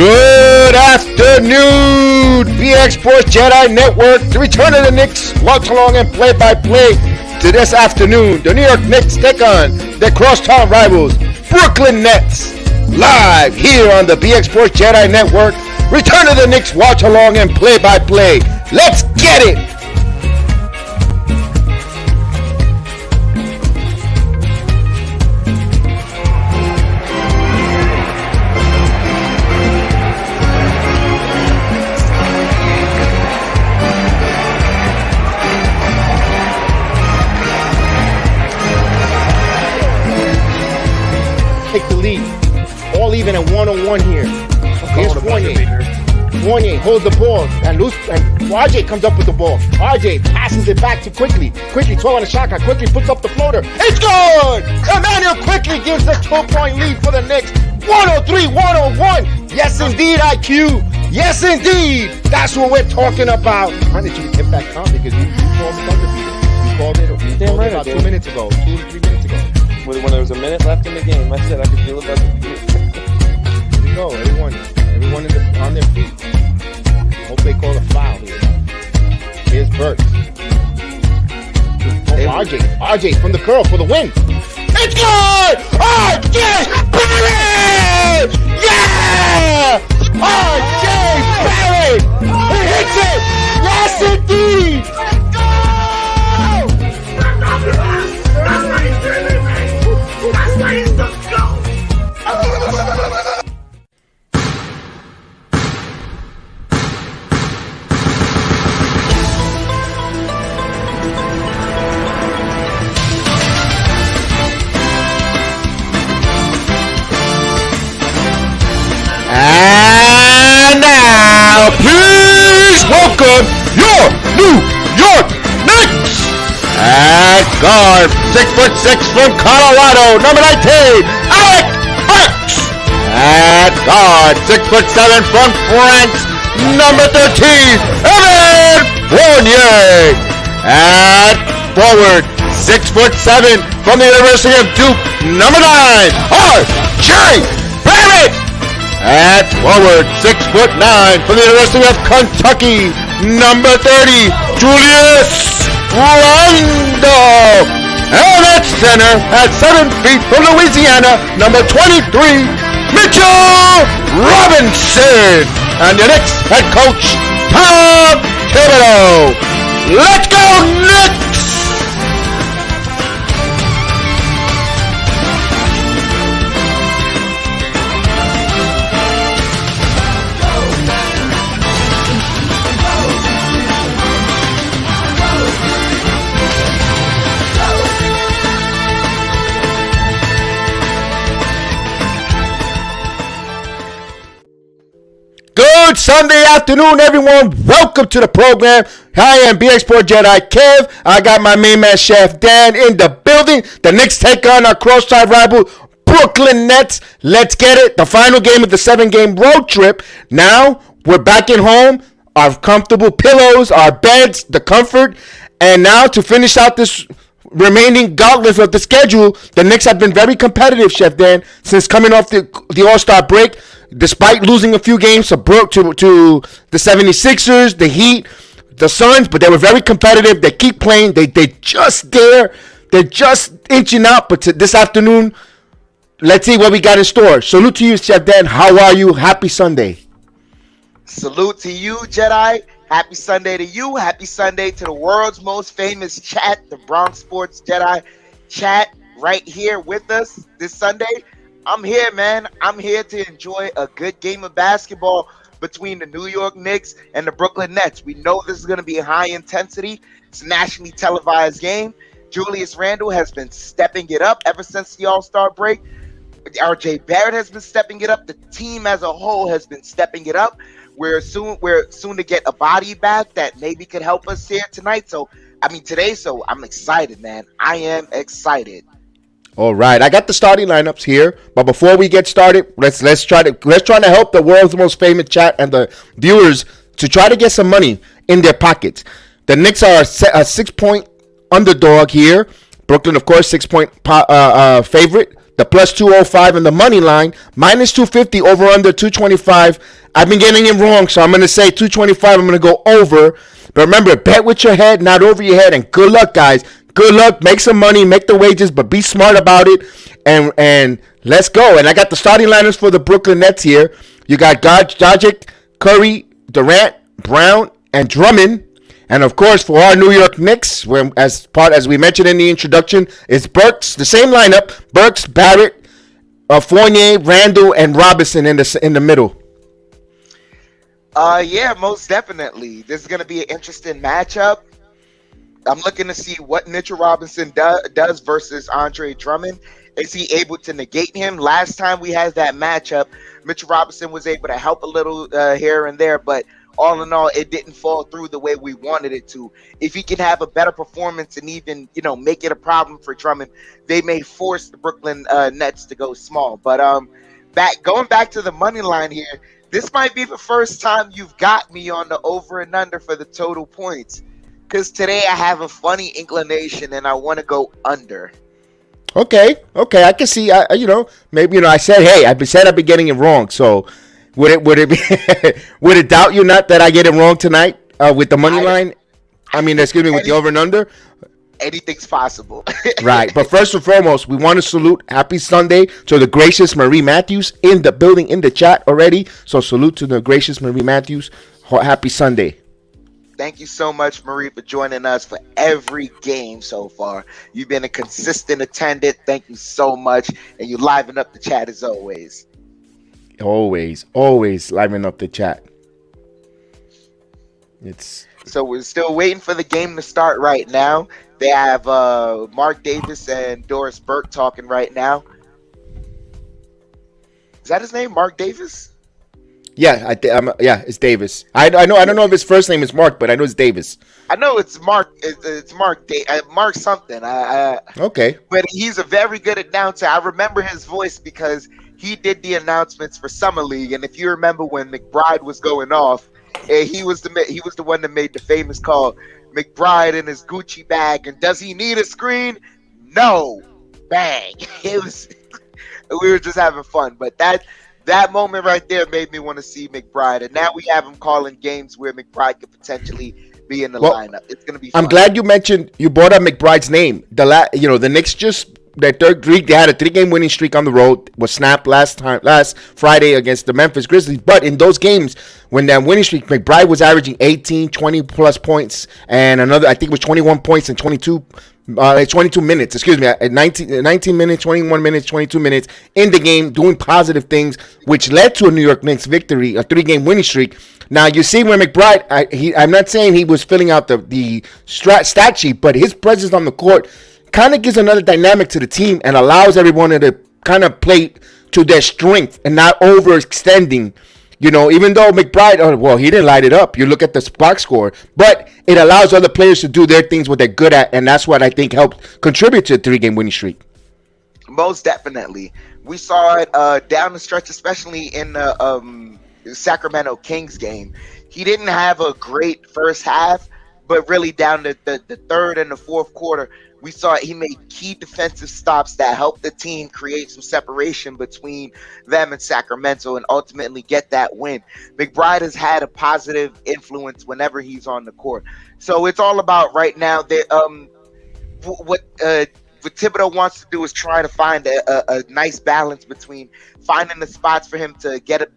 Good afternoon, BX Sports JEDI Network. The return of the Knicks, watch along and play-by-play to this afternoon. The New York Knicks take on their crosstown rivals, Brooklyn Nets. Live here on the BX Sports JEDI Network. Return of the Knicks, watch along and play-by-play. Let's get it! Take the lead. All even at 1-on-1 here. Here's Fournier holds the ball and RJ comes up with the ball. RJ passes it back to Quickly. Quickly 12 on the shot clock. Quickly puts up the floater. It's good! Emmanuel Quickly gives a 2-point lead for the Knicks. 103-101. Yes, indeed, IQ. Yes, indeed. That's what we're talking about. Why did you get that count? Because you called the undefeated. You called it about 2 minutes ago. 2 to 3 minutes ago. When there was a minute left in the game, I said I could feel it about the field. Here we go, everyone on their feet. Hope they call a foul here. Here's Burks. RJ from the curl for the win. It's good! RJ Barrett! Yeah! RJ Barrett! He hits it! Yes, indeed! Let's go! That's why he's doing it, man! That's why he's the GOAT! And now, please welcome your New York Knicks! At guard, 6'6" from Colorado, number 19, Alec Burks. At guard, 6'7" from France, number 13, Evan Fournier. At forward, 6'7" from the University of Duke, number 9, R.J. Barrett. At forward, 6'9" from the University of Kentucky, number 30, Julius Randle. And at center, at 7 feet from Louisiana, number 23, Mitchell Robinson. And the Knicks head coach, Tom Thibodeau. Let's go, Knicks! Good Sunday afternoon, everyone. Welcome to the program. I am BX Sport Jedi Kev. I got my main man, Chef Dan, in the building. The Knicks take on our cross-side rival, Brooklyn Nets. Let's get it. The final game of the 7-game road trip. Now, we're back at home. Our comfortable pillows, our beds, the comfort. And now, to finish out this remaining gauntlet of the schedule, the Knicks have been very competitive, Chef Dan, since coming off the All-Star break. Despite losing a few games to the 76ers, the Heat, the Suns, but they were very competitive. They keep playing. They just there. They're just inching out. But this afternoon, let's see what we got in store. Salute to you, Chef Dan. How are you? Happy Sunday. Salute to you, Jedi. Happy Sunday to you. Happy Sunday to the world's most famous chat, the Bronx Sports Jedi chat, right here with us this Sunday. I'm here, man. I'm here to enjoy a good game of basketball between the New York Knicks and the Brooklyn Nets. We know this is going to be high intensity. It's a nationally televised game. Julius Randle has been stepping it up ever since the All-Star break. RJ Barrett has been stepping it up. The team as a whole has been stepping it up. We're soon to get a body back that maybe could help us here tonight. Today. So I'm excited, man. I am excited. All right, I got the starting lineups here, but before we get started, let's try to help the world's most famous chat and the viewers to try to get some money in their pockets. The Knicks are a 6-point underdog here. Brooklyn, of course, 6-point favorite. the plus 205 on the money line, minus 250 over under 225. I've been getting it wrong, so I'm going to say 225. I'm going to go over. But remember, bet with your head, not over your head. And good luck, guys. Good luck. Make some money. Make the wages, but be smart about it. And let's go. And I got the starting lineups for the Brooklyn Nets here. You got Dragic, Curry, Durant, Brown, and Drummond. And of course, for our New York Knicks, as we mentioned in the introduction, is Burks. The same lineup: Burks, Barrett, Fournier, Randle, and Robinson in the middle. Yeah, most definitely. This is going to be an interesting matchup. I'm looking to see what Mitchell Robinson does versus Andre Drummond. Is he able to negate him? Last time we had that matchup, Mitchell Robinson was able to help a little here and there, but all in all, it didn't fall through the way we wanted it to. If he can have a better performance and even, make it a problem for Drummond, they may force the Brooklyn Nets to go small. But going back to the money line here, this might be the first time you've got me on the over and under for the total points. Because today I have a funny inclination and I want to go under. Okay, I can see. Maybe I said, hey, I've been getting it wrong. So would it be would it doubt you not that I get it wrong tonight with the money line? Excuse me, with the over and under. Anything's possible. Right, but first and foremost, we want to salute Happy Sunday to the gracious Marie Matthews in the building, in the chat already. So salute to the gracious Marie Matthews. Happy Sunday. Thank you so much, Marie, for joining us for every game so far. You've been a consistent attendant. Thank you so much. And you liven up the chat as always. Always liven up the chat. So we're still waiting for the game to start right now. They have Mark Davis and Doris Burke talking right now. Is that his name, Mark Davis? Yeah, it's Davis. I know. I don't know if his first name is Mark, but I know it's Davis. I know it's Mark. It's Mark. Mark something. Okay. But he's a very good announcer. I remember his voice because he did the announcements for Summer League. And if you remember when McBride was going off, he was the one that made the famous call. McBride in his Gucci bag, and does he need a screen? No. Bang. We were just having fun, but that moment right there made me want to see McBride, and now we have him calling games where McBride could potentially be in the lineup. It's going to be fun. I'm glad you brought up McBride's name. The Knicks they had a 3-game winning streak on the road, was snapped last Friday against the Memphis Grizzlies. But in those games, when that winning streak, McBride was averaging 18, 20 plus points, and another, I think it was 21 points in 22 minutes, excuse me, at 19 minutes, 21 minutes, 22 minutes in the game, doing positive things, which led to a New York Knicks victory, a 3-game winning streak. Now, you see when McBride, I'm not saying he was filling out the stat sheet, but his presence on the court kind of gives another dynamic to the team and allows everyone to kind of play to their strength and not overextending. Even though McBride, he didn't light it up. You look at the box score, but it allows other players to do their things, what they're good at, and that's what I think helped contribute to the 3-game winning streak. Most definitely. We saw it down the stretch, especially in the Sacramento Kings game. He didn't have a great first half, but really down to the third and the fourth quarter, we saw he made key defensive stops that helped the team create some separation between them and Sacramento and ultimately get that win. McBride has had a positive influence whenever he's on the court. So it's all about right now that what Thibodeau wants to do is try to find a nice balance between finding the spots for him to get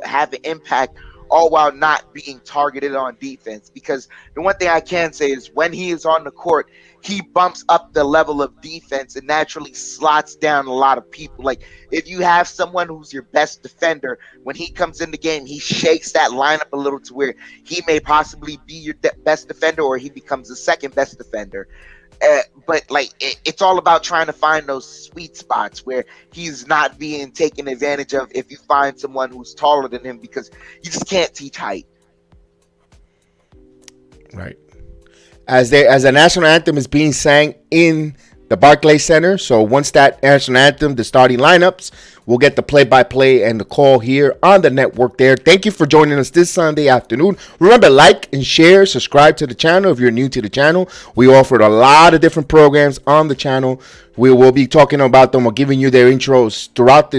have an impact, all while not being targeted on defense. Because the one thing I can say is when he is on the court, he bumps up the level of defense and naturally slots down a lot of people. Like if you have someone who's your best defender, when he comes in the game, he shakes that lineup a little to where he may possibly be your best defender or he becomes the second best defender. But it's all about trying to find those sweet spots where he's not being taken advantage of if you find someone who's taller than him, because you just can't teach height. Right. As the national anthem is being sang in the Barclays Center. So once that national anthem, the starting lineups, we'll get the play-by-play and the call here on the network there. Thank you for joining us this Sunday afternoon. Remember, like and share, subscribe to the channel if you're new to the channel. We offered a lot of different programs on the channel. We will be talking about them or giving you their intros throughout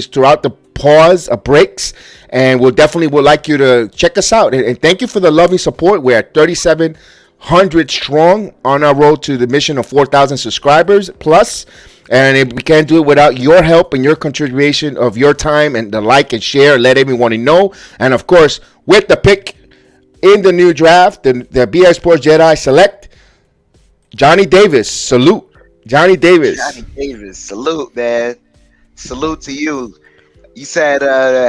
the pause of breaks, and we'll definitely would like you to check us out. And thank you for the loving support. We're at 3,700 strong on our road to the mission of 4,000 subscribers plus. And we can't do it without your help and your contribution of your time and the like and share. Let everyone know. And of course, with the pick in the new draft, the BI Sports Jedi select Johnny Davis. Salute, Johnny Davis. Johnny Davis, salute, man. Salute to you. You said,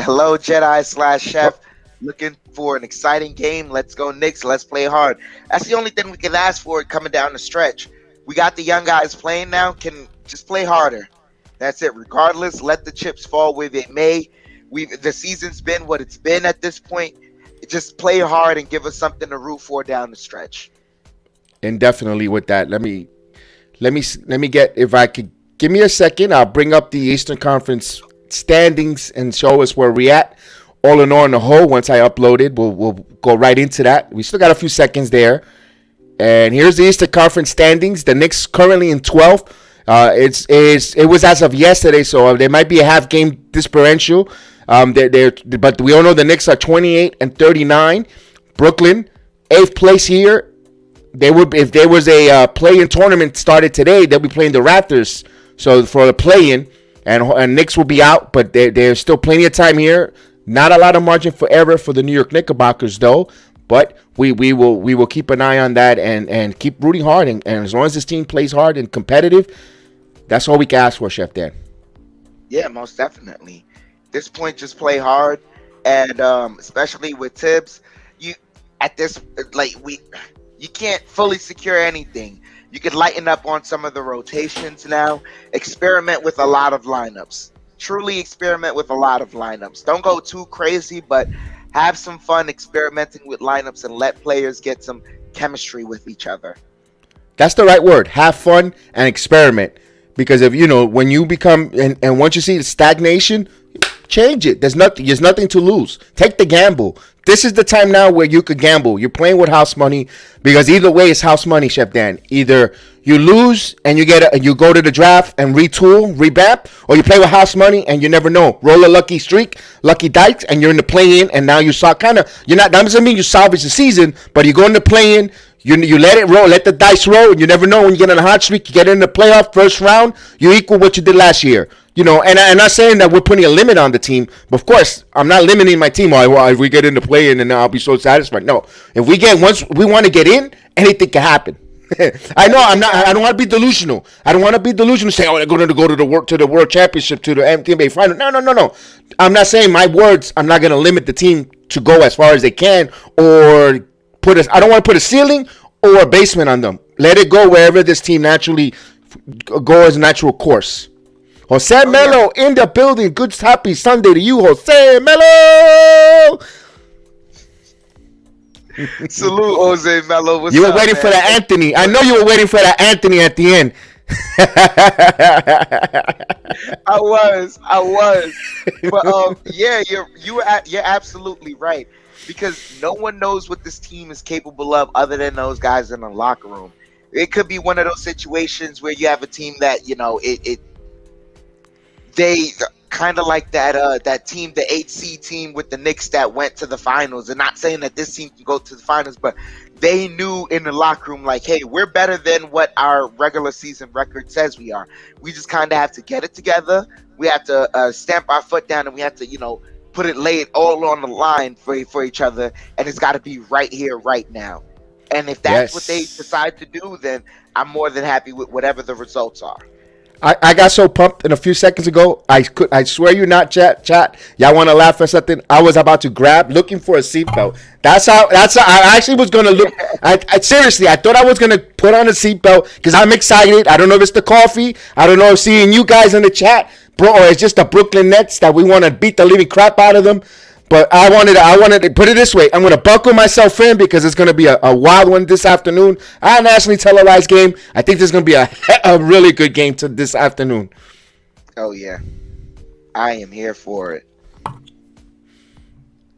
hello, Jedi/Chef. Looking for an exciting game. Let's go, Knicks. Let's play hard. That's the only thing we can ask for coming down the stretch. We got the young guys playing now. Can just play harder. That's it. Regardless, let the chips fall where they may. The season's been what it's been at this point. Just play hard and give us something to root for down the stretch. And definitely with that, let me get, if I could give me a second, I'll bring up the Eastern Conference standings and show us where we at. All in all, in the whole, once I upload it, we'll go right into that. We still got a few seconds there. And here's the Eastern Conference standings. The Knicks currently in 12th. It was as of yesterday, so there might be a half game differential. But we all know the Knicks are 28 and 39. Brooklyn, 8th place here. If there was a play-in tournament started today, they'll be playing the Raptors. So for the play-in, and Knicks will be out, but there's still plenty of time here. Not a lot of margin for error for the New York Knickerbockers, though. But we will keep an eye on that and keep rooting hard. And as long as this team plays hard and competitive, that's all we can ask for, Chef Dan. Yeah, most definitely. At this point, just play hard, and especially with Tibbs, you can't fully secure anything. You could lighten up on some of the rotations now. Experiment with a lot of lineups. Truly experiment with a lot of lineups. Don't go too crazy, but have some fun experimenting with lineups and let players get some chemistry with each other. That's the right word. Have fun and experiment. Because if when you become and once you see the stagnation, change it. There's nothing to lose. Take the gamble. This is the time now where you could gamble. You're playing with house money, because either way it's house money, Chef Dan. Either you lose and you go to the draft and retool, revamp, or you play with house money and you never know. Roll a lucky streak, lucky dice, and you're in the play-in, and now that doesn't mean you salvage the season, but you go in the play-in. You let it roll, let the dice roll, and you never know when you get on a hot streak. You get in the playoff first round, you equal what you did last year. And I'm not saying that we're putting a limit on the team, but of course, I'm not limiting my team. If we get in the play-in, and I'll be so satisfied. No, once we want to get in, anything can happen. I know I don't want to be delusional. I don't want to be delusional. Say, I'm going to go to the World Championship, to the NBA Final. No. I'm not saying my words. I'm not going to limit the team to go as far as they can, or I don't want to put a ceiling or a basement on them. Let it go wherever this team naturally goes natural course. Jose Melo in the building. Good happy Sunday to you, Jose Melo. Salute, Jose Melo. You were waiting for that Anthony. I know you were waiting for that Anthony at the end. I was. But you're absolutely right. Because no one knows what this team is capable of other than those guys in the locker room. It could be one of those situations where you have a team that, they kind of like that team, the 8C team with the Knicks that went to the finals. And not saying that this team can go to the finals, but they knew in the locker room, like, hey, we're better than what our regular season record says we are. We just kind of have to get it together. We have to stamp our foot down, and we have to, lay it all on the line for each other, and it's got to be right here, right now. And if that's what they decide to do, then I'm more than happy with whatever the results are. I got so pumped in a few seconds ago. I swear you not, chat. Y'all want to laugh or something? I was about to grab, looking for a seatbelt. That's how I actually was gonna look. Seriously, I thought I was gonna put on a seatbelt because I'm excited. I don't know if it's the coffee. I don't know if seeing you guys in the chat, bro, or it's just the Brooklyn Nets that we want to beat the living crap out of them. But I wanted to put it this way. I'm going to buckle myself in because it's going to be a wild one this afternoon. A nationally televised game. I think there's going to be a really good game this afternoon. Oh, yeah. I am here for it.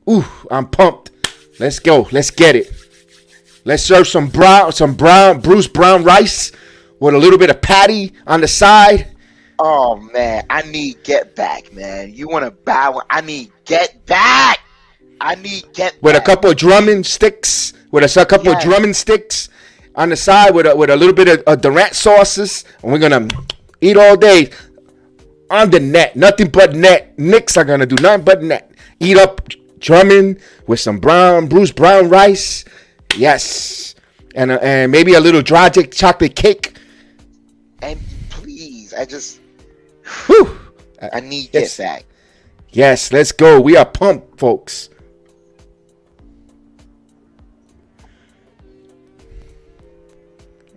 Ooh, I'm pumped. Let's go. Let's get it. Let's serve some Bruce Brown rice with a little bit of patty on the side. Oh, man. I need get back, man. You want to bow? I need get back. With a couple of drumming sticks. With a couple of drumming sticks on the side with a little bit of Durant sauces. And we're going to eat all day on the net. Nothing but net. Knicks are going to do nothing but net. Eat up drumming with some Bruce Brown rice. Yes. And maybe a little Dragic chocolate cake. And please, whew. I need get back. Yes, let's go. We are pumped, folks.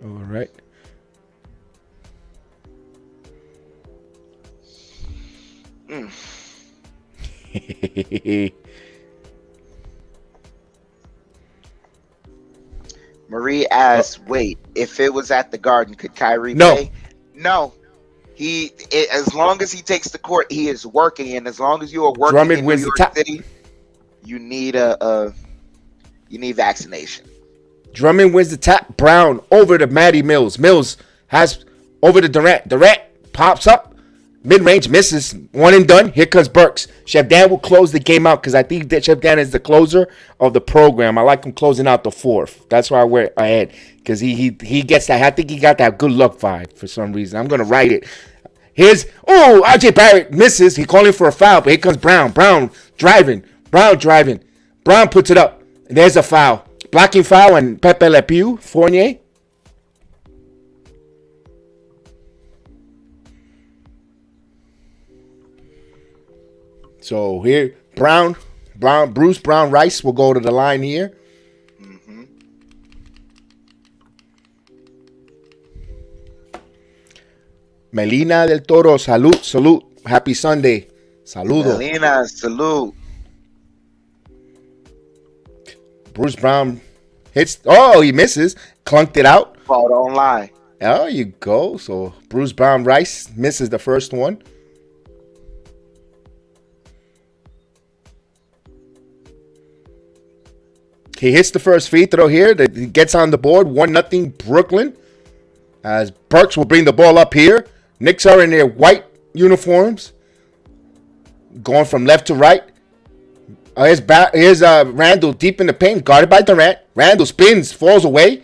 All right. Marie asks, wait, if it was at the Garden, could Kyrie play? No. As long as he takes the court, he is working, and as long as you are working Drummond in wins New York the top. City, you need vaccination. Drummond wins the tap. Brown over to Matty Mills. Mills has over to Durant. Durant pops up. Mid-range misses. One and done. Here comes Burks. Chef Dan will close the game out because I think that Chef Dan is the closer of the program. I like him closing out the fourth. That's why I wear ahead because he gets that. I think he got that good luck vibe for some reason. I'm going to write it. RJ Barrett misses. He calling for a foul, but here comes Brown. Brown driving. Brown puts it up. There's a foul. Blocking foul and Pepe Le Pew. Fournier. So here, Bruce Brown Rice will go to the line here. Mm-hmm. Melina del Toro, salute. Happy Sunday. Saludo. Melina, salute. Bruce Brown hits. Oh, he misses. Clunked it out. Called online. There you go. So Bruce Brown Rice misses the first one. He hits the first free throw here. He gets on the board. 1-0 Brooklyn. As Burks will bring the ball up here. Knicks are in their white uniforms. Going from left to right. Here's Randle deep in the paint. Guarded by Durant. Randle spins. Falls away.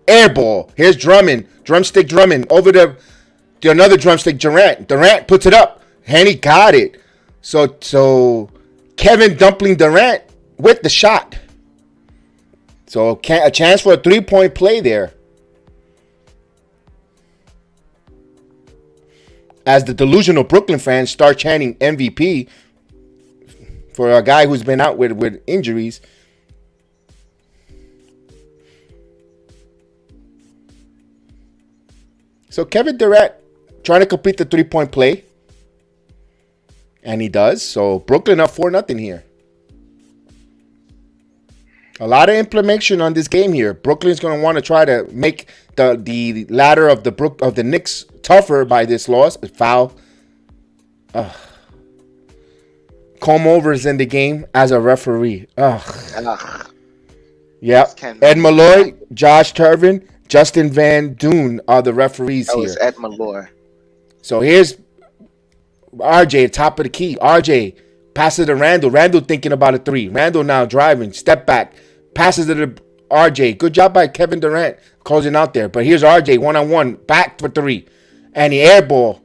Air ball. Here's Drummond. Drumstick Drummond. Over to another drumstick Durant. Durant puts it up. And he got it. So Kevin Dumpling Durant with the shot. So a chance for a 3-point play there. As the delusional Brooklyn fans start chanting MVP for a guy who's been out with injuries. So Kevin Durant trying to complete the 3-point play. And he does. So Brooklyn up 4-0 here. A lot of implementation on this game here. Brooklyn's going to want to try to make the ladder of the Knicks tougher by this loss. A foul. Comb over is in the game as a referee. Yep. Ed Malloy, Josh Turvin, Justin Van Doon are the referees here. That was Ed Malloy. So here's RJ, top of the key. RJ passes to Randle. Randle thinking about a three. Randle now driving. Step back. Passes it to RJ. Good job by Kevin Durant closing out there. But here's RJ one-on-one. Back for three. And the air ball.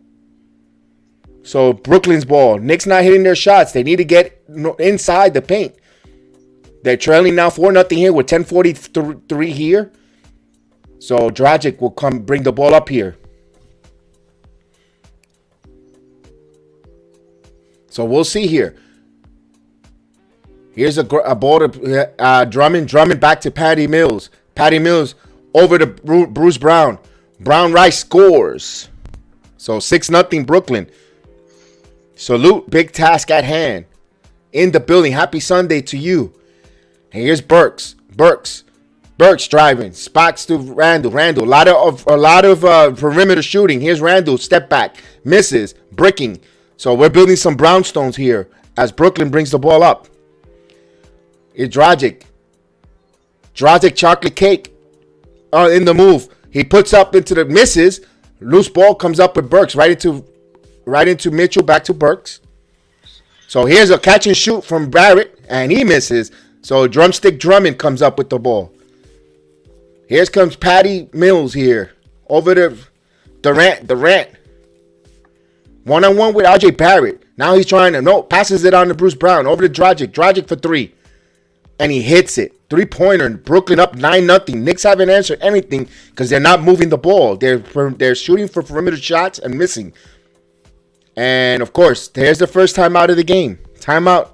So Brooklyn's ball. Knicks not hitting their shots. They need to get inside the paint. They're trailing now 4-0 here with 10:43 here. So Dragic will come bring the ball up here. So we'll see here. Here's a ball to Drummond. Drummond back to Patty Mills. Patty Mills over to Bruce Brown. Brown Rice scores. So 6-0 Brooklyn. Salute. Big task at hand. in the building. Happy Sunday to you. And here's Burks driving. Spots to Randle. A lot of perimeter shooting. Here's Randle. Step back. Misses. Bricking. So we're building some brownstones here as Brooklyn brings the ball up. It's Dragic. Chocolate cake. In the move. He puts up into the misses. Loose ball comes up with Burks. Right into Mitchell. Back to Burks. So here's a catch and shoot from Barrett. And he misses. So drumstick Drummond comes up with the ball. Here comes Patty Mills here. Over to Durant. One-on-one with RJ Barrett. Now he's trying to, passes it on to Bruce Brown. Over to Dragic for three. And he hits it. Three-pointer. Brooklyn up 9-0. Knicks haven't answered anything because they're not moving the ball. They're shooting for perimeter shots and missing. And, of course, there's the first time out of the game. Timeout.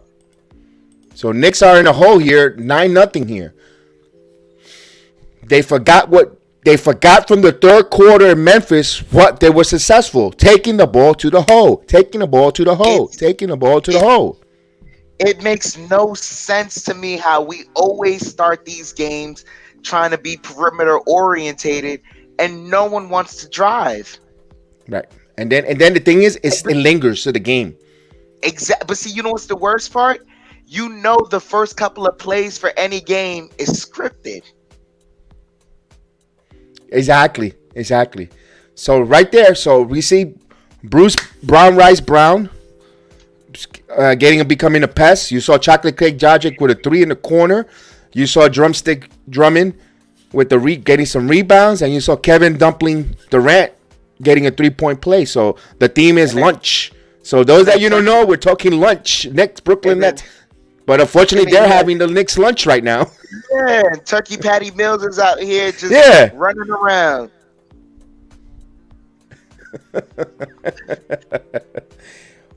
So Knicks are in a hole here, 9-0 here. They forgot from the third quarter in Memphis what they were successful. Taking the ball to the hole. It makes no sense to me how we always start these games trying to be perimeter orientated and no one wants to drive. Right. And then the thing is, it lingers to the game. Exactly. But see, you know what's the worst part? You know the first couple of plays for any game is scripted. Exactly. So right there, so we see Bruce Brown becoming a pest. You saw Chocolate Cake Dragic with a 3 in the corner. You saw Drumstick Drummond with getting some rebounds, and you saw Kevin Dumpling Durant getting a 3-point play. So the theme is lunch. So those that you don't know, we're talking lunch. Next Brooklyn Nets. But unfortunately, they're having the Knicks lunch right now. Yeah, and Turkey Patty Mills is out here just running around.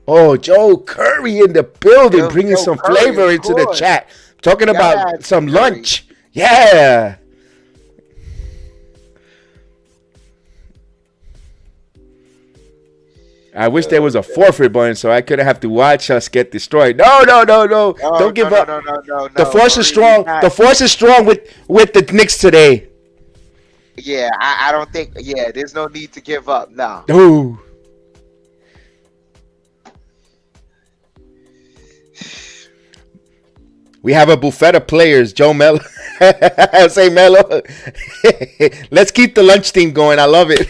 Oh, Joe Curry in the building, bringing some flavor into the chat. Talking about some lunch. Yeah. I wish there was a forfeit button so I couldn't have to watch us get destroyed. No. Don't give up. No. The force is strong. The force is strong with the Knicks today. Yeah, I don't think. Yeah, there's no need to give up. No. Ooh. We have a buffet of players. Joe Mello. Say Mello. Let's keep the lunch team going. I love it.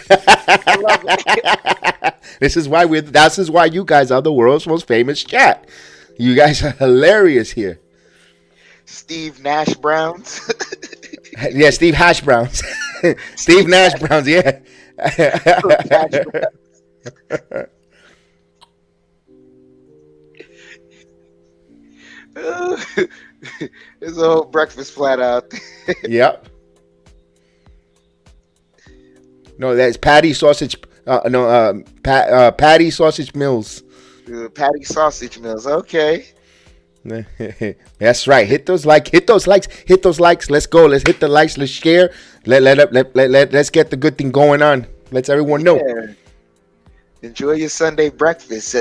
This is why you guys are the world's most famous chat. You guys are hilarious here. Steve Nash Browns. Yeah, Steve Hash Browns. Steve Nash Browns, yeah. There's a whole breakfast flat out there. Yep. No, that's Patty Sausage. Patty Sausage Mills. Patty Sausage Mills. Okay. That's right. Hit those likes. Let's go. Let's hit the likes. Let's share. Let's get the good thing going on. Let's everyone know. Yeah. Enjoy your Sunday breakfast.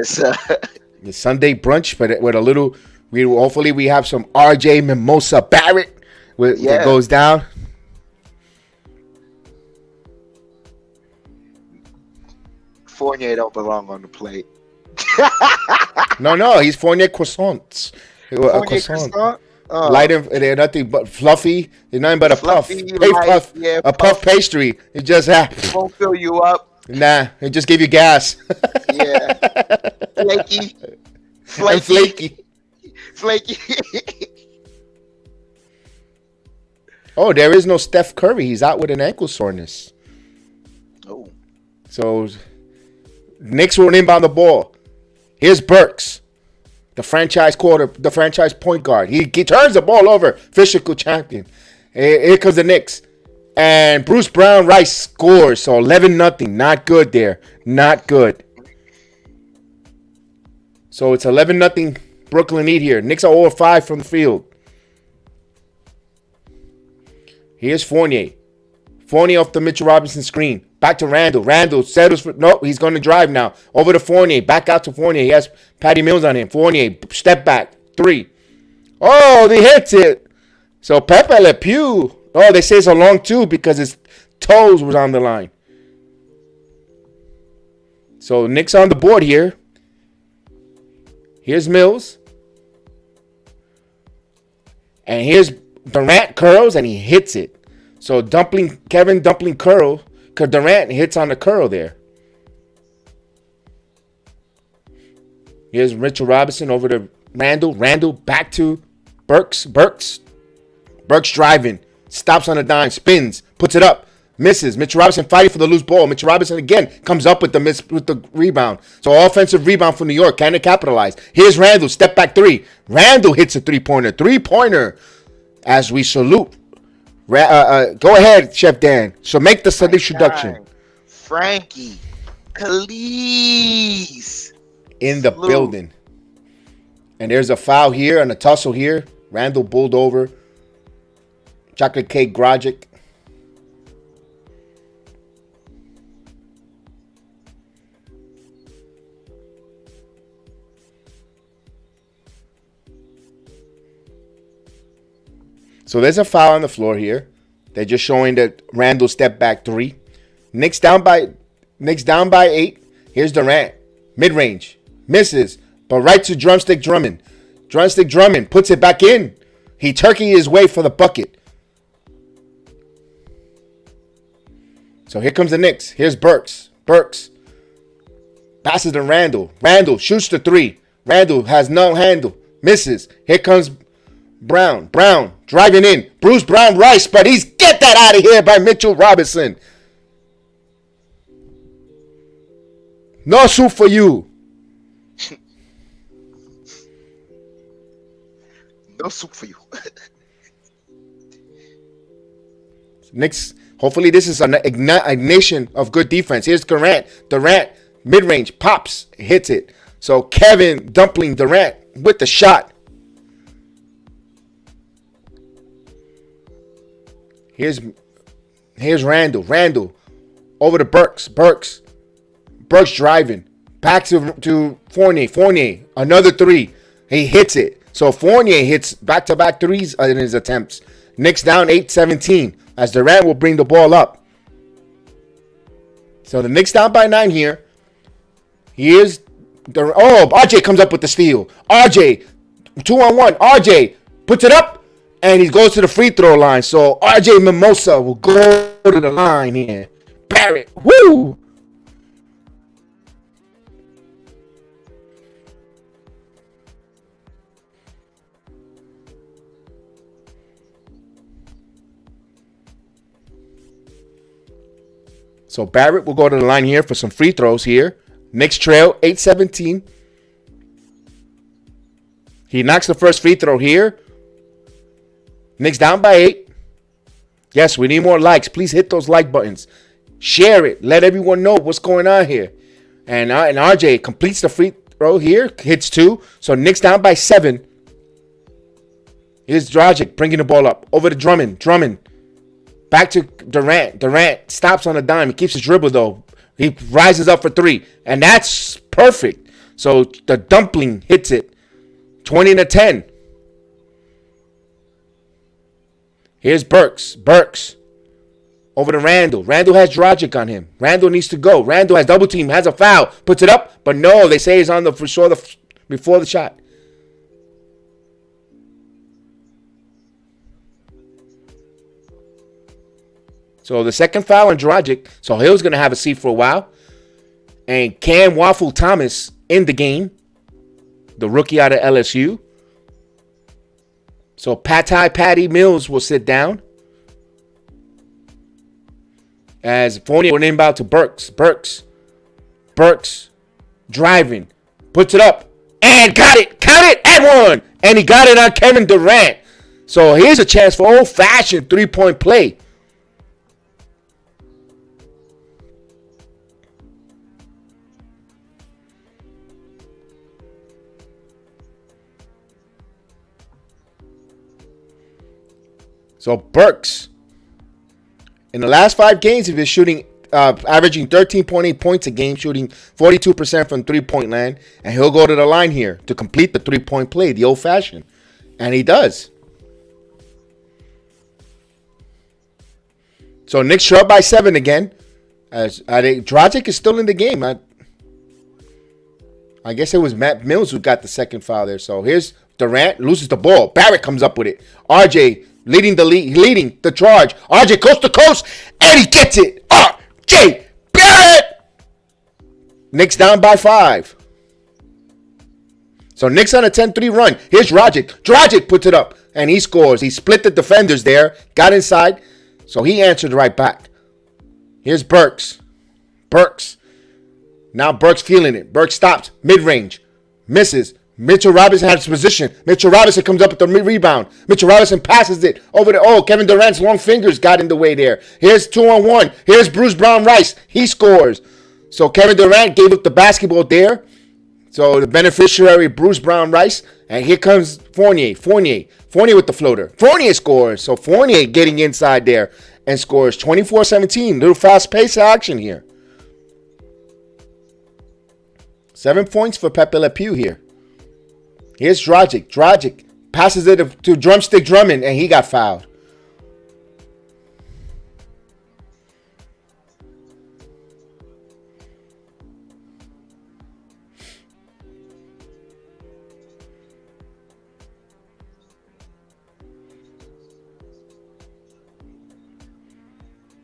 Your Sunday brunch, but with a little. Hopefully we have some RJ Mimosa Barrett that goes down. Fournier don't belong on the plate. No, he's Fournier croissants. Croissant? Oh. Light and they're nothing but fluffy. They're nothing but a fluffy, puff. Puff pastry. It just won't fill you up. Nah, it just give you gas. Yeah. Flaky. Oh, there is no Steph Curry. He's out with an ankle soreness. Oh. So, Knicks will inbound the ball. Here's Burks, the franchise point guard. He turns the ball over. Physical champion. Here comes the Knicks. And Bruce Brown Rice scores. So 11-0. Not good there. Not good. So it's 11-0 Brooklyn lead here. Knicks are 0-5 from the field. Here's Fournier. Fournier off the Mitchell Robinson screen. Back to Randle. Randle settles for... No, he's going to drive now. Over to Fournier. Back out to Fournier. He has Patty Mills on him. Fournier, step back. 3. Oh, he hits it. So Pepe Le Pew. Oh, they say it's a long 2 because his toes was on the line. So Knicks on the board here. Here's Mills. And here's Durant curls and he hits it. So Kevin Dumpling curl, because Durant hits on the curl there. Here's Mitchell Robinson over to Randle. Randle back to Burks. Burks driving. Stops on a dime. Spins. Puts it up. Misses. Mitchell Robinson fighting for the loose ball. Mitchell Robinson again comes up with the rebound. So offensive rebound for New York. Can it capitalize? Here's Randle. Step back 3. Randle hits a 3-pointer. 3-pointer as we salute. Go ahead, Chef Dan. So make the introduction. Frankie Khalees in the building. And there's a foul here and a tussle here. Randle bowled over. Chocolate Cake Grogic. So there's a foul on the floor here. They're just showing that Randle stepped back 3. Knicks down by 8. Here's Durant. Mid-range. Misses. But right to Drumstick Drummond. Drumstick Drummond puts it back in. He turkey his way for the bucket. So here comes the Knicks. Here's Burks. Burks passes to Randle. Randle shoots the 3. Randle has no handle. Misses. Here comes Brown. Brown driving in. Bruce Brown Rice, but he's get that out of here by Mitchell Robinson. No soup for you. No soup for you. Knicks, hopefully this is an ignition of good defense. Here's Durant. Durant, mid-range, pops, hits it. So Kevin Dumpling Durant with the shot. Here's Randle. Randle over to Burks. Burks driving. Back to Fournier. Fournier, another 3. He hits it. So Fournier hits back-to-back 3s in his attempts. Knicks down 8-17 as Durant will bring the ball up. So the Knicks down by 9 here. RJ comes up with the steal. RJ, 2-on-1. RJ puts it up. And he goes to the free throw line. So RJ Mimosa will go to the line here. Barrett. Woo! So Barrett will go to the line here for some free throws here. Knicks trail 8-17. He knocks the first free throw here. Knicks down by 8. Yes, we need more likes. Please hit those like buttons. Share it. Let everyone know what's going on here. And RJ completes the free throw here. Hits 2. So Knicks down by 7. Here's Dragic bringing the ball up. Over to Drummond. Drummond. Back to Durant. Durant stops on a dime. He keeps his dribble, though. He rises up for 3. And that's perfect. So the Dumpling hits it. 20-10. Here's Burks. Burks. Over to Randle. Randle has Dragic on him. Randle needs to go. Randle has double team. Has a foul. Puts it up. But no, they say he's on before the shot. So the second foul on Dragic. So Hill's going to have a seat for a while. And Cam Waffle Thomas in the game. The rookie out of LSU. So Patty Mills will sit down. As Fournier will inbound to Burks. Burks driving. Puts it up. And got it. Count it. And 1. And he got it on Kevin Durant. So here's a chance for old-fashioned 3-point play. So Burks, in the last 5 games, he's been shooting averaging 13.8 points a game, shooting 42% from three-point land, and he'll go to the line here to complete the three-point play, the old-fashioned, and he does. So Knicks short by 7 again. As Dragic is still in the game. I guess it was Matt Mills who got the second foul there. So here's Durant, loses the ball. Barrett comes up with it. RJ leading the charge. RJ coast to coast, and he gets it. RJ Barrett. Knicks down by 5. So Knicks on a 10-3 run. Here's Dragic. Dragic puts it up, and he scores. He split the defenders there, got inside, so he answered right back. Here's Burks. Now Burks feeling it. Burks stops. Mid-range. Misses. Mitchell Robinson has position. Mitchell Robinson comes up with the rebound. Mitchell Robinson passes it over to, Kevin Durant's long fingers got in the way there. Here's 2-on-1. Here's Bruce Brown-Rice. He scores. So Kevin Durant gave up the basketball there. So the beneficiary, Bruce Brown-Rice. And here comes Fournier. Fournier with the floater. Fournier scores. So Fournier getting inside there and scores 24-17. Little fast-paced action here. 7 points for Pepe Le Pew here. Here's Dragic. Dragic passes it to Drumstick Drummond, and he got fouled.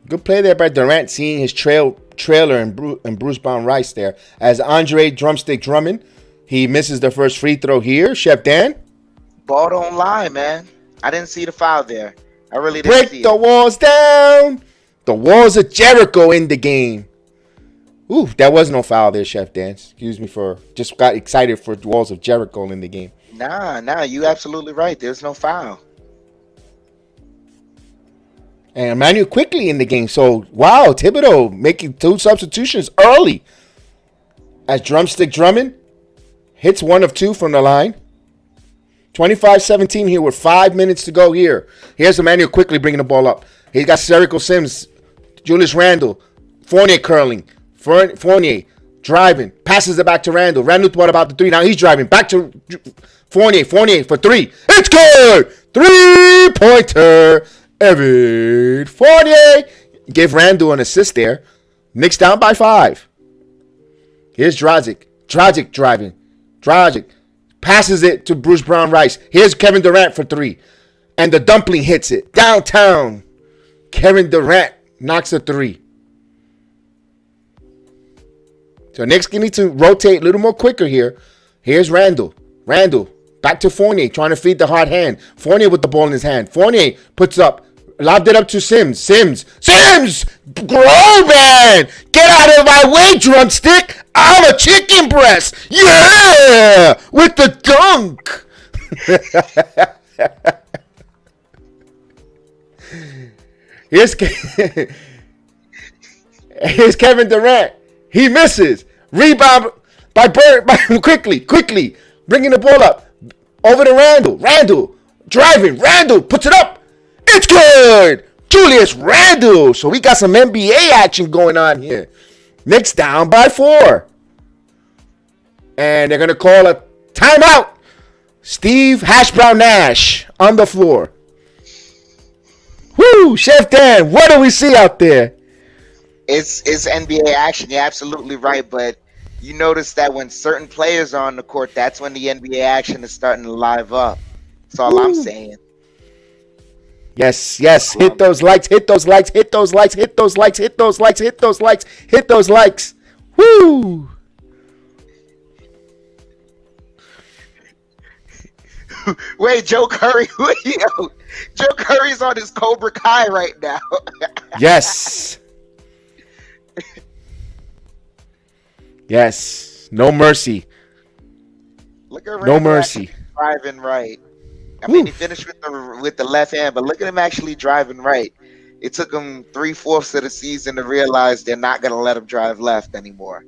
Good play there by Durant, seeing his trailer and Bruce Brown-Rice there. As Andre Drumstick Drummond, he misses the first free throw here. Chef Dan? Ball don't lie, man. I didn't see the foul there. I really didn't see it. Break the walls down. The walls of Jericho in the game. Ooh, that was no foul there, Chef Dan. Excuse me just got excited for walls of Jericho in the game. Nah, you absolutely right. There's no foul. And Emmanuel quickly in the game. So, wow, Thibodeau making 2 substitutions early. As Drumstick Drummond hits 1 of 2 from the line. 25-17 here with 5 minutes to go here. Here's Emmanuel quickly bringing the ball up. He's got Jericho Sims, Julius Randle, Fournier curling. Fournier driving, passes it back to Randle. Randle thought about the 3. Now he's driving back to Fournier. Fournier for 3. It's good! 3-pointer. Evan Fournier. Give Randle an assist there. Knicks down by 5. Here's Dragic. Dragic driving. Dragic passes it to Bruce Brown-Rice. Here's Kevin Durant for 3. And the dumpling hits it. Downtown. Kevin Durant knocks a 3. So Knicks need to rotate a little more quicker here. Here's Randle. Randle back to Fournier trying to feed the hard hand. Fournier with the ball in his hand. Fournier puts up. Lobbed it up to Sims. Sims! Grow, man! Get out of my way, Drumstick! I'm a chicken breast! Yeah! With the dunk! Here's Kevin Durant. He misses. Rebound by Bird. Quickly. Bringing the ball up. Over to Randle. Randle driving. Randle puts it up. It's good! Julius Randle. So we got some NBA action going on here. Knicks down by 4. And they're going to call a timeout. Steve Hashbrown Nash on the floor. Woo! Chef Dan, what do we see out there? It's NBA action. You're absolutely right. But you notice that when certain players are on the court, that's when the NBA action is starting to live up. That's all I'm saying. Yes. Hit those likes. Woo! Wait, Joe Curry. Joe Curry's on his Cobra Kai right now. Yes. No mercy. Look at no mercy. Driving right. I mean, he finished with the left hand, but look at him actually driving right. It took him 3/4 of the season to realize they're not going to let him drive left anymore.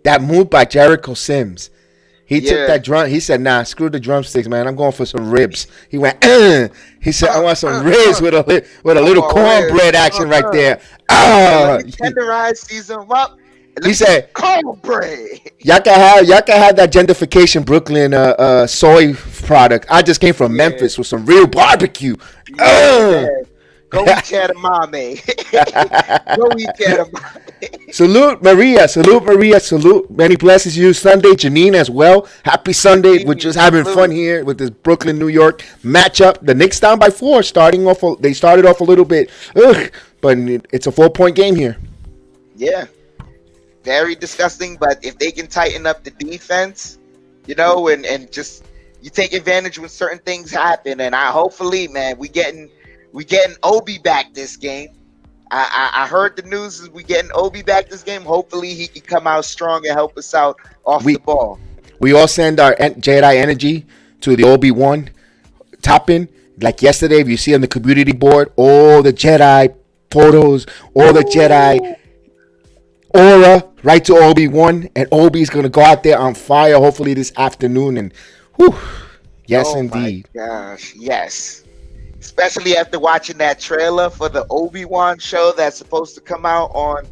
That move by Jericho Sims, He took that drum. He said, "Nah, screw the drumsticks, man. I'm going for some ribs." He went. He said, "I want some ribs with a little cornbread action right there." Let me tenderize, season them up. He said, cornbread. Y'all can have that gentrification Brooklyn soy product. I just came from Memphis with some real barbecue. Go eat edamame. Go eat edamame. Salute Maria. Salute. Many blessings to you. Sunday, Janine as well. Happy Sunday. We're just having fun here with this Brooklyn, New York matchup. The Knicks down by 4. They started off a little bit, but it's a 4-point game here. Yeah. Very disgusting, but if they can tighten up the defense, and just you take advantage when certain things happen, and hopefully, man, we getting Obi back this game. I heard the news is we getting Obi back this game. Hopefully, he can come out strong and help us out off the ball. We all send our JEDI energy to the Obi-Wan Toppin. Like yesterday, if you see on the community board, all the JEDI photos, all the JEDI aura right to Obi-Wan, and Obi's gonna go out there on fire hopefully this afternoon. And yes, indeed. My gosh, yes. Especially after watching that trailer for the Obi-Wan show that's supposed to come out on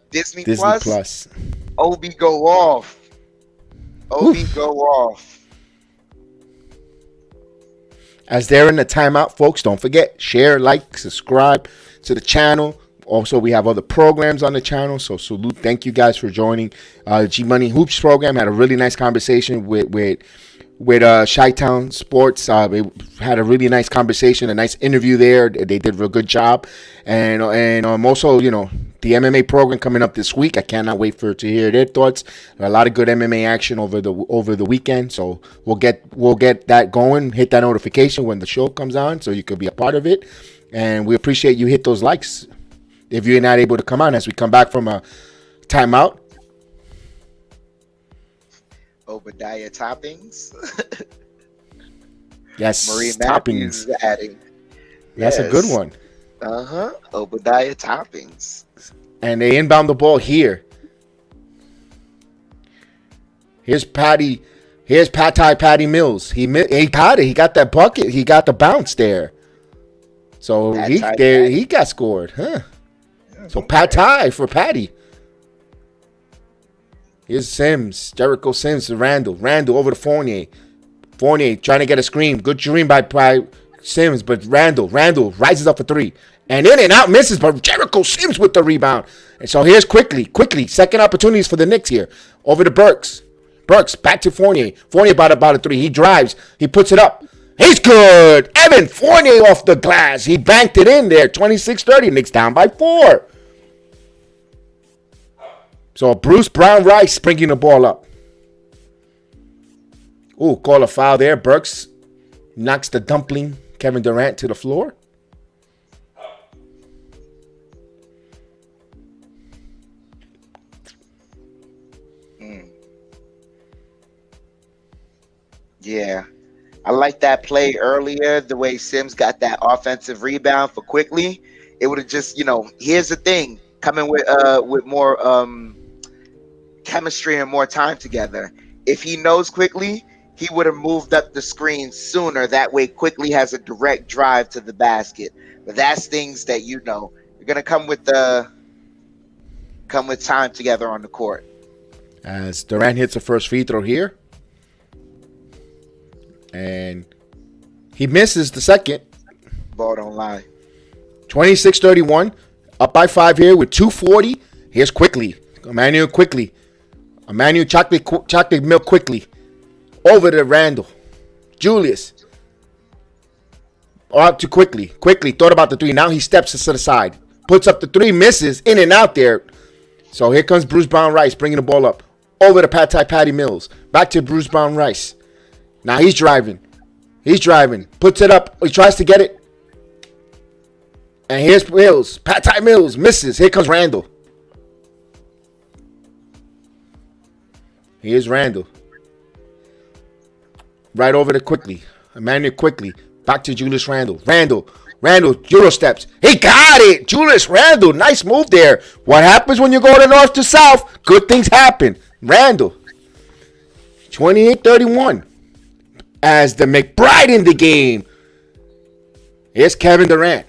Disney Plus. Obi go off. Go off. As they're in the timeout, folks, don't forget, share, like, subscribe to the channel. Also, we have other programs on the channel, so salute. Thank you guys for joining. G Money Hoops program had a really nice conversation with Chi-Town Sports. We had a really nice conversation, a nice interview there. They did a real good job, and also the MMA program coming up this week. I cannot wait to hear their thoughts. A lot of good MMA action over the weekend, so we'll get that going. Hit that notification when the show comes on, so you could be a part of it. And we appreciate you hit those likes if you're not able to come on as we come back from a timeout. Obadiah Toppings. Yes, Marie Toppings. Matthews adding. That's a good one. Obadiah Toppings. And they inbound the ball here. Here's Patty. Here's Patty Mills. He got it. He got that bucket. He got the bounce there. So he got scored, huh? So Patty for Patty. Here's Sims, Jericho Sims to Randle. Randle over to Fournier. Fournier trying to get a screen. Good dream by Sims, but Randle rises up for 3. And in and out misses, but Jericho Sims with the rebound. And so here's quickly. Second opportunities for the Knicks here. Over to Burks. Burks back to Fournier. Fournier about a 3. He drives. He puts it up. He's good. Evan Fournier off the glass. He banked it in there. 26-30. Knicks down by 4. So Bruce Brown Rice bringing the ball up. Ooh, call a foul there. Burks knocks the dumpling Kevin Durant to the floor. Yeah. I like that play earlier, the way Sims got that offensive rebound for quickly. It would have just, here's the thing, coming with more chemistry and more time together. If he knows quickly, he would have moved up the screen sooner. That way, quickly has a direct drive to the basket. But that's things that you're gonna come with time together on the court. As Durant hits the first free throw here. And he misses the second. Ball don't lie. 26-31. Up by 5 here with 2:40. Here's quickly. Emmanuel quickly. Emmanuel chocolate milk quickly. Over to Randle. Julius. Up to quickly. Quickly thought about the 3. Now he steps to the side. Puts up the 3. Misses. In and out there. So here comes Bruce Brown Rice bringing the ball up. Over to Patty Mills. Back to Bruce Brown Rice. Now he's driving. Puts it up. He tries to get it. And here's Mills. Patty Mills misses. Here comes Randle. Here's Randle. Right over to quickly. Emmanuel quickly. Back to Julius Randle. Randle. Euro steps. He got it. Julius Randle. Nice move there. What happens when you go to north to south? Good things happen. Randle. 28-31. As the McBride in the game. Here's Kevin Durant.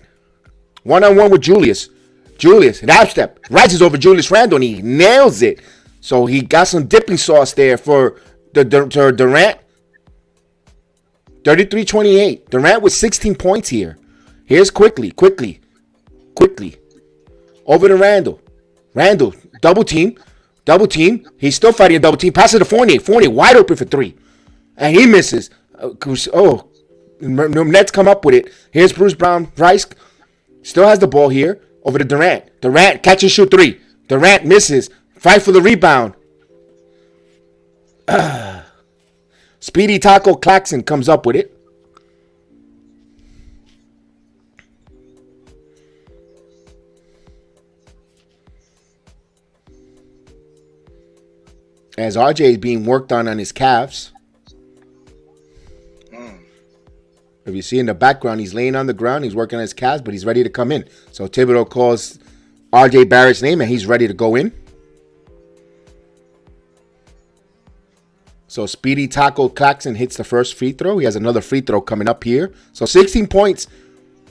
One-on-one with Julius. Julius, an half step. Rises over Julius Randle and he nails it. So he got some dipping sauce there for Durant. 33-28. Durant with 16 points here. Here's quickly. Over to Randle. Randle, double team. He's still fighting a double team. Passes to Fournier. Fournier wide open for three. And he misses. The Nets come up with it. Here's Bruce Brown-Rice. Still has the ball here. Over to Durant. Durant, catch and shoot three. Durant misses. Fight for the rebound. Speedy Taco Claxton comes up with it. As RJ is being worked on his calves. If you see in the background, he's laying on the ground. He's working on his calves, but he's ready to come in. So Thibodeau calls RJ Barrett's name, and he's ready to go in. So Speedy Taco Claxton hits the first free throw. He has another free throw coming up here. So 16 points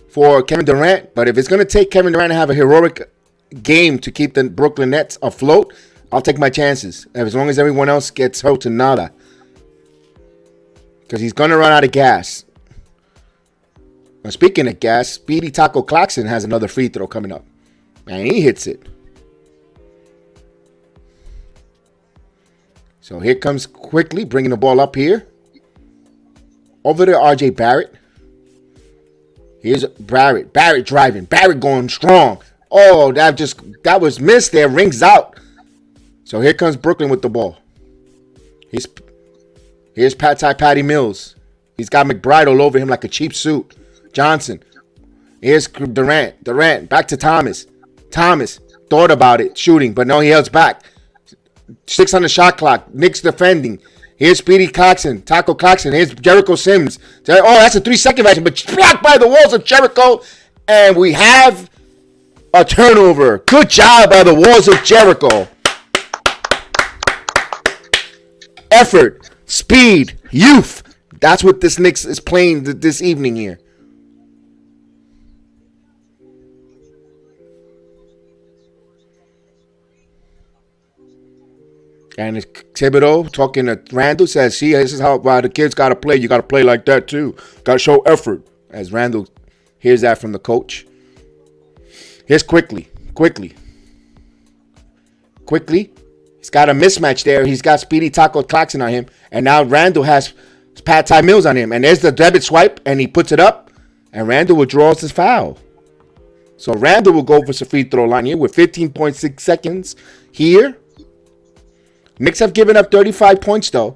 for Kevin Durant. But if it's going to take Kevin Durant to have a heroic game to keep the Brooklyn Nets afloat, I'll take my chances. As long as everyone else gets hurt to nada. Because he's going to run out of gas. Now, speaking of gas, Speedy Taco Claxton has another free throw coming up. And he hits it. So here comes quickly, bringing the ball up here. Over to RJ Barrett. Here's Barrett. Barrett driving. Barrett going strong. Oh, that was missed there. Rings out. So here comes Brooklyn with the ball. Here's Patty Mills. He's got McBride all over him like a cheap suit. Johnson. Here's Durant. Durant. Back to Thomas. Thomas thought about it, shooting, but no, he held back. 6 on the shot clock. Knicks defending. Here's Speedy Claxton. Taco Claxton. Here's Jericho Sims. Oh, that's a 3-second version, but blocked by the walls of Jericho. And we have a turnover. Good job by the walls of Jericho. Effort, speed, youth. That's what this Knicks is playing this evening here. And Thibodeau talking to Randle says, see, this is how the kids got to play. You got to play like that too. Got to show effort. As Randle hears that from the coach. Here's quickly. He's got a mismatch there. He's got Speedy Taco Claxton on him. And now Randle has Ty Mills on him. And there's the debit swipe. And he puts it up. And Randle withdraws his foul. So Randle will go for the free throw line here with 15.6 seconds here. Knicks have given up 35 points, though.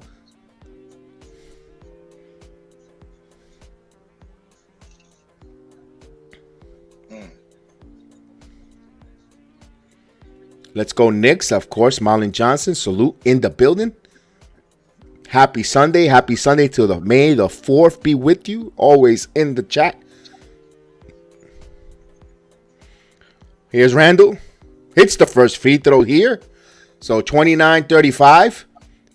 Let's go Knicks, of course. Marlon Johnson, salute in the building. Happy Sunday. Happy Sunday to the May the 4th be with you. Always in the chat. Here's Randle. Hits the first free throw here. So 29-35.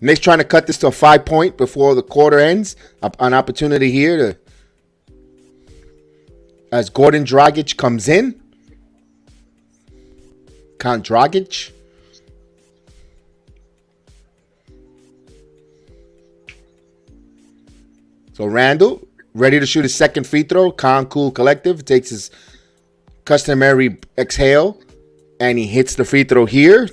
Knicks trying to cut this to a 5-point before the quarter ends. An opportunity here as Gordon Dragic comes in. Dragic. So Randle ready to shoot his second free throw. Cool Collective takes his customary exhale and he hits the free throw here.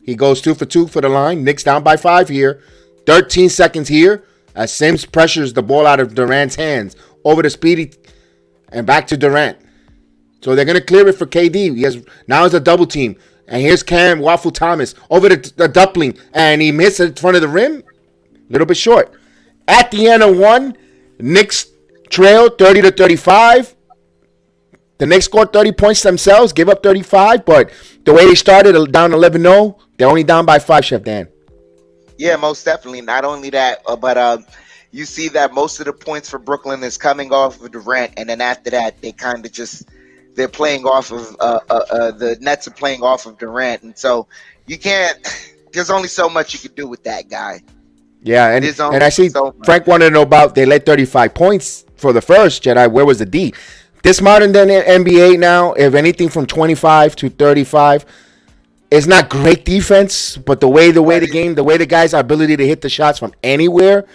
He goes 2 for 2 for the line. Knicks down by 5 here. 13 seconds here as Sims pressures the ball out of Durant's hands. Over to Speedy and back to Durant. So they're going to clear it for KD. Now it's a double team. And here's Cam Waffle Thomas over the Dupling. And he missed in front of the rim. A little bit short. At the end of one, Knicks trail 30-35. The Knicks scored 30 points themselves, give up 35. But the way they started, down 11-0, they're only down by 5, Chef Dan. Yeah, most definitely. Not only that, but you see that most of the points for Brooklyn is coming off of Durant. And then after that, they kind of just... They're playing off of the Nets are playing off of Durant, and so you can't. There's only so much you can do with that guy. Yeah, and There's only I see so much. Frank wanted to know about they led 35 points for the first Jedi. Where was the D? This modern day NBA now, if anything from 25 to 35, it's not great defense, but the way the guys' ability to hit the shots from anywhere.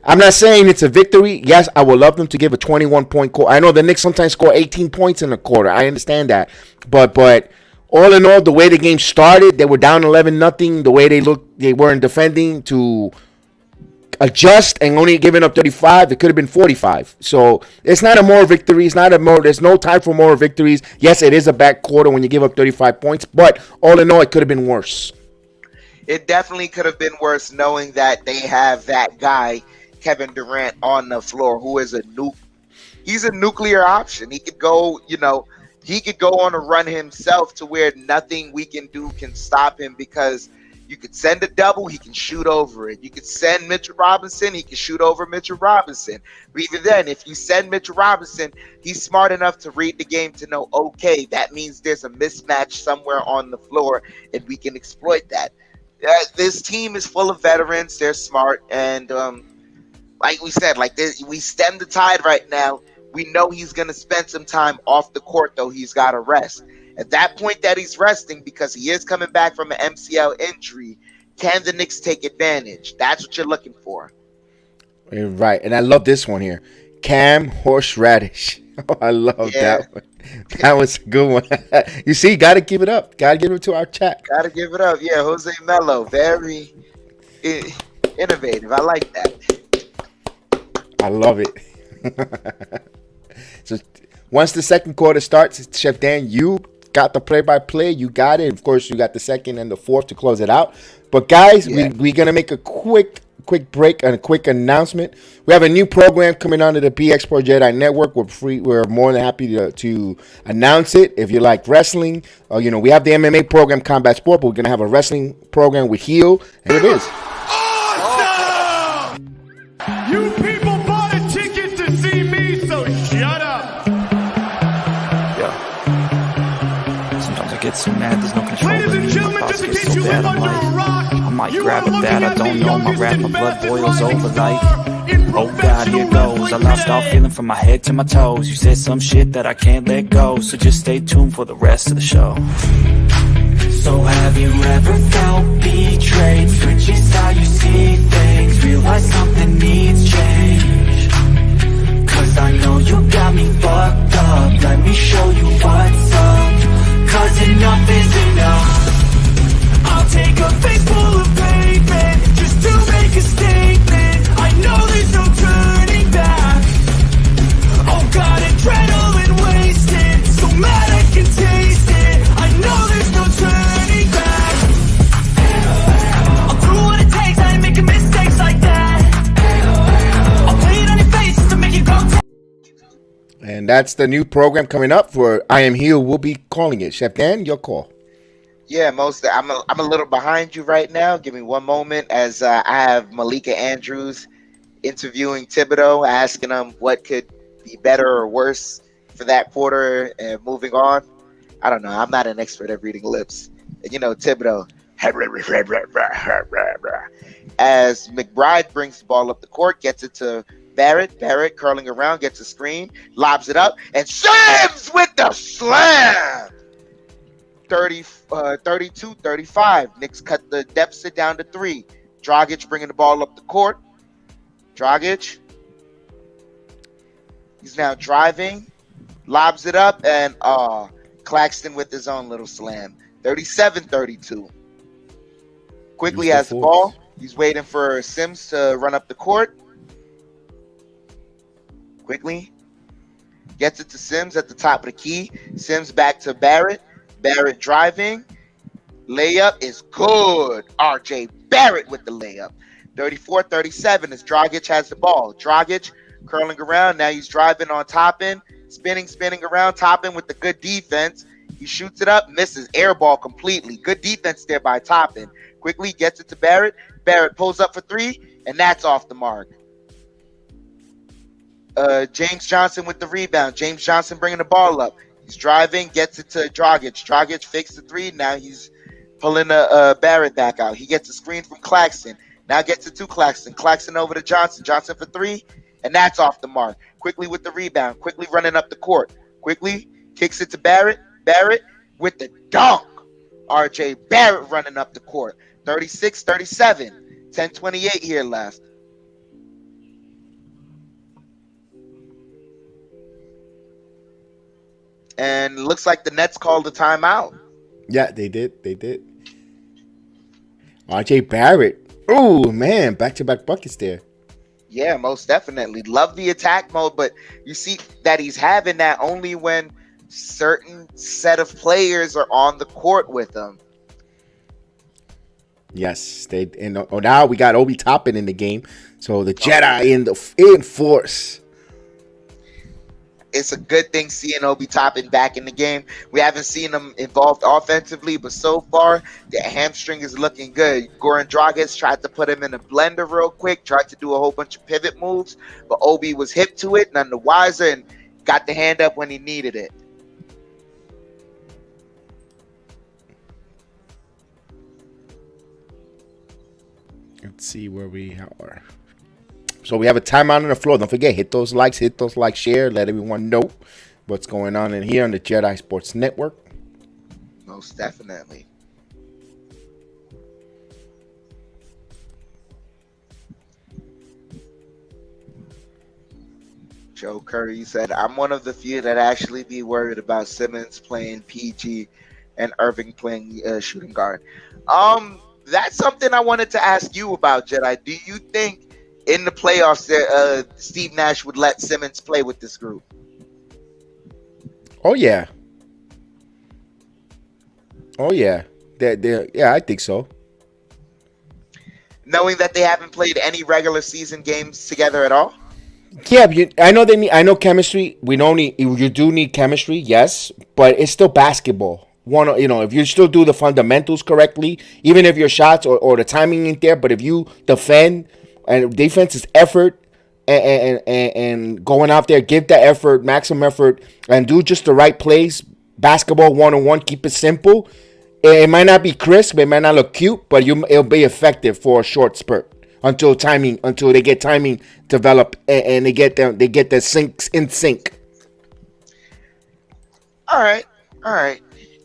I'm not saying it's a victory. Yes, I would love them to give a 21-point quarter. I know the Knicks sometimes score 18 points in a quarter. I understand that, but all in all, the way the game started, they were down 11-0. The way they weren't defending to adjust and only giving up 35. It could have been 45. So it's not a moral victory. There's no time for moral victories. Yes, it is a bad quarter when you give up 35 points, but all in all, it could have been worse. It definitely could have been worse, knowing that they have that guy, Kevin Durant, on the floor, who is a nuke. He's a nuclear option. He could go, he could go on a run himself to where nothing we can do can stop him, because you could send a double, he can shoot over it. You could send Mitchell Robinson, he can shoot over Mitchell Robinson. But even then, if you send Mitchell Robinson, he's smart enough to read the game to know, okay, that means there's a mismatch somewhere on the floor, and we can exploit that. This team is full of veterans. They're smart, and like we said, we stem the tide right now. We know he's going to spend some time off the court, though. He's got to rest. At that point that he's resting, because he is coming back from an MCL injury, can the Knicks take advantage? That's what you're looking for. Right, and I love this one here. Cam Horseradish. Oh, I love that one. That was a good one. You see, got to give it up. Got to give it to our chat. Got to give it up. Yeah, Jose Melo, very innovative. I like that. I love it. So once the second quarter starts, Chef Dan, you got the play-by-play. You got it. Of course, you got the second and the fourth to close it out. But guys, we're going to make a quick break and a quick announcement. We have a new program coming onto the BXport Jedi Network. We're more than happy to announce it. If you like wrestling, we have the MMA program, Combat Sport, but we're going to have a wrestling program with Heel, and it is. Awesome! You people bought a ticket to see me, so shut up! Sometimes I get so mad, there's no control. Ladies and gentlemen, just in case you live under a rock, I might grab a bat, I don't know, my rapper blood boils over like, oh God, here goes. I lost all feeling from my head to my toes. You said some shit that I can't let go, so just stay tuned for the rest of the show. So have you ever felt betrayed? Switches how you see things, realize something needs change. Cause I know you got me fucked up, let me show you what's up. Cause enough is enough. I'll take a face full of pavement just to make a statement. I know there's no turning back. Oh God, adrenaline wasted, so mad I can taste it. I know there's no turning back. I'll do what it takes, I ain't making mistakes like that. I'll play it on your face just to make you go. And that's the new program coming up for I Am Heel. We'll be calling it. Chef Dan, your call. Yeah, I'm a little behind you right now. Give me one moment, as I have Malika Andrews interviewing Thibodeau, asking him what could be better or worse for that quarter and moving on. I don't know. I'm not an expert at reading lips. And Thibodeau. As McBride brings the ball up the court, gets it to Barrett. Barrett curling around, gets a screen, lobs it up, and Sims with the slam. 32-35. Knicks cut the deficit down to 3. Dragic bringing the ball up the court. Dragic. He's now driving. Lobs it up, and Claxton with his own little slam. 37-32. Quickly has the ball. He's waiting for Sims to run up the court. Quickly. Gets it to Sims at the top of the key. Sims back to Barrett. Barrett driving. Layup is good. RJ Barrett with the layup. 34-37 as Dragic has the ball. Dragic curling around. Now he's driving on Toppin. Spinning around. Toppin with the good defense. He shoots it up. Misses. Air ball completely. Good defense there by Toppin. Quickly gets it to Barrett. Barrett pulls up for 3. And that's off the mark. James Johnson with the rebound. James Johnson bringing the ball up. He's driving, gets it to Dragic. Dragic fakes the 3. Now he's pulling Barrett back out. He gets a screen from Claxton. Now gets it to Claxton. Claxton over to Johnson. Johnson for three, and that's off the mark. Quickly with the rebound. Quickly running up the court. Quickly kicks it to Barrett. Barrett with the dunk. RJ Barrett running up the court. 36-37. 10:28 here left. And looks like the Nets called a timeout. Yeah, they did. They did. RJ Barrett. Oh, man. Back-to-back buckets there. Yeah, most definitely. Love the attack mode, but you see that he's having that only when certain set of players are on the court with him. Yes, they. And now we got Obi Toppin in the game, so the Jedi in force. It's a good thing seeing Obi Toppin back in the game. We haven't seen him involved offensively, but so far the hamstring is looking good. Goran Dragic tried to put him in a blender real quick, tried to do a whole bunch of pivot moves, but Obi was hip to it, none the wiser, and got the hand up when he needed it. Let's see where we are. So we have a timeout on the floor. Don't forget, hit those likes, share, let everyone know what's going on in here on the Jedi Sports Network. Most definitely. Joe Curry said, I'm one of the few that actually be worried about Simmons playing PG and Irving playing shooting guard. That's something I wanted to ask you about, Jedi. Do you think in the playoffs Steve Nash would let Simmons play with this group? Oh, yeah. Oh, yeah. Yeah, I think so. Knowing that they haven't played any regular season games together at all? Yeah, I know chemistry. You do need chemistry, yes, but it's still basketball. If you still do the fundamentals correctly, even if your shots or the timing ain't there, but if you defend, and defense is effort and going out there, give that effort, maximum effort, and do just the right plays, basketball one-on-one, keep it simple. It might not be crisp, it might not look cute, but it'll be effective for a short spurt until they get timing develop and they get their syncs in sync. All right.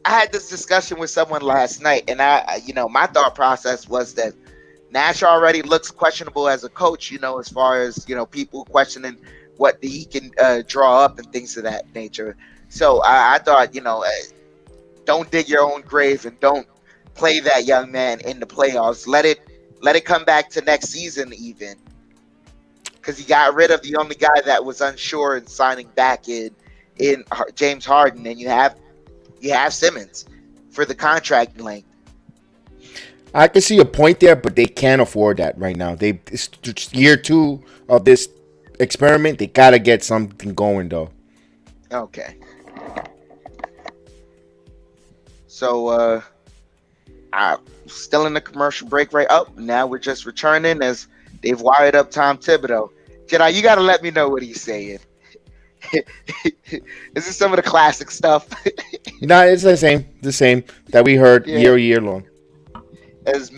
I had this discussion with someone last night, and my thought process was that Nash already looks questionable as a coach, as far as, people questioning what he can draw up and things of that nature. So I thought, don't dig your own grave and don't play that young man in the playoffs. Let it come back to next season even, because he got rid of the only guy that was unsure in signing back in James Harden, and you have Simmons for the contract length. I can see a point there, but they can't afford that right now. It's year 2 of this experiment. They gotta get something going though. Okay. So still in the commercial break right up. Now we're just returning as they've wired up Tom Thibodeau. Jedi, you gotta let me know what he's saying. This is some of the classic stuff. No, it's the same that we heard year long. As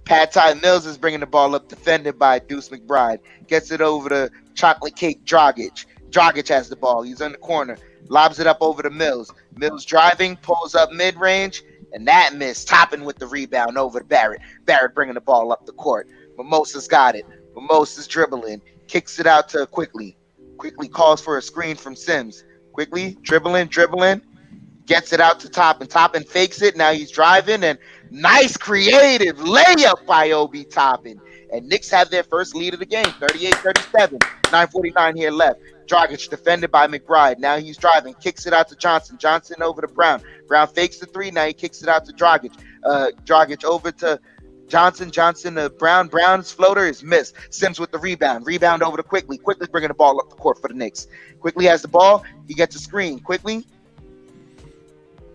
Pat Ty Mills is bringing the ball up, defended by Deuce McBride. Gets it over to Chocolate Cake Dragic. Dragic has the ball. He's in the corner. Lobs it up over to Mills. Mills driving, pulls up mid-range, and that miss. Topping with the rebound over to Barrett. Barrett bringing the ball up the court. Mimosa's got it. Mimosa's dribbling. Kicks it out to Quickly. Quickly calls for a screen from Sims. Quickly dribbling. Gets it out to Toppin. Toppin fakes it. Now he's driving, and nice creative layup by Obi Toppin. And Knicks have their first lead of the game, 38-37. 9:49 here left. Dragic defended by McBride. Now he's driving. Kicks it out to Johnson. Johnson over to Brown. Brown fakes the three. Now he kicks it out to Dragic. Dragic over to Johnson. Johnson to Brown. Brown's floater is missed. Sims with the rebound. Rebound over to Quickly. Quickly bringing the ball up the court for the Knicks. Quickly has the ball. He gets a screen. Quickly.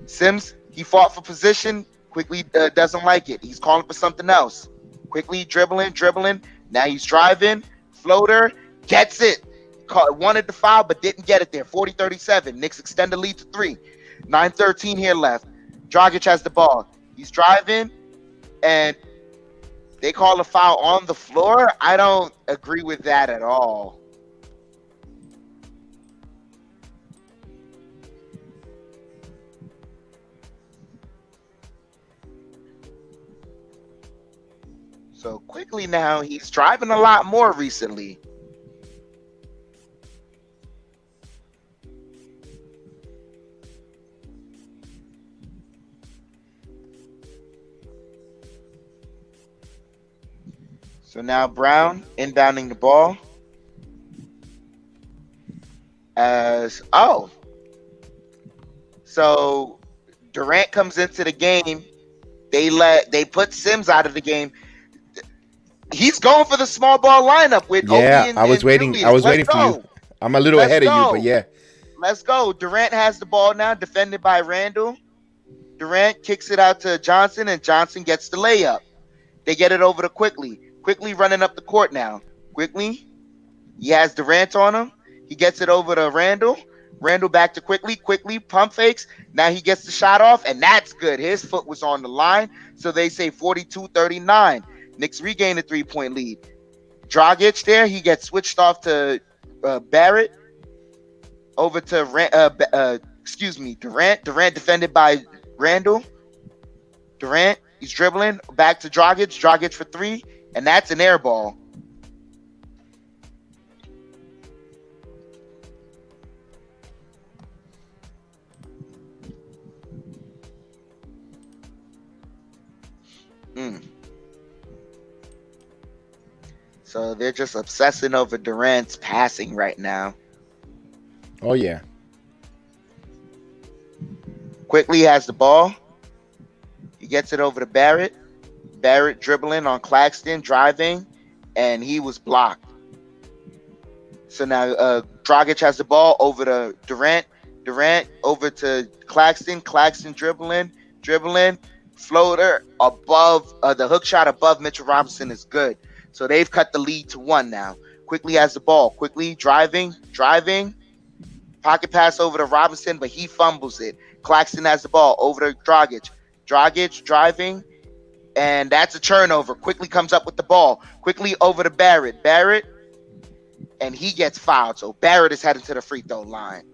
Sims, he fought for position. Quickly doesn't like it. He's calling for something else. Quickly dribbling. Now he's driving. Floater. Gets it. Wanted the foul, but didn't get it there. 40-37. Knicks extend the lead to 3. 9:13 here left. Dragic has the ball. He's driving, and They call a foul on the floor. I don't agree with that at all. So quickly now, he's driving a lot more recently. So now Brown inbounding the ball. So Durant comes into the game. They put Sims out of the game. He's going for the small ball lineup with Obi and I was waiting. Julius. I was Let's waiting for you. go. I'm a little Let's ahead of you, go. but yeah. Let's go. Durant has the ball now, defended by Randle. Durant kicks it out to Johnson, and Johnson gets the layup. They get it over to Quickly. Quickly running up the court now. Quickly. He has Durant on him. He gets it over to Randle. Randle back to Quickly. Quickly pump fakes. Now he gets the shot off, and that's good. His foot was on the line, so they say 42-39. Knicks regain a 3-point lead. Dragic there. He gets switched off to Barrett. Over to Durant. Durant defended by Randle. Durant, he's dribbling back to Dragic. Dragic for three, and that's an air ball. So they're just obsessing over Durant's passing right now. Oh yeah. Quickly has the ball. He gets it over to Barrett. Barrett dribbling on Claxton, driving, and he was blocked. So now Dragic has the ball over to Durant. Durant over to Claxton. Claxton dribbling, floater above the hook shot above Mitchell Robinson is good. So they've cut the lead to 1 now. Quickly has the ball. Quickly driving. Pocket pass over to Robinson, but he fumbles it. Claxton has the ball over to Dragic. Dragic driving, and that's a turnover. Quickly comes up with the ball. Quickly over to Barrett. Barrett, and he gets fouled. So Barrett is heading to the free throw line.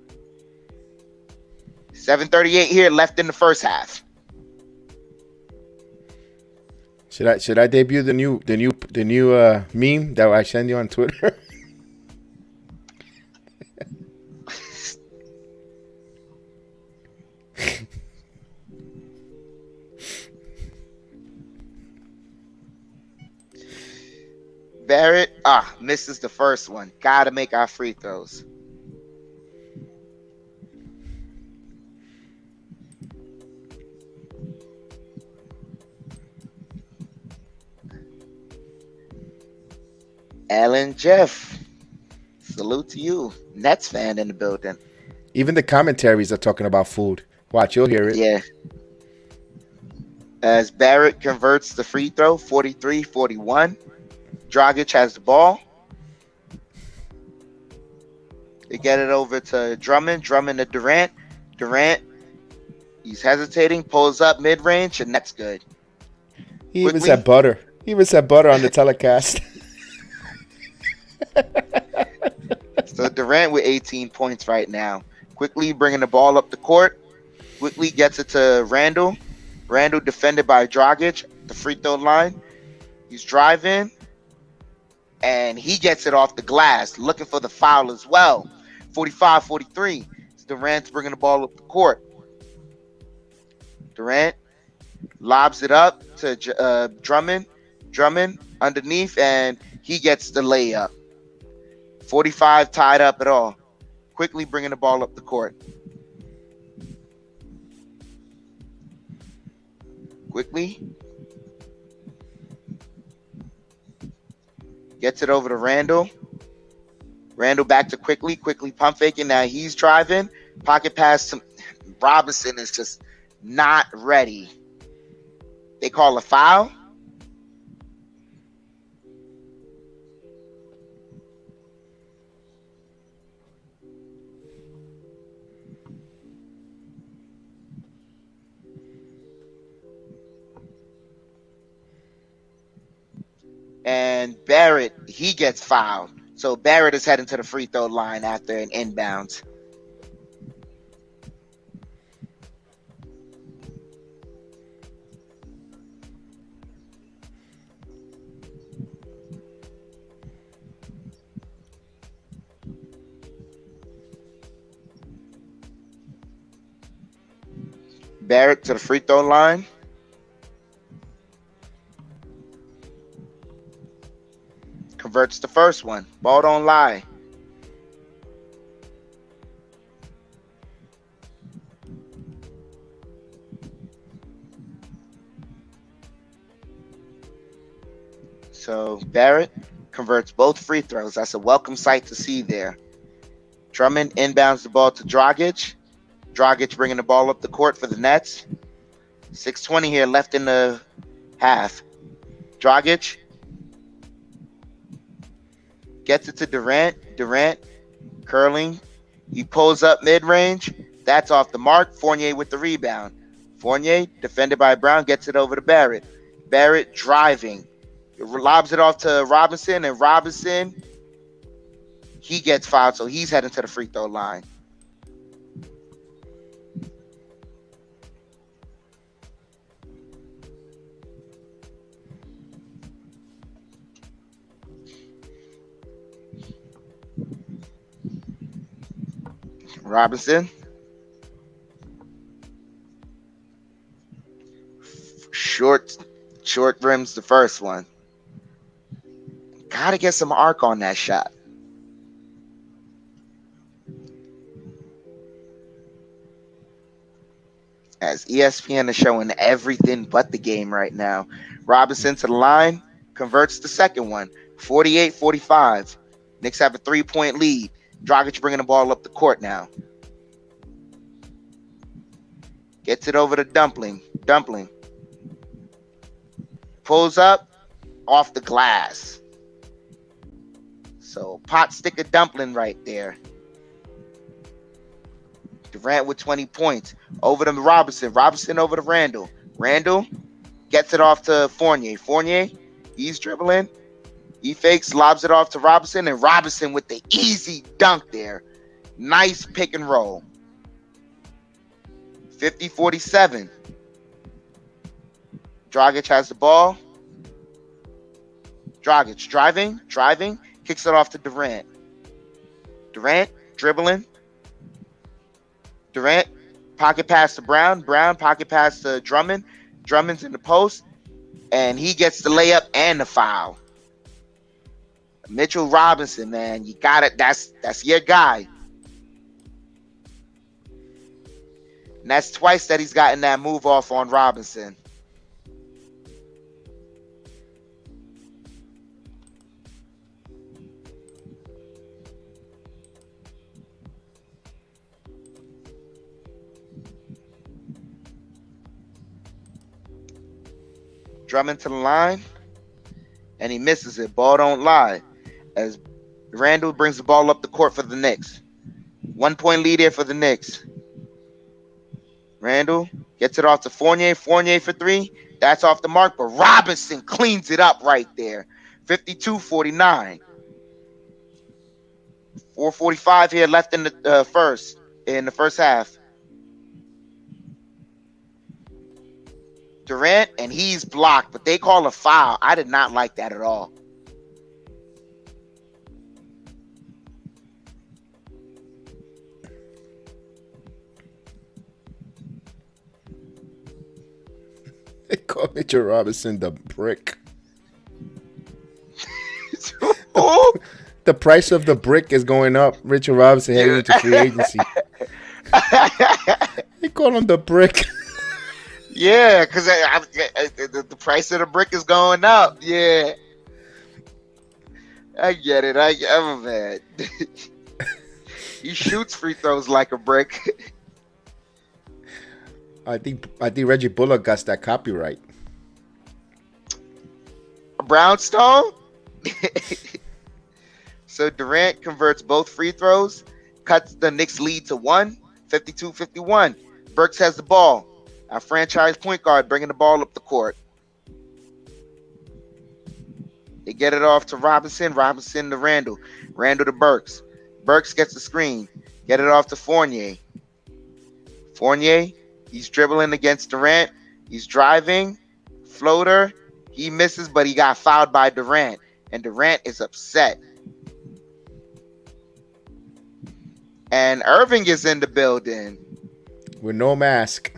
7:38 here left in the first half. Should I debut the new meme that I send you on Twitter? Barrett misses the first one. Gotta make our free throws. Alan Jeff, salute to you. Nets fan in the building. Even the commentaries are talking about food. Watch, you'll hear it. Yeah. As Barrett converts the free throw, 43-41. Dragic has the ball. They get it over to Drummond. Drummond to Durant. Durant, he's hesitating, pulls up mid-range, and that's good. He even said butter. He even said butter on the telecast. So Durant with 18 points right now. Quickly bringing the ball up the court. Quickly gets it to Randle. Randle defended by Dragic, the free throw line. He's driving, and he gets it off the glass, looking for the foul as well. 45-43. Durant's bringing the ball up the court. Durant lobs it up to Drummond. Drummond underneath, and he gets the layup. 45 tied up at all. Quickly bringing the ball up the court. Quickly gets it over to Randle. Randle back to Quickly. Quickly pump faking. Now he's driving. Pocket pass to Robinson is just not ready. They call a foul. and Barrett, he gets fouled. So Barrett is heading to the free throw line after an inbound. Barrett to the free throw line. Converts the first one. Ball don't lie. So Barrett converts both free throws. That's a welcome sight to see there. Drummond inbounds the ball to Dragic. Dragic bringing the ball up the court for the Nets. 6:20 here left in the half. Dragic gets it to Durant. Durant curling. He pulls up mid-range. That's off the mark. Fournier with the rebound. Fournier, defended by Brown, gets it over to Barrett. Barrett driving. Lobs it off to Robinson, and Robinson, he gets fouled, so he's heading to the free throw line. Robinson. Short rims the first one. Gotta get some arc on that shot. As ESPN is showing everything but the game right now. Robinson to the line, converts the second one. 48-45. Knicks have a 3-point lead. Dragic bringing the ball up the court now. Gets it over to Dumpling. Dumpling pulls up off the glass. So pot sticker Dumpling right there. Durant with 20 points. Over to Robinson. Robinson over to Randle. Randle gets it off to Fournier. Fournier, he's dribbling. He fakes, lobs it off to Robinson, and Robinson with the easy dunk there. Nice pick and roll. 50-47. Dragic has the ball. Dragic driving, kicks it off to Durant. Durant dribbling. Durant, pocket pass to Brown. Brown, pocket pass to Drummond. Drummond's in the post, and he gets the layup and the foul. Mitchell Robinson, man, you got it. That's your guy. And that's twice that he's gotten that move off on Robinson. Drummond to the line, and he misses it. Ball don't lie. As Randle brings the ball up the court for the Knicks. 1-point lead here for the Knicks. Randle gets it off to Fournier. Fournier for three. That's off the mark, but Robinson cleans it up right there. 52-49. 4:45 here left in the first half. Durant, and he's blocked, but they call a foul. I did not like that at all. They call Mitchell Robinson the brick. The price of the brick is going up. Mitchell Robinson heading into free agency. They call him the brick. Yeah, because the price of the brick is going up. Yeah. I get it. I'm a man. He shoots free throws like a brick. I think Reggie Bullock got that copyright. Brownstone? So Durant converts both free throws, cuts the Knicks lead to 1, 52-51. Burks has the ball. Our franchise point guard bringing the ball up the court. They get it off to Robinson. Robinson to Randle. Randle to Burks. Burks gets the screen. Get it off to Fournier. Fournier, he's dribbling against Durant. He's driving. Floater. He misses, but he got fouled by Durant. And Durant is upset. And Irving is in the building. With no mask.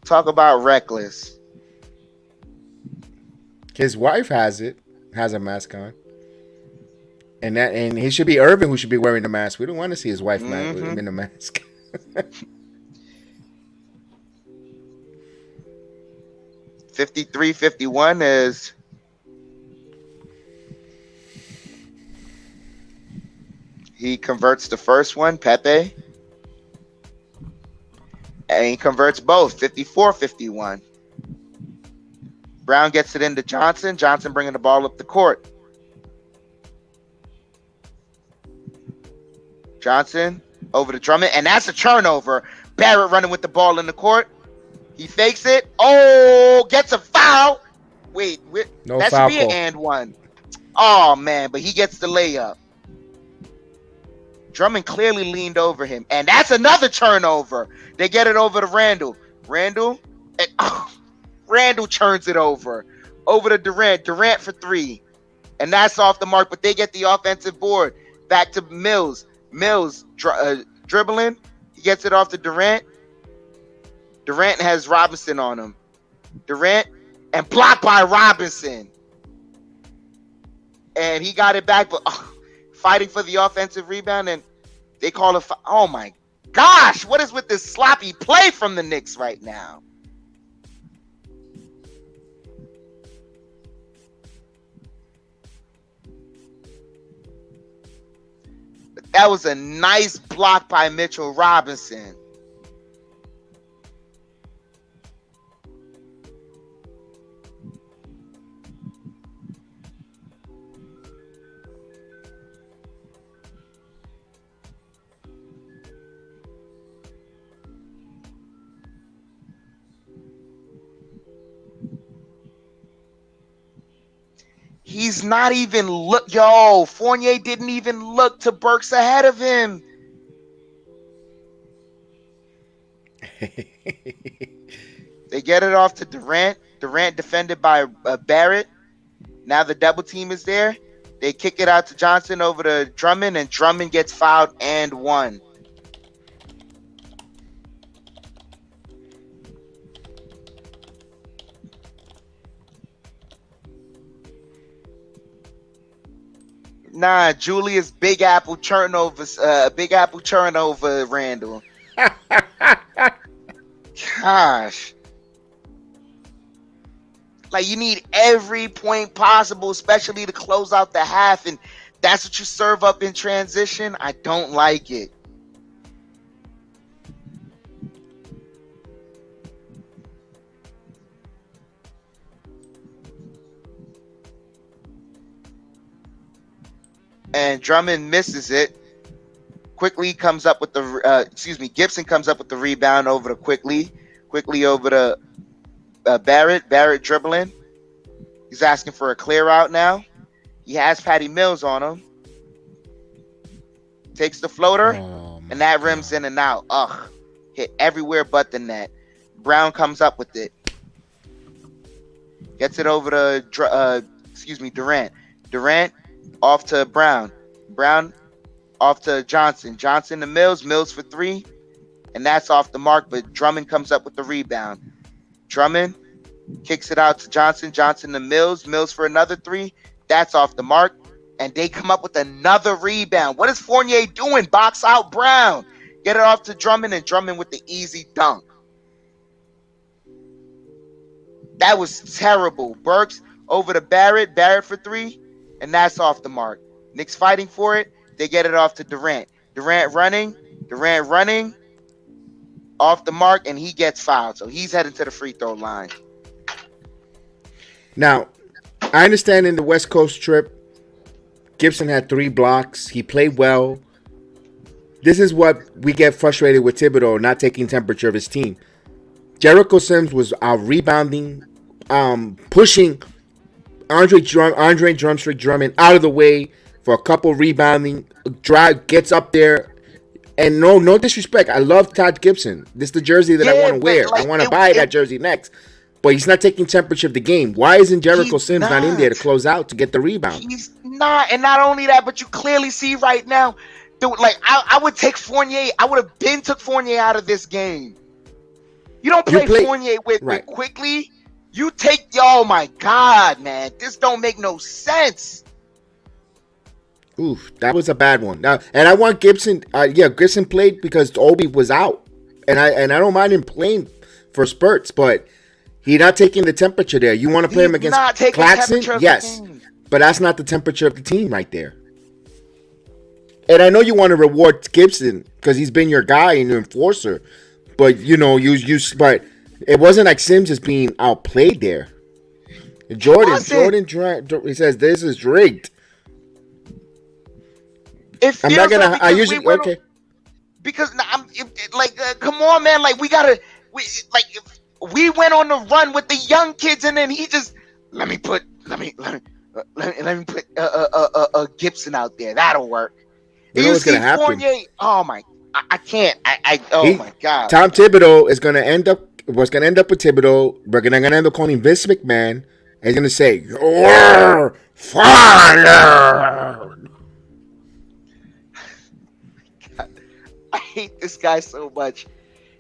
Talk about reckless. His wife has a mask on. And he should be Irving who should be wearing the mask. We don't want to see his wife in the mask. 53-51 is he converts the first one, Pepe. And he converts both, 54-51. Brown gets it into Johnson. Johnson bringing the ball up the court. Johnson over to Drummond, and that's a turnover. Barrett running with the ball in the court. He fakes it. Oh, gets a foul. Wait, No that foul should be an call. and one. Oh, man, but he gets the layup. Drummond clearly leaned over him, and that's another turnover. They get it over to Randle. Randle turns it over to Durant. Durant for three, and that's off the mark, but they get the offensive board. Back to Mills. Mills dribbling. He gets it off to Durant. Durant has Robinson on him. Durant, and blocked by Robinson. And he got it back, but fighting for the offensive rebound, and they call it. Oh my gosh, what is with this sloppy play from the Knicks right now? But that was a nice block by Mitchell Robinson. He's not even look. Yo, Fournier didn't even look to Burks ahead of him. They get it off to Durant. Durant defended by Barrett. Now the double team is there. They kick it out to Johnson over to Drummond, and Drummond gets fouled and one. Nah, Julius Big Apple turnovers. Big Apple turnover, Randle. Gosh. Like, you need every point possible, especially to close out the half, and that's what you serve up in transition. I don't like it. And Drummond misses it. Quickly comes up with the Gibson comes up with the rebound over to Quickly over to Barrett dribbling. He's asking for a clear out now. He has Patty Mills on him. Takes the floater, and that rims in and out. Ugh, hit everywhere but the net. Brown comes up with it. Gets it over to Durant. Durant off to Brown. Brown off to Johnson. Johnson to Mills. Mills for three. And that's off the mark, but Drummond comes up with the rebound. Drummond kicks it out to Johnson. Johnson to Mills. Mills for another three. That's off the mark. And they come up with another rebound. What is Fournier doing? Box out Brown. Get it off to Drummond, and Drummond with the easy dunk. That was terrible. Burks over to Barrett. Barrett for three. And that's off the mark. Knicks fighting for it. They get it off to Durant. Durant running. Off the mark, and he gets fouled. So he's heading to the free throw line. Now, I understand in the West Coast trip, Gibson had 3 blocks. He played well. This is what we get frustrated with Thibodeau, not taking temperature of his team. Jericho Sims was out rebounding, pushing Andre Drumstick Drummond out of the way for a couple rebounding. Drive gets up there. And no disrespect. I love Todd Gibson. This is the jersey that I want to wear. I want to buy that jersey next. But he's not taking temperature of the game. Why isn't Jericho Sims not in there to close out to get the rebound? He's not. And not only that, but you clearly see right now, dude, like, I would take Fournier. I would have been took Fournier out of this game. You don't play Fournier with Quickly. You take, oh my God, man. This don't make no sense. Oof, that was a bad one. Now, and I want Gibson. Gibson played because Obi was out, and I don't mind him playing for spurts, but he's not taking the temperature there. You want to play him against Claxton? Yes, but that's not the temperature of the team right there. And I know you want to reward Gibson because he's been your guy and your enforcer, but but it wasn't like Sims is being outplayed there. Jordan, he says this is rigged. I'm not gonna. I usually okay. Because come on, man. Like we went on the run with the young kids, and then he just let me put Gibson out there. That'll work. You know what's gonna happen? Fournier, oh my, I can't. My God. Tom Thibodeau is gonna end up. What's gonna end up with Thibodeau? We're gonna end up calling Vince McMahon. And he's gonna say, "You're fired." I hate this guy so much.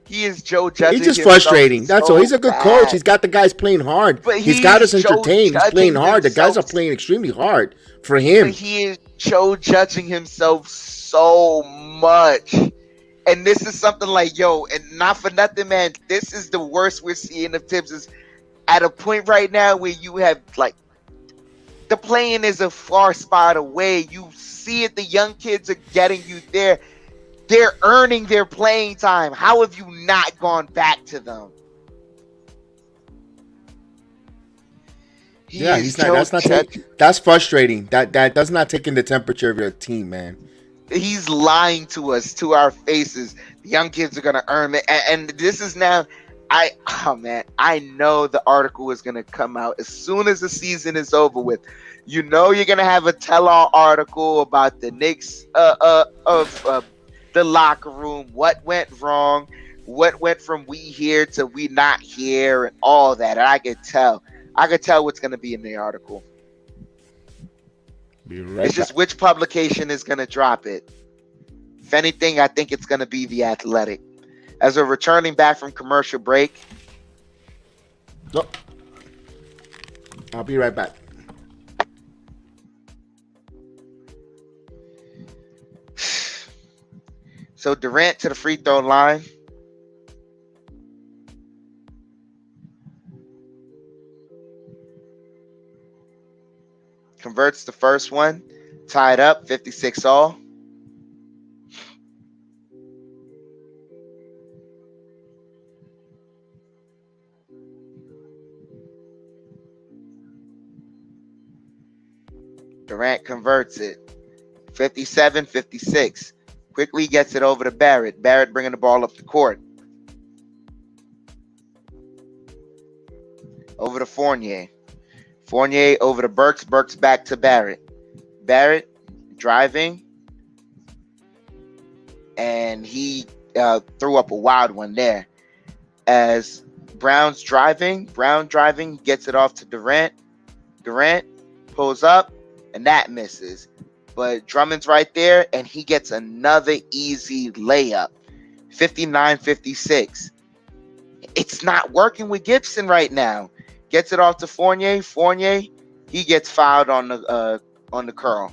He is Joe judging. He's just frustrating. That's all. He's a good coach. He's got the guys playing hard. But he's got us entertained. He's playing hard. The guys are playing extremely hard for him. But he is Joe judging himself so much. And this is something like, and not for nothing, man. This is the worst we're seeing of Tibbs. Is at a point right now where you have the playing is a far spot away. You see it. The young kids are getting you there. They're earning their playing time. How have you not gone back to them? He's not. That's frustrating. That's not taking the temperature of your team, man. He's lying to us, to our faces. The young kids are gonna earn it, and this is now. I know the article is gonna come out as soon as the season is over with. You're gonna have a tell-all article about the Knicks of the locker room, what went wrong, what went from we here to we not here, and all that. And I could tell what's going to be in the article. It's just which publication is going to drop it. If anything, I think it's going to be The Athletic. As we're returning back from commercial break. I'll be right back. So Durant to the free throw line. Converts the first one. Tied up, 56 all. Durant converts it. 57-56. Quickly gets it over to Barrett. Barrett bringing the ball up the court. Over to Fournier. Fournier over to Burks. Burks back to Barrett. Barrett driving. And he threw up a wild one there. As Brown's driving. Brown driving. Gets it off to Durant. Durant pulls up. And that misses. But Drummond's right there, and he gets another easy layup. 59-56. It's not working with Gibson right now. Gets it off to Fournier. Fournier, he gets fouled on the curl.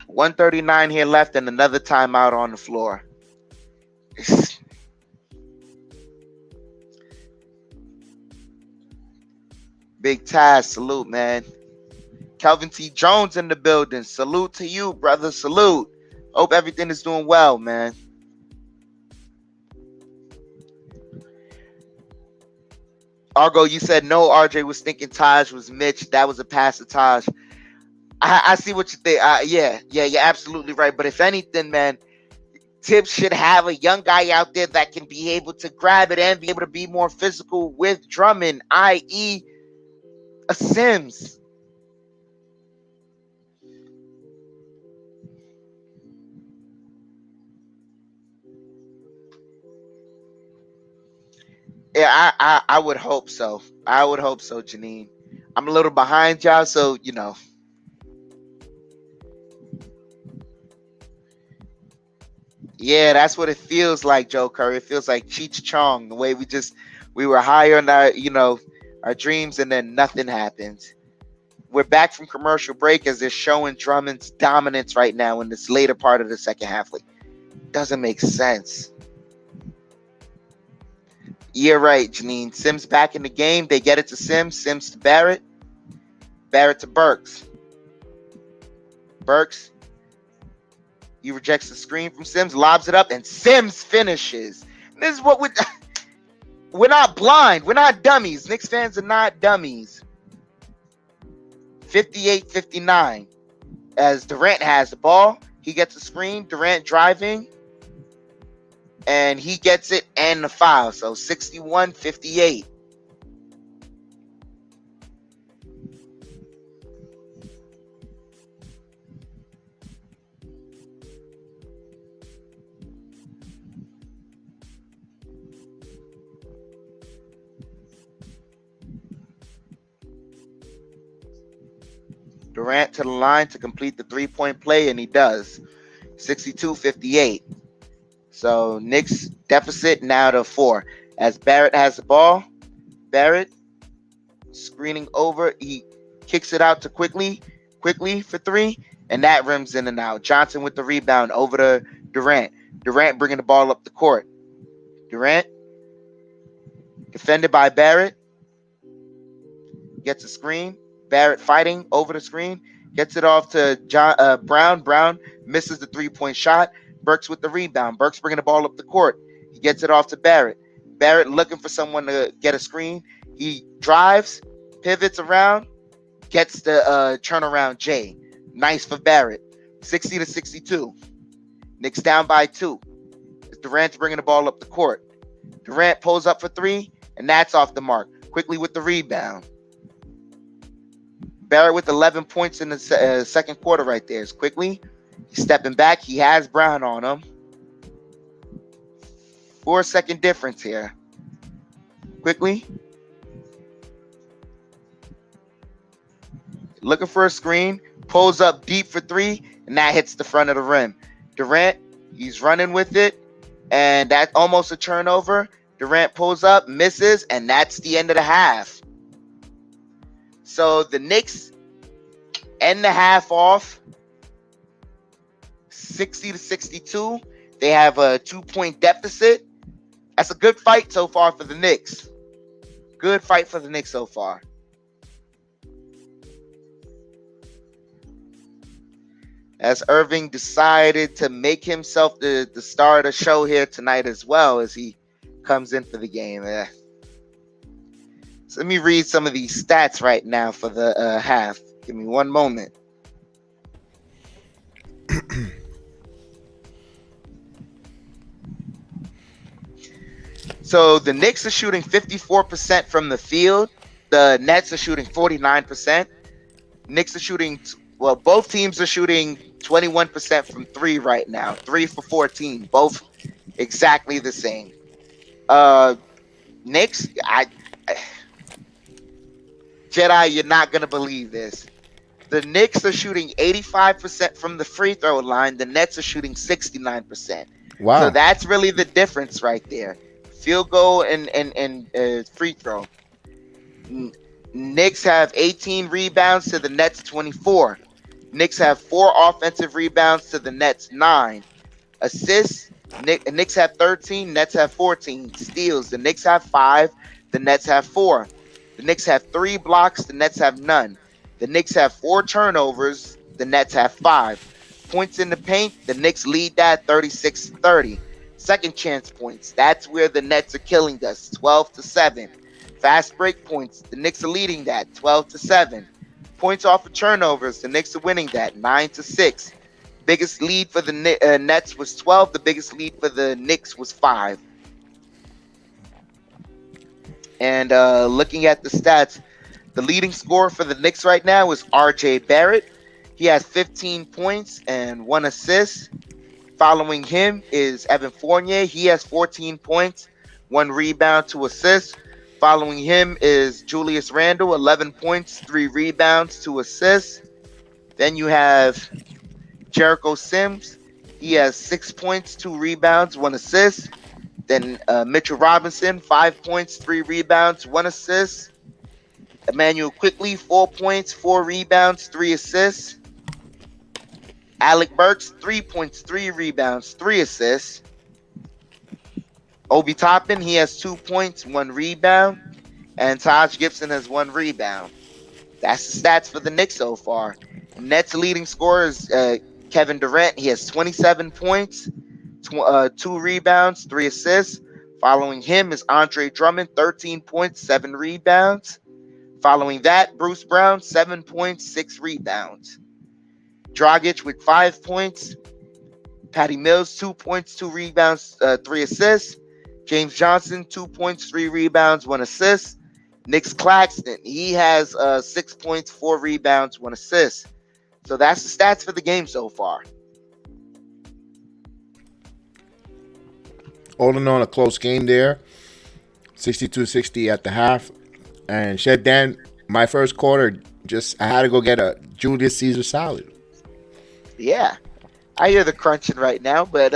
.139 here left, and another timeout on the floor. Big Taz, salute, man. Kelvin T. Jones in the building. Salute to you, brother. Salute. Hope everything is doing well, man. Argo, you said no, RJ was thinking Taj was Mitch. That was a pass to Taj. I see what you think. Yeah, you're absolutely right. But if anything, man, Tibbs should have a young guy out there that can be able to grab it and be able to be more physical with Drummond, i.e., a Sims. Yeah, I would hope so. I would hope so, Janine. I'm a little behind y'all, so you know. Yeah, that's what it feels like, Joe Curry. It feels like Cheech Chong, the way we were high on our dreams, and then nothing happens. We're back from commercial break as they're showing Drummond's dominance right now in this later part of the second half. Like, doesn't make sense. You're right, Janine. Sims back in the game. They get it to Sims. Sims to Barrett. Barrett to Burks. Burks. He rejects the screen from Sims, lobs it up, and Sims finishes. And this is what we're not blind. We're not dummies. Knicks fans are not dummies. 58-59. As Durant has the ball, he gets a screen. Durant driving, and he gets it and the foul. So 61-58. Durant to the line to complete the three-point play, and he does. 62-58. So Knicks deficit now to 4. As Barrett has the ball, Barrett screening over. He kicks it out to quickly for 3, and that rims in and out. Johnson with the rebound over to Durant. Durant bringing the ball up the court. Durant defended by Barrett. Gets a screen. Barrett fighting over the screen. Gets it off to Brown. Brown misses the three-point shot. Burks with the rebound. Burks bringing the ball up the court. He gets it off to Barrett. Barrett looking for someone to get a screen. He drives, pivots around, gets the turnaround J. Nice for Barrett. 60-62. Knicks down by 2. Durant's bringing the ball up the court. Durant pulls up for 3, and that's off the mark. Quickly with the rebound. Barrett with 11 points in the second quarter right there. Is quickly. He's stepping back. He has Brown on him. 4-second difference here. Quickly. Looking for a screen. Pulls up deep for 3, and that hits the front of the rim. Durant, he's running with it, and that's almost a turnover. Durant pulls up, misses, and that's the end of the half. So the Knicks end the half off 60-62. They have a 2-point deficit. That's a good fight so far for the Knicks. Good fight for the Knicks so far. As Irving decided to make himself the star of the show here tonight as well as he comes in for the game. So let me read some of these stats right now for the half. Give me one moment. So the Knicks are shooting 54% from the field. The Nets are shooting 49%. Knicks are shooting, both teams are shooting 21% from 3 right now. 3 for 14. Both exactly the same. Knicks, Jedi, you're not going to believe this. The Knicks are shooting 85% from the free throw line. The Nets are shooting 69%. Wow. So that's really the difference right there. Field goal and free throw. Knicks have 18 rebounds to the Nets 24. Knicks have 4 offensive rebounds to the Nets 9. Assists, Knicks have 13, Nets have 14. Steals, the Knicks have 5, the Nets have 4. The Knicks have 3 blocks, the Nets have none. The Knicks have 4 turnovers, the Nets have 5. Points in the paint, the Knicks lead that 36-30. Second chance points, that's where the Nets are killing us, 12-7. Fast break points, the Knicks are leading that, 12-7. Points off of turnovers. The Knicks are winning that 9-6. Biggest lead for the Nets was 12. The biggest lead for the Knicks was 5. And looking at the stats, the leading scorer for the Knicks right now is R.J. Barrett. He has 15 points and 1 assist. Following him is Evan Fournier. He has 14 points, 1 rebound, 2 assists. Following him is Julius Randle, 11 points, 3 rebounds, 2 assists. Then you have Jericho Sims. He has 6 points, 2 rebounds, 1 assist. Then Mitchell Robinson, 5 points, 3 rebounds, 1 assist. Emmanuel Quickley, 4 points, 4 rebounds, 3 assists. Alec Burks, 3 points, 3 rebounds, 3 assists. Obi Toppin, he has 2 points, 1 rebound. And Taj Gibson has 1 rebound. That's the stats for the Knicks so far. Nets leading scorer is Kevin Durant. He has 27 points, 2 rebounds, 3 assists. Following him is Andre Drummond, 13 points, 7 rebounds. Following that, Bruce Brown, 7 points, 6 rebounds. Dragic with 5 points. Patty Mills, 2 points, 2 rebounds, 3 assists. James Johnson, 2 points, 3 rebounds, 1 assist. Nick Claxton, he has 6 points, 4 rebounds, 1 assist. So that's the stats for the game so far. All in all, a close game there. 62-60 at the half. And Chef Dan, my first quarter, I had to go get a Julius Caesar salad. Yeah. I hear the crunching right now, but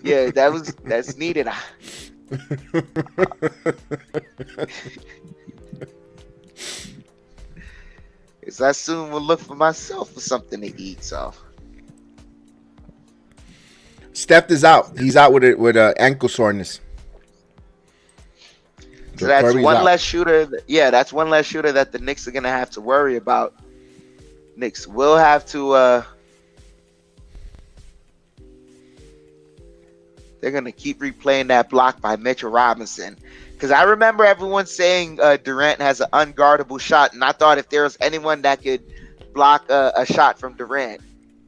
yeah, that's needed. Because I soon will look for myself for something to eat. So Steph is out. He's out with ankle soreness. So that's one less shooter. That's one less shooter that the Knicks are gonna have to worry about. Knicks will have to. They're gonna keep replaying that block by Mitchell Robinson, because I remember everyone saying Durant has an unguardable shot, and I thought if there was anyone that could block a shot from Durant,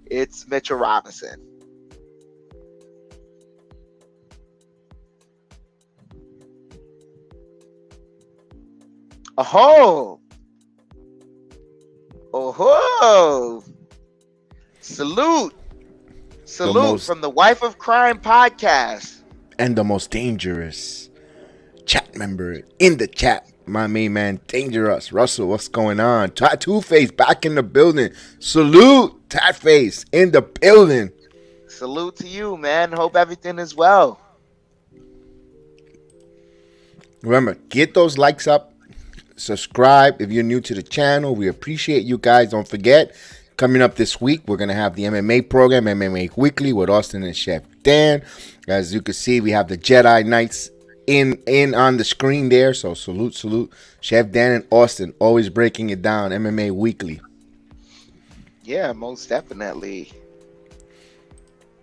it's Mitchell Robinson. Oh, salute from the Wife of Crime podcast. And the most dangerous chat member in the chat, my main man, Dangerous. Russell, what's going on? Two-Face back in the building. Salute, Tatface in the building. Salute to you, man. Hope everything is well. Remember, get those likes up. Subscribe if you're new to the channel. We appreciate you guys. Don't forget, coming up this week, we're going to have the MMA program, MMA Weekly, with Austin and Chef Dan. As you can see, we have the Jedi Knights in on the screen there. So salute. Chef Dan and Austin, always breaking it down, MMA Weekly. Yeah, most definitely.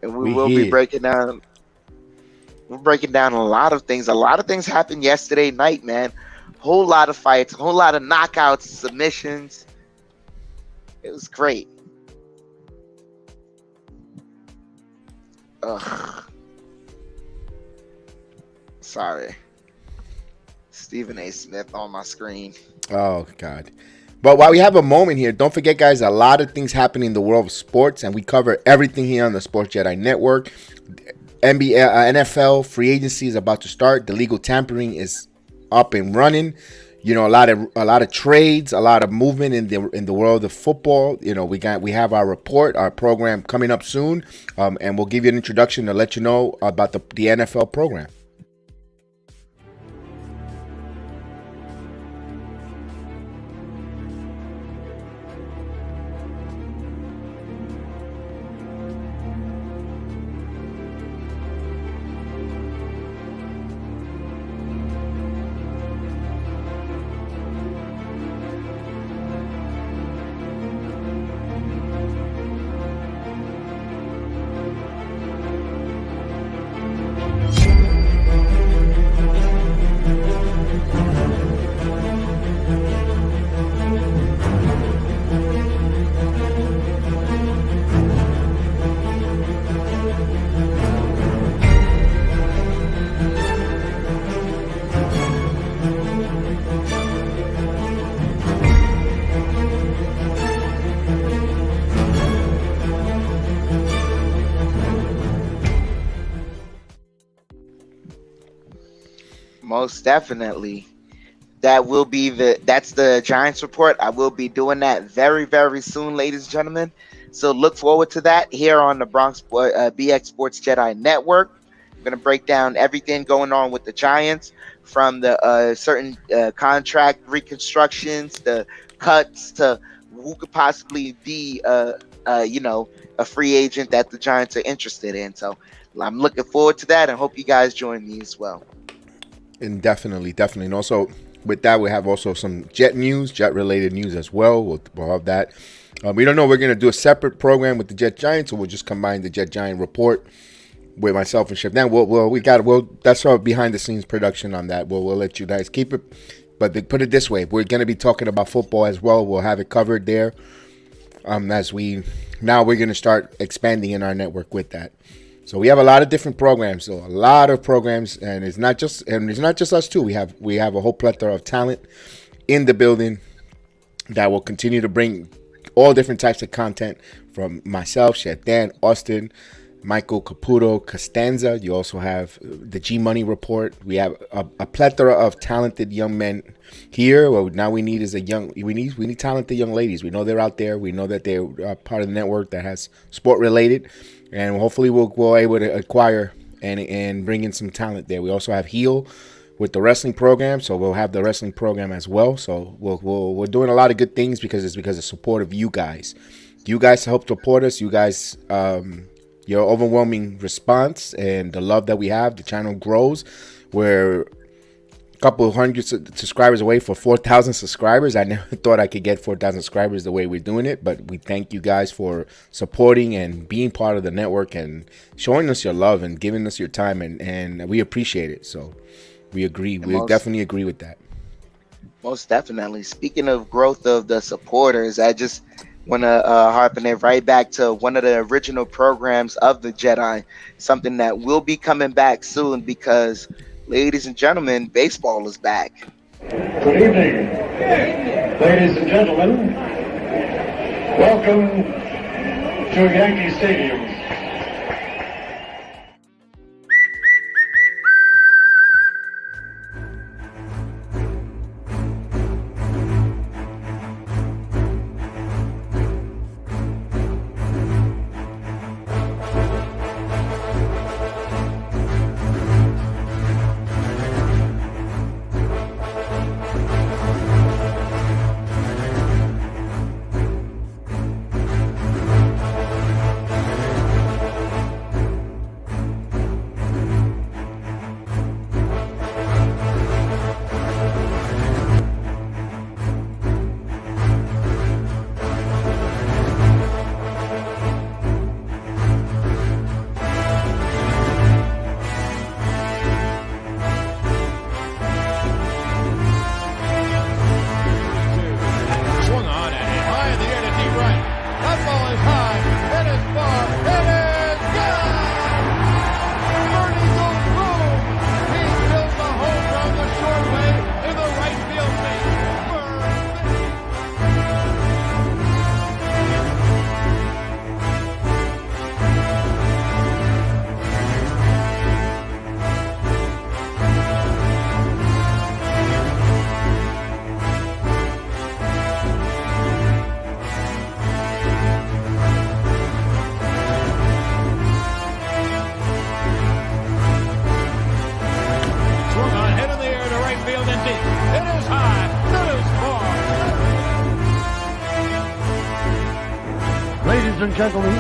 And we will be breaking down. We're breaking down a lot of things. A lot of things happened yesterday night, man. Whole lot of fights, a whole lot of knockouts, submissions. It was great. Ugh. Sorry. Stephen A. Smith on my screen. Oh, God. But while we have a moment here, don't forget, guys, a lot of things happen in the world of sports, and we cover everything here on the Sports Jedi Network. NBA, NFL free agency is about to start. The legal tampering is up and running. You know, a lot of trades, a lot of movement in the world of football. You know, we have our report, our program coming up soon, and we'll give you an introduction to let you know about the NFL program. Most definitely. That's the Giants report. I will be doing that very, very soon, ladies and gentlemen. So look forward to that here on the BX Sports Jedi Network. I'm going to break down everything going on with the Giants, from the certain contract reconstructions, the cuts, to who could possibly be a free agent that the Giants are interested in. So I'm looking forward to that, and hope you guys join me as well. And definitely. And also with that, we have also some Jet related news as well. We'll have that. We don't know. We're going to do a separate program with the Jet Giants, or we'll just combine the Jet Giant report with myself and Chef Dan. That's our behind the scenes production on that. We'll let you guys keep it. But put it this way, we're going to be talking about football as well. We'll have it covered there. We're going to start expanding in our network with that. So we have a lot of different programs, and it's not just us too. We have a whole plethora of talent in the building that will continue to bring all different types of content from myself, Chef Dan, Austin, Michael Caputo, Costanza. You also have the G Money report. We have a plethora of talented young men here. What now we need is we need talented young ladies. We know they're out there. We know that they're part of the network that has sport related, and hopefully we'll able to acquire and bring in some talent there. We also have Heal with the wrestling program, so we'll have the wrestling program as well. So we're doing a lot of good things because of support of you guys. You guys help support us. You guys. Your overwhelming response and the love that we have, the channel grows. We're a couple of hundred subscribers away for 4,000 subscribers. I never thought I could get 4,000 subscribers the way we're doing it, but we thank you guys for supporting and being part of the network and showing us your love and giving us your time, and we appreciate it. So we agree. We definitely agree with that. Most definitely. Speaking of growth of the supporters, I just want to harpen it right back to one of the original programs of the Jedi, something that will be coming back soon because, ladies and gentlemen, baseball is back. Good evening, ladies and gentlemen. Welcome to Yankee Stadium. Ladies and gentlemen,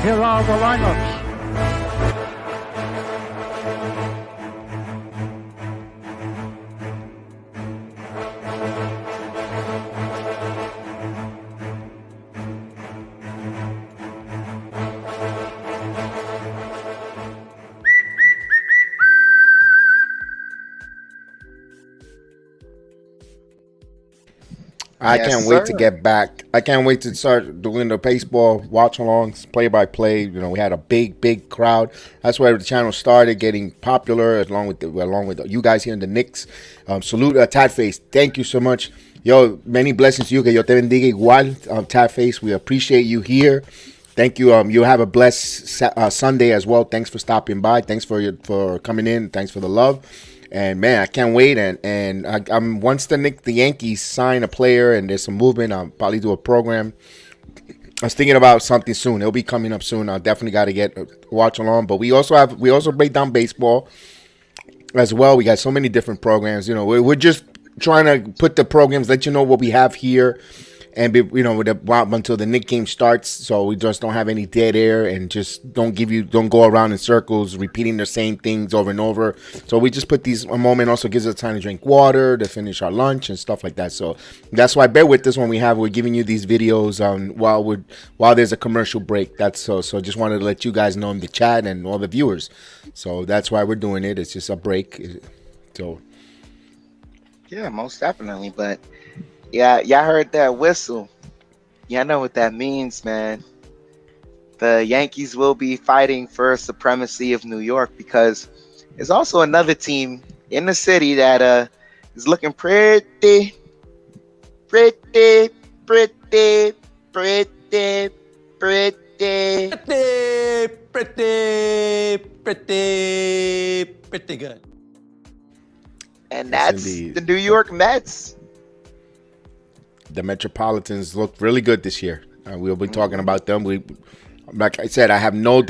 here are the lineups. I can't wait to get back. I can't wait to start doing the baseball watch-alongs, play-by-play. You know, we had a big crowd. That's where the channel started getting popular, along with you guys here in the Knicks. Salute Tadface. Thank you so much. Yo, many blessings to you. Que yo te bendiga igual, Tadface. We appreciate you here. Thank you. You have a blessed Sunday as well. Thanks for stopping by. Thanks for coming in. Thanks for the love. And man, I can't wait. And I'm once the Yankees sign a player and there's some movement, I'll probably do a program. I was thinking about something soon. It'll be coming up soon. I definitely got to watch along. But we also break down baseball as well. We got so many different programs. You know, we're just trying to put the programs, let you know what we have here, and be, you know, until the Knick game starts, so we just don't have any dead air and just don't go around in circles repeating the same things over and over. So we just put a moment also gives us time to drink water, to finish our lunch and stuff like that. So that's why bear with us when we're giving you these videos while there's a commercial break. That's so just wanted to let you guys know in the chat and all the viewers. So that's why we're doing it. It's just a break. So Yeah, most definitely. But yeah, y'all heard that whistle. Y'all know what that means, man. The Yankees will be fighting for supremacy of New York, because there's also another team in the city that is looking pretty good. And that's indeed. the New York Mets. The Metropolitans look really good this year. We'll be talking about them. Like I said, I have no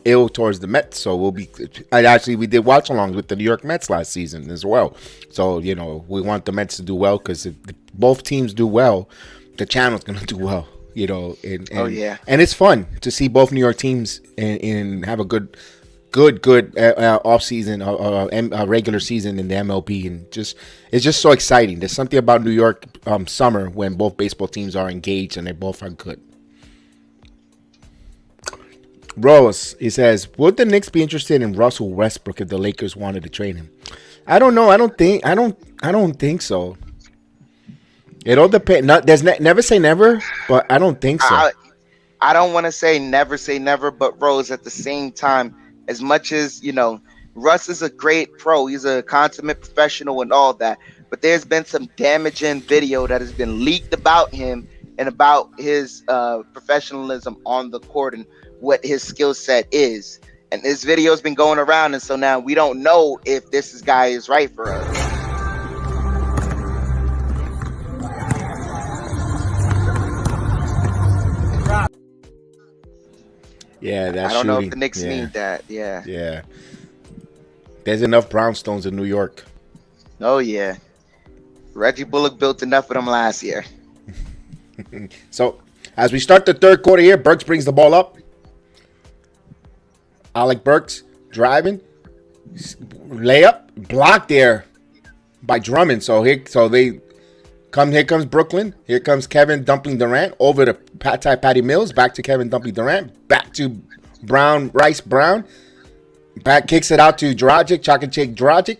ill towards the Mets. So we did watch alongs with the New York Mets last season as well. So you know, we want the Mets to do well, because if both teams do well, the channel's gonna do well. You know, and and it's fun to see both New York teams and have a good off season, regular season in the MLB, and it's just so exciting. There's something about New York summer when both baseball teams are engaged and they both are good. Rose, he says, would the Knicks be interested in Russell Westbrook if the Lakers wanted to trade him? I don't know. I don't think so. It all depends. Never say never, but I don't think so. I don't want to say never, but Rose, at the same time, as much as, you know, Russ is a great pro, he's a consummate professional and all that, but there's been some damaging video that has been leaked about him and about his professionalism on the court and what his skill set is. And this video has been going around, and so now we don't know if this guy is right for us. Yeah, that's I don't know shooting. if the Knicks need that. Yeah. Yeah. There's enough brownstones in New York. Oh, yeah. Reggie Bullock built enough of them last year. So, as we start the third quarter here, Burks brings the ball up. Alec Burks driving. Layup. Blocked there by Drummond. Here comes Brooklyn. Here comes Kevin Dumpling Durant over to Patty Mills. Back to Kevin Dumpling Durant. Back to Rice Brown. Back kicks it out to Dragic. Dragic.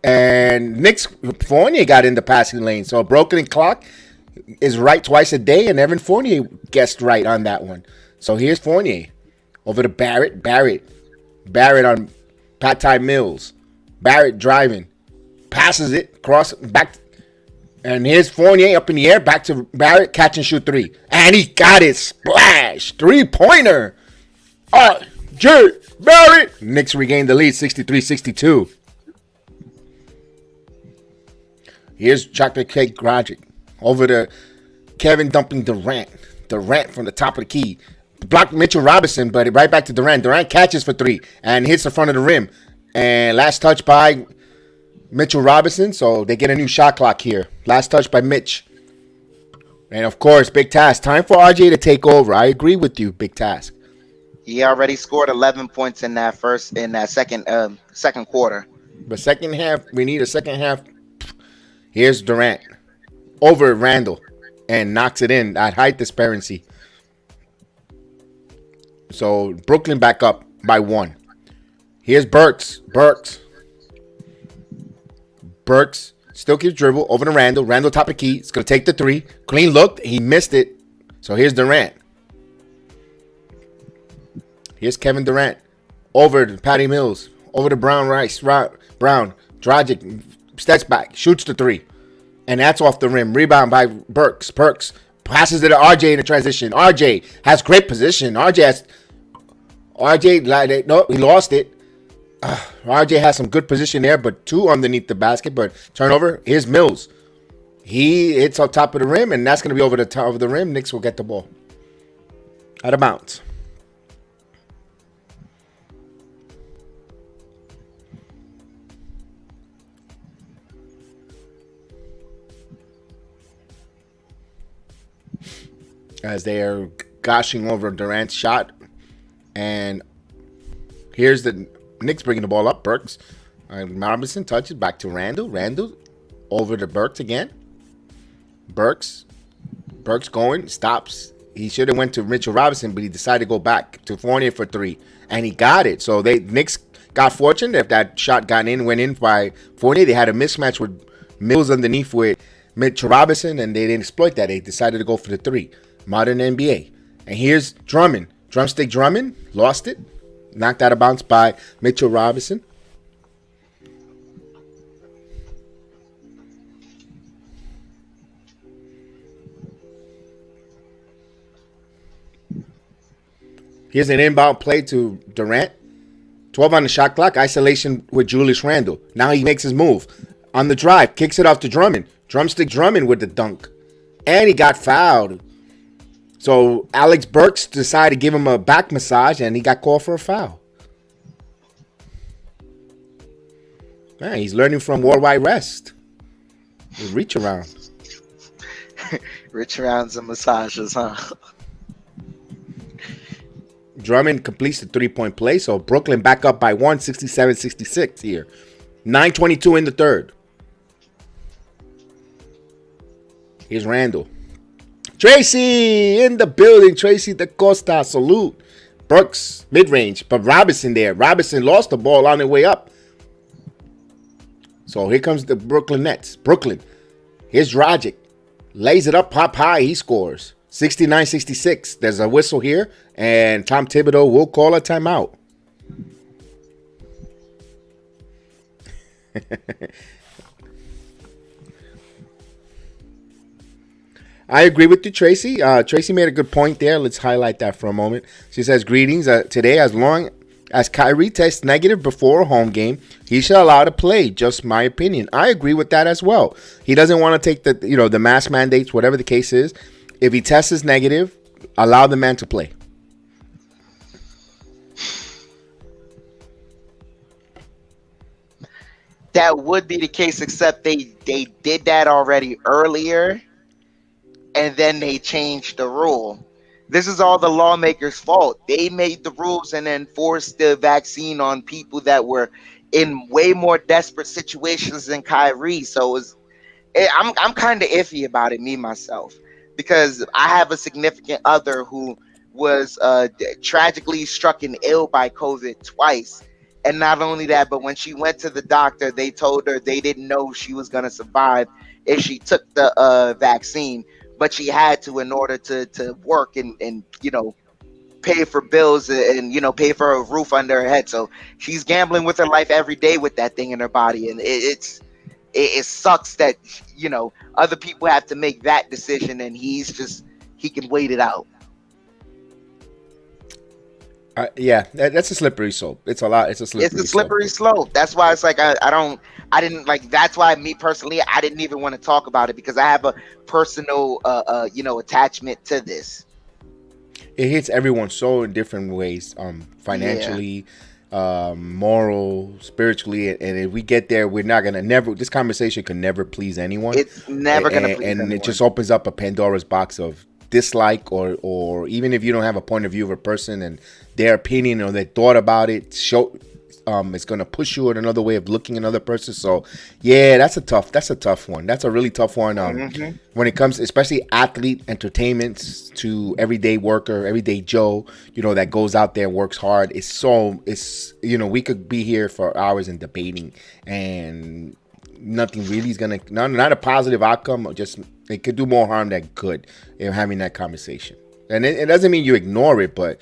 And Knicks Fournier got in the passing lane. So broken clock is right twice a day. And Evan Fournier guessed right on that one. So here's Fournier over to Barrett. Barrett on Patty Mills. Barrett driving. Passes it. Cross back. And here's Fournier up in the air. Back to Barrett. Catch and shoot three. And he got it. Splash. 3-pointer. R.J. Barrett. Knicks regained the lead. 63-62. Here's Chocolate Cake Dragic. Over to Kevin Dumpling Durant. Durant from the top of the key. Blocked Mitchell Robinson, but right back to Durant. Durant catches for three and hits the front of the rim. And last touch by Mitchell Robinson, so they get a new shot clock here. Last touch by Mitch. And of course, Big Task. Time for RJ to take over. I agree with you, Big Task. He already scored 11 points in that second quarter. But second half, we need a second half. Here's Durant over Randle and knocks it in at height disparity. So Brooklyn back up by 1. Here's Burks. Burks still keeps dribble over to Randle. Randle top of key. It's going to take the 3. Clean look. He missed it. So here's Durant. Here's Kevin Durant. Over to Patty Mills. Over to Brown. Dragic steps back. Shoots the 3. And that's off the rim. Rebound by Burks. Burks passes it to RJ in the transition. RJ has great position. No, he lost it. RJ has some good position there, but 2 underneath the basket. But turnover. Here's Mills. He hits on top of the rim, and that's going to be over the top of the rim. Knicks will get the ball out of bounds. As they are gushing over Durant's shot. And here's the Knicks bringing the ball up. Burks. Robinson touches back to Randle. Randle over to Burks again. Burks going. Stops. He should have went to Mitchell Robinson, but he decided to go back to Fournier for 3. And he got it. So Knicks got fortunate. If that shot went in by Fournier, they had a mismatch with Mills underneath with Mitchell Robinson, and they didn't exploit that. They decided to go for the 3. Modern NBA. And here's Drummond. Drumstick Drummond. Lost it. Knocked out of bounds by Mitchell Robinson. Here's an inbound play to Durant. 12 on the shot clock. Isolation with Julius Randle. Now he makes his move. On the drive. Kicks it off to Drummond. Drumstick Drummond with the dunk. And he got fouled. So Alex Burks decided to give him a back massage, and he got called for a foul. Man, he's learning from Worldwide Rest. Reach around. Reach arounds and massages, huh? Drummond completes the 3-point play, so Brooklyn back up by 1, 67-66 here. 9:22 in the third. Here's Randle. Tracy in the building. Tracy DaCosta. Salute. Brooks, mid-range. But Robinson there. Robinson lost the ball on the way up. So here comes the Brooklyn Nets. Brooklyn. Here's Dragic. Lays it up, pop high. He scores. 69-66. There's a whistle here. And Tom Thibodeau will call a timeout. I agree with you, Tracy. Tracy made a good point there. Let's highlight that for a moment. She says, greetings. Today, as long as Kyrie tests negative before a home game, he should allow to play. Just my opinion. I agree with that as well. He doesn't want to take the mask mandates, whatever the case is. If he tests negative, allow the man to play. That would be the case, except they did that already earlier. And then they changed the rule. This is all the lawmakers' fault. They made the rules and then forced the vaccine on people that were in way more desperate situations than Kyrie. So I'm kind of iffy about it, me myself, because I have a significant other who was tragically struck and ill by COVID twice. And not only that, but when she went to the doctor, they told her they didn't know she was going to survive if she took the vaccine. But she had to in order to work and pay for bills and pay for a roof under her head. So she's gambling with her life every day with that thing in her body, and it sucks that other people have to make that decision, and he can wait it out. Yeah, that's a slippery slope. It's a slippery slope. That's why it's like I didn't like. That's why me personally, I didn't even want to talk about it, because I have a personal attachment to this. It hits everyone so in different ways, financially, moral, spiritually, and if we get there, we're not gonna this conversation can never please anyone. It's never gonna please anyone. It just opens up a Pandora's box of dislike, or even if you don't have a point of view of a person and their opinion or their thought about it, it's going to push you in another way of looking at another person. So yeah, that's a tough one. That's a really tough one. When it comes, especially athlete entertainments, to everyday worker, everyday Joe, that goes out there and works hard. We could be here for hours and debating, and nothing really is going to, not a positive outcome. Just it could do more harm than good in having that conversation. And it doesn't mean you ignore it, but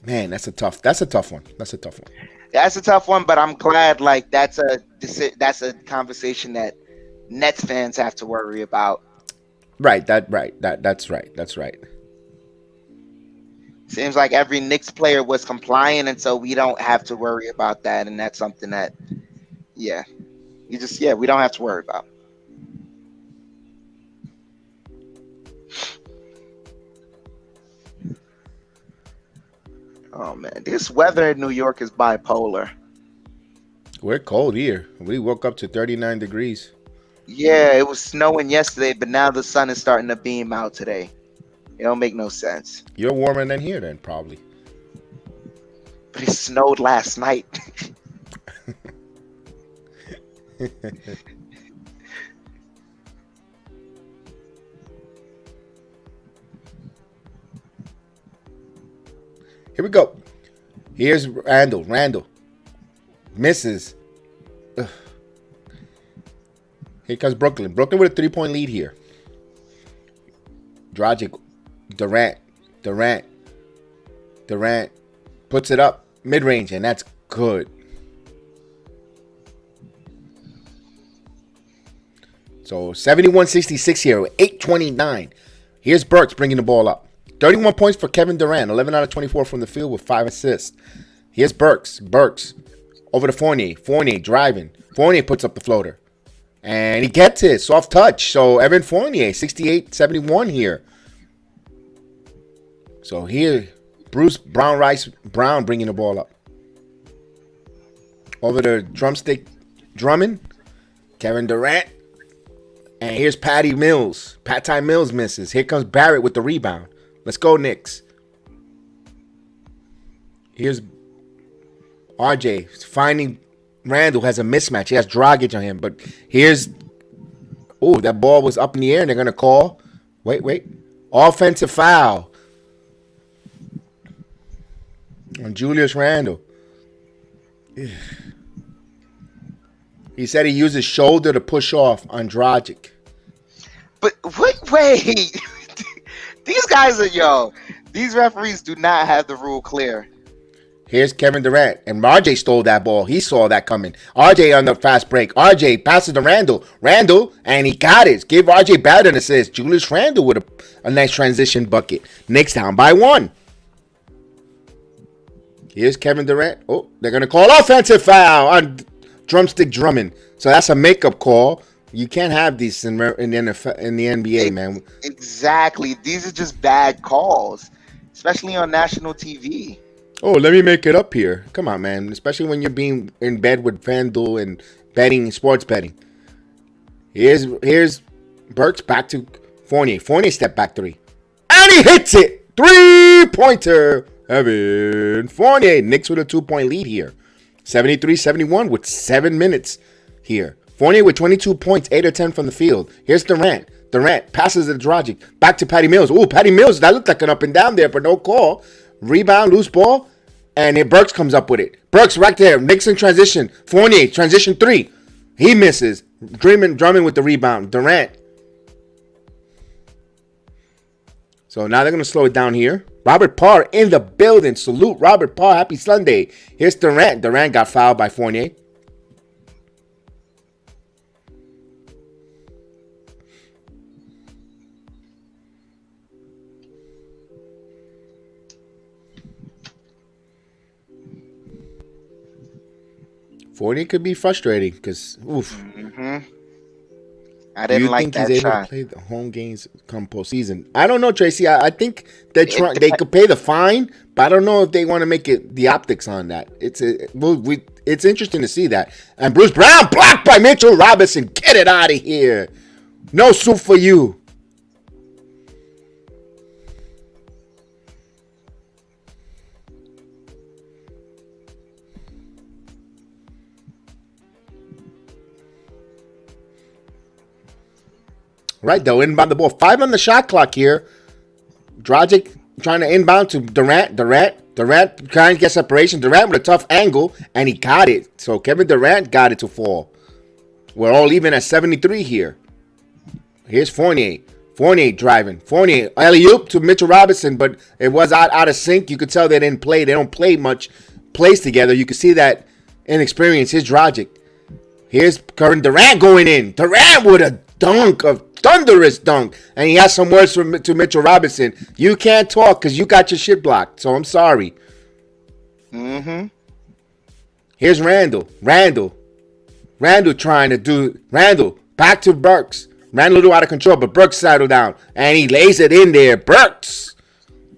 man, that's a tough one. That's a tough one, but I'm glad that's a conversation that Nets fans have to worry about. Right. That's right. Seems like every Knicks player was compliant, and so we don't have to worry about that. And that's something that, we don't have to worry about. Oh man, this weather in New York is bipolar. We're cold here. We woke up to 39 degrees. Yeah, it was snowing yesterday, but now the sun is starting to beam out today. It don't make no sense. You're warmer than here then, probably. But it snowed last night. Here we go. Here's Randle. Randle misses. Ugh. Here comes Brooklyn. Brooklyn with a 3-point lead here. Dragic. Durant puts it up mid-range, and that's good. So 71-66 here with 8:29. Here's Burks bringing the ball up. 31 points for Kevin Durant. 11 out of 24 from the field with 5 assists. Here's Burks. Burks over to Fournier. Fournier driving. Fournier puts up the floater. And he gets it. Soft touch. So Evan Fournier, 68-71 here. So here, Bruce Brown bringing the ball up. Over to drumstick Drummond. Kevin Durant. And here's Patty Mills. Patty Mills misses. Here comes Barrett with the rebound. Let's go, Knicks. Here's RJ finding Randle has a mismatch. He has Dragic on him. But here's... Oh, that ball was up in the air and they're going to call. Wait. Offensive foul on Julius Randle. He said he used his shoulder to push off on Dragic. But wait. These guys are, these referees do not have the rule clear. Here's Kevin Durant. And RJ stole that ball. He saw that coming. RJ on the fast break. RJ passes to Randle. Randle, and he got it. Give RJ Barrett an assist. Julius Randle with a nice transition bucket. Knicks down by 1. Here's Kevin Durant. Oh, they're going to call offensive foul on drumstick Drummond. So that's a makeup call. You can't have these in the NBA, man. Exactly. These are just bad calls, especially on national TV. Oh, let me make it up here. Come on, man. Especially when you're being in bed with FanDuel and betting, sports betting. Here's Burks back to Fournier. Fournier step back 3. And he hits it. 3-pointer. Evan Fournier. Knicks with a 2-point lead here. 73-71 with 7 minutes here. Fournier with 22 points, 8 or 10 from the field. Here's Durant. Durant passes to Dragic. Back to Patty Mills. Ooh, Patty Mills. That looked like an up and down there, but no call. Rebound, loose ball. And then Burks comes up with it. Burks right there. Knicks in transition. Fournier, transition 3. He misses. Drummond with the rebound. Durant. So now they're going to slow it down here. Robert Parr in the building. Salute Robert Parr. Happy Sunday. Here's Durant. Durant got fouled by Fournier. Fournier could be frustrating because, oof. I didn't like that shot. Do you think he's able to play the home games come postseason? I don't know, Tracy. I think they could pay the fine, but I don't know if they want to make it the optics on that. It's interesting to see that. And Bruce Brown blocked by Mitchell Robinson. Get it out of here. No soup for you. Right, though, inbound the ball. 5 on the shot clock here. Dragic trying to inbound to Durant. Durant trying to get separation. Durant with a tough angle, and he got it. So Kevin Durant got it to fall. We're all even at 73 here. Here's Fournier. Fournier driving. Fournier, alley-oop to Mitchell Robinson, but it was out of sync. You could tell they didn't play. They don't play much plays together. You could see that inexperience. Here's Dragic. Here's Kevin Durant going in. Durant with a dunk of thunderous dunk. And he has some words to Mitchell Robinson. You can't talk because you got your shit blocked. So I'm sorry. Mm-hmm. Here's Randle. Randle trying to do. Randle back to Burks. Randle a little out of control, but Burks settled down. And he lays it in there. Burks.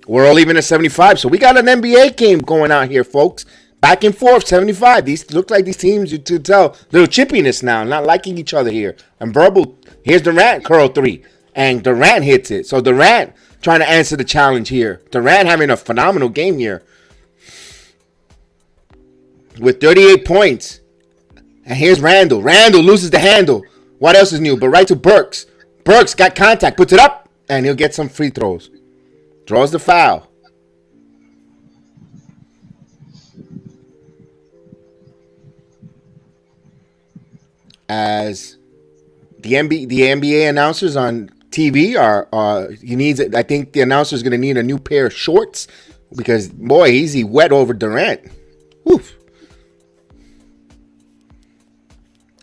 We're all even at 75. So we got an NBA game going on here, folks. Back and forth, 75. These look like these teams, you can tell, little chippiness now, not liking each other here. And verbal, here's Durant, curl three. And Durant hits it. So Durant trying to answer the challenge here. Durant having a phenomenal game here. With 38 points. And here's Randle. Randle loses the handle. What else is new? But right to Burks. Burks got contact, puts it up, and he'll get some free throws. Draws the foul. As the NBA announcers on TV I think the announcer is going to need a new pair of shorts because, boy, he wet over Durant. Woof.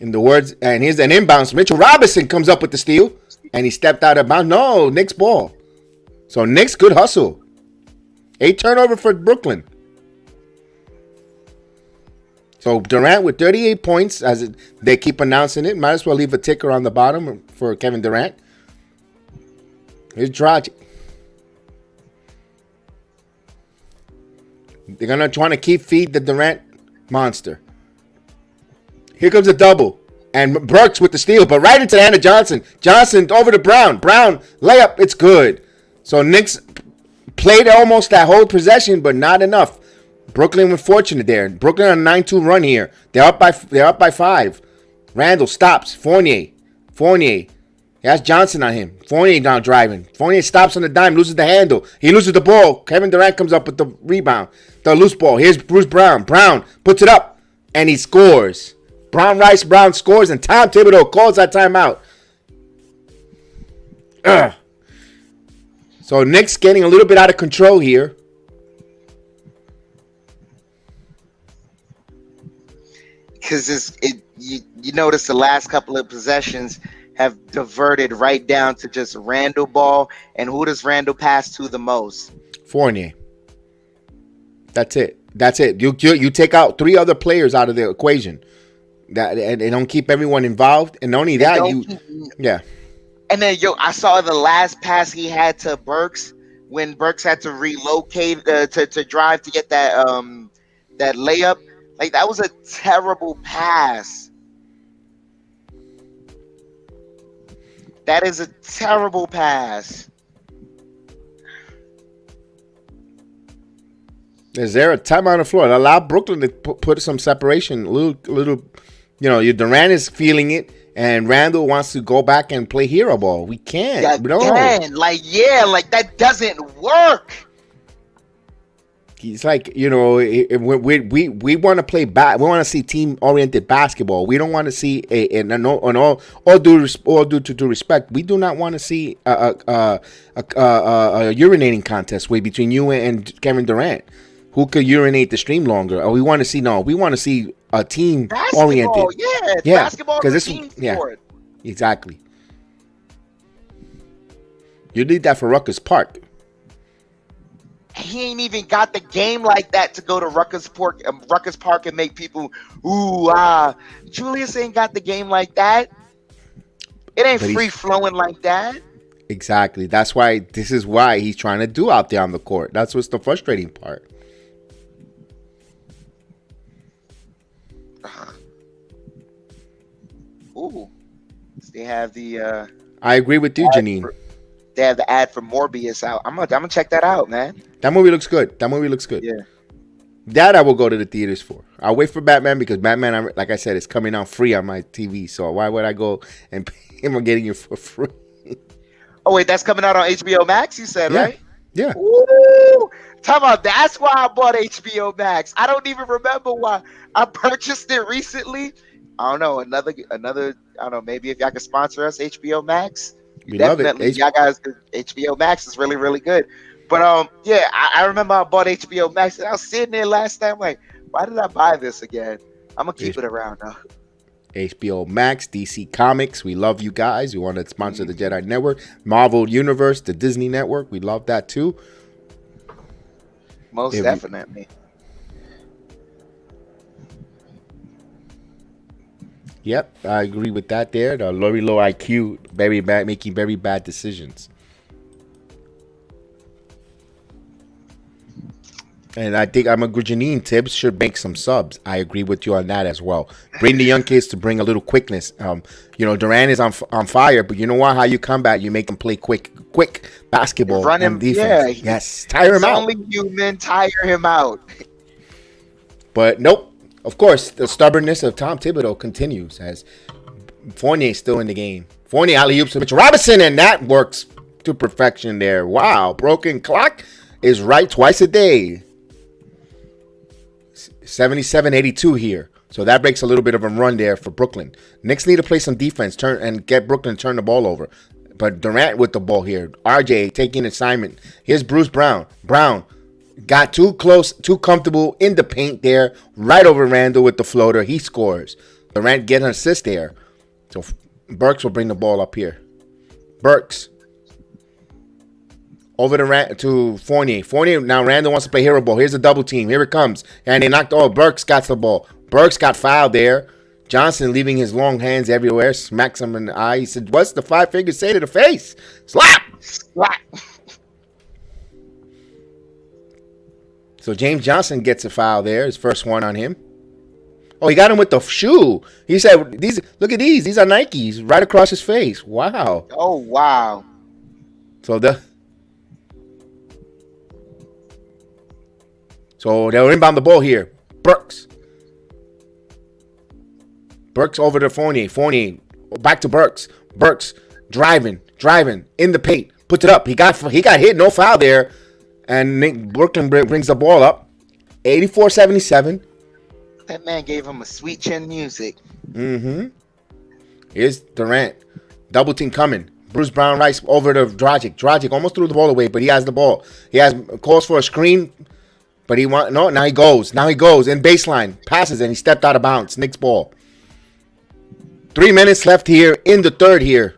In the words, and here's an inbounds. Mitchell Robinson comes up with the steal, and he stepped out of bounds. No, Knicks ball. So Knicks, good hustle. 8 turnover for Brooklyn. So Durant with 38 points, as they keep announcing it. Might as well leave a ticker on the bottom for Kevin Durant. Here's Dragic. They're going to try to feed the Durant monster. Here comes a double. And Burks with the steal, but right into the hand of Johnson. Johnson over to Brown. Brown, layup, it's good. So Knicks played almost that whole possession, but not enough. Brooklyn was fortunate there. Brooklyn on a 9-2 run here. They're up by 5. Randle stops. Fournier. He has Johnson on him. Fournier now driving. Fournier stops on the dime, loses the handle. He loses the ball. Kevin Durant comes up with the rebound. The loose ball. Here's Bruce Brown. Brown puts it up, and he scores. Brown scores, and Tom Thibodeau calls that timeout. So Knicks getting a little bit out of control here. Because you notice the last couple of possessions have diverted right down to just Randle ball. And who does Randle pass to the most? Fournier. That's it. You take out 3 other players out of the equation. That and they don't keep everyone involved, and not only that, yeah. And then I saw the last pass he had to Burks when Burks had to relocate to drive to get that layup. Like, that was a terrible pass. That is a terrible pass. Is there a time on the floor? Allow Brooklyn to put some separation, a little. Your Durant is feeling it, and Randle wants to go back and play hero ball. We can't. Like that doesn't work. He's like, we want to play we want to see team-oriented basketball. We don't want to see all due to respect. We do not want to see a urinating contest between you and Kevin Durant. Who could urinate the stream longer? Or we want to see a team oriented. Yeah, basketball is a team sport. Exactly. You need that for Rutgers Park. He ain't even got the game like that to go to Rutgers Park and make people Julius ain't got the game like that. It ain't free flowing like that. Exactly. This is why he's trying to do out there on the court. That's what's the frustrating part. Ooh. They have the I agree with you, Janine. They have the ad for Morbius out. I'm gonna check that out, man. That movie looks good. Yeah. That I will go to the theaters for. I'll wait for Batman because Batman, like I said, is coming out free on my TV. So why would I go and pay him on getting it for free? Oh wait, that's coming out on HBO Max, you said, right? Yeah. Ooh, talk about that's why I bought HBO Max. I don't even remember why I purchased it recently. I don't know, another. I don't know. Maybe if y'all can sponsor us, HBO Max. We love it. Y'all guys, HBO Max is really, really good. But I remember I bought HBO Max and I was sitting there last time like, why did I buy this again? I'm gonna keep it around now. HBO Max, DC Comics. We love you guys. We want to sponsor the Jedi Network. Marvel Universe, the Disney Network. We love that too. Most definitely. Yep, I agree with that there. The very low IQ, very bad, making very bad decisions. And I think Janine Tibbs should make some subs. I agree with you on that as well. Bring the young kids to bring a little quickness. Durant is on fire, but you know what? How you combat? You make him play quick basketball and defense. Yeah, yes, tire him out. Only human, tire him out. But nope. Of course, the stubbornness of Tom Thibodeau continues as Fournier still in the game. Fournier alley-oops to Mitchell Robinson, and that works to perfection there. Wow, broken clock is right twice a day. 77-82 here. So that breaks a little bit of a run there for Brooklyn. Knicks need to play some defense, get Brooklyn to turn the ball over. But Durant with the ball here. RJ taking assignment. Here's Bruce Brown. Brown got too close, too comfortable in the paint there. Right over Randle with the floater. He scores. Durant get an assist there. So Burks will bring the ball up here. Burks. Over to Fournier. Fournier, now Randle wants to play hero ball. Here's a double team. Here it comes. And they knocked, Burks got the ball. Burks got fouled there. Johnson leaving his long hands everywhere. Smacks him in the eye. He said, what's the five fingers say to the face? Slap! Slap! So James Johnson gets a foul there. His first one on him. Oh, he got him with the shoe. He said, look at these. These are Nikes. Right across his face. Wow. Oh, wow. So they'll inbound the ball here. Burks. Burks over to Fournier. Fournier back to Burks. Burks driving in the paint. Puts it up. He got hit. No foul there. And Brooklyn brings the ball up. 84-77. That man gave him a sweet chin music. Mm-hmm. Here's Durant. Double team coming. Bruce Brown Rice over to Dragic. Dragic almost threw the ball away, but he has the ball. He has calls for a screen, but now he goes. Now he goes in baseline. Passes, and he stepped out of bounds. Knicks ball. 3 minutes left here in the third here.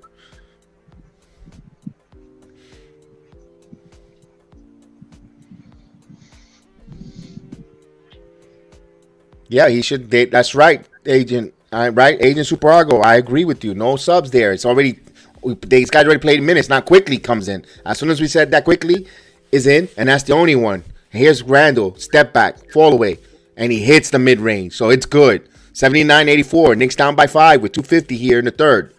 Yeah, he should. That's right, Agent. Right, Agent Superago. I agree with you. No subs there. It's already. These guys already played minutes. Now Quickly comes in. As soon as we said that Quickly is in, and that's the only one. Here's Randle. Step back, fall away, and he hits the mid range. So it's good. 79-84. Knicks down by 5 with 2:50 here in the third.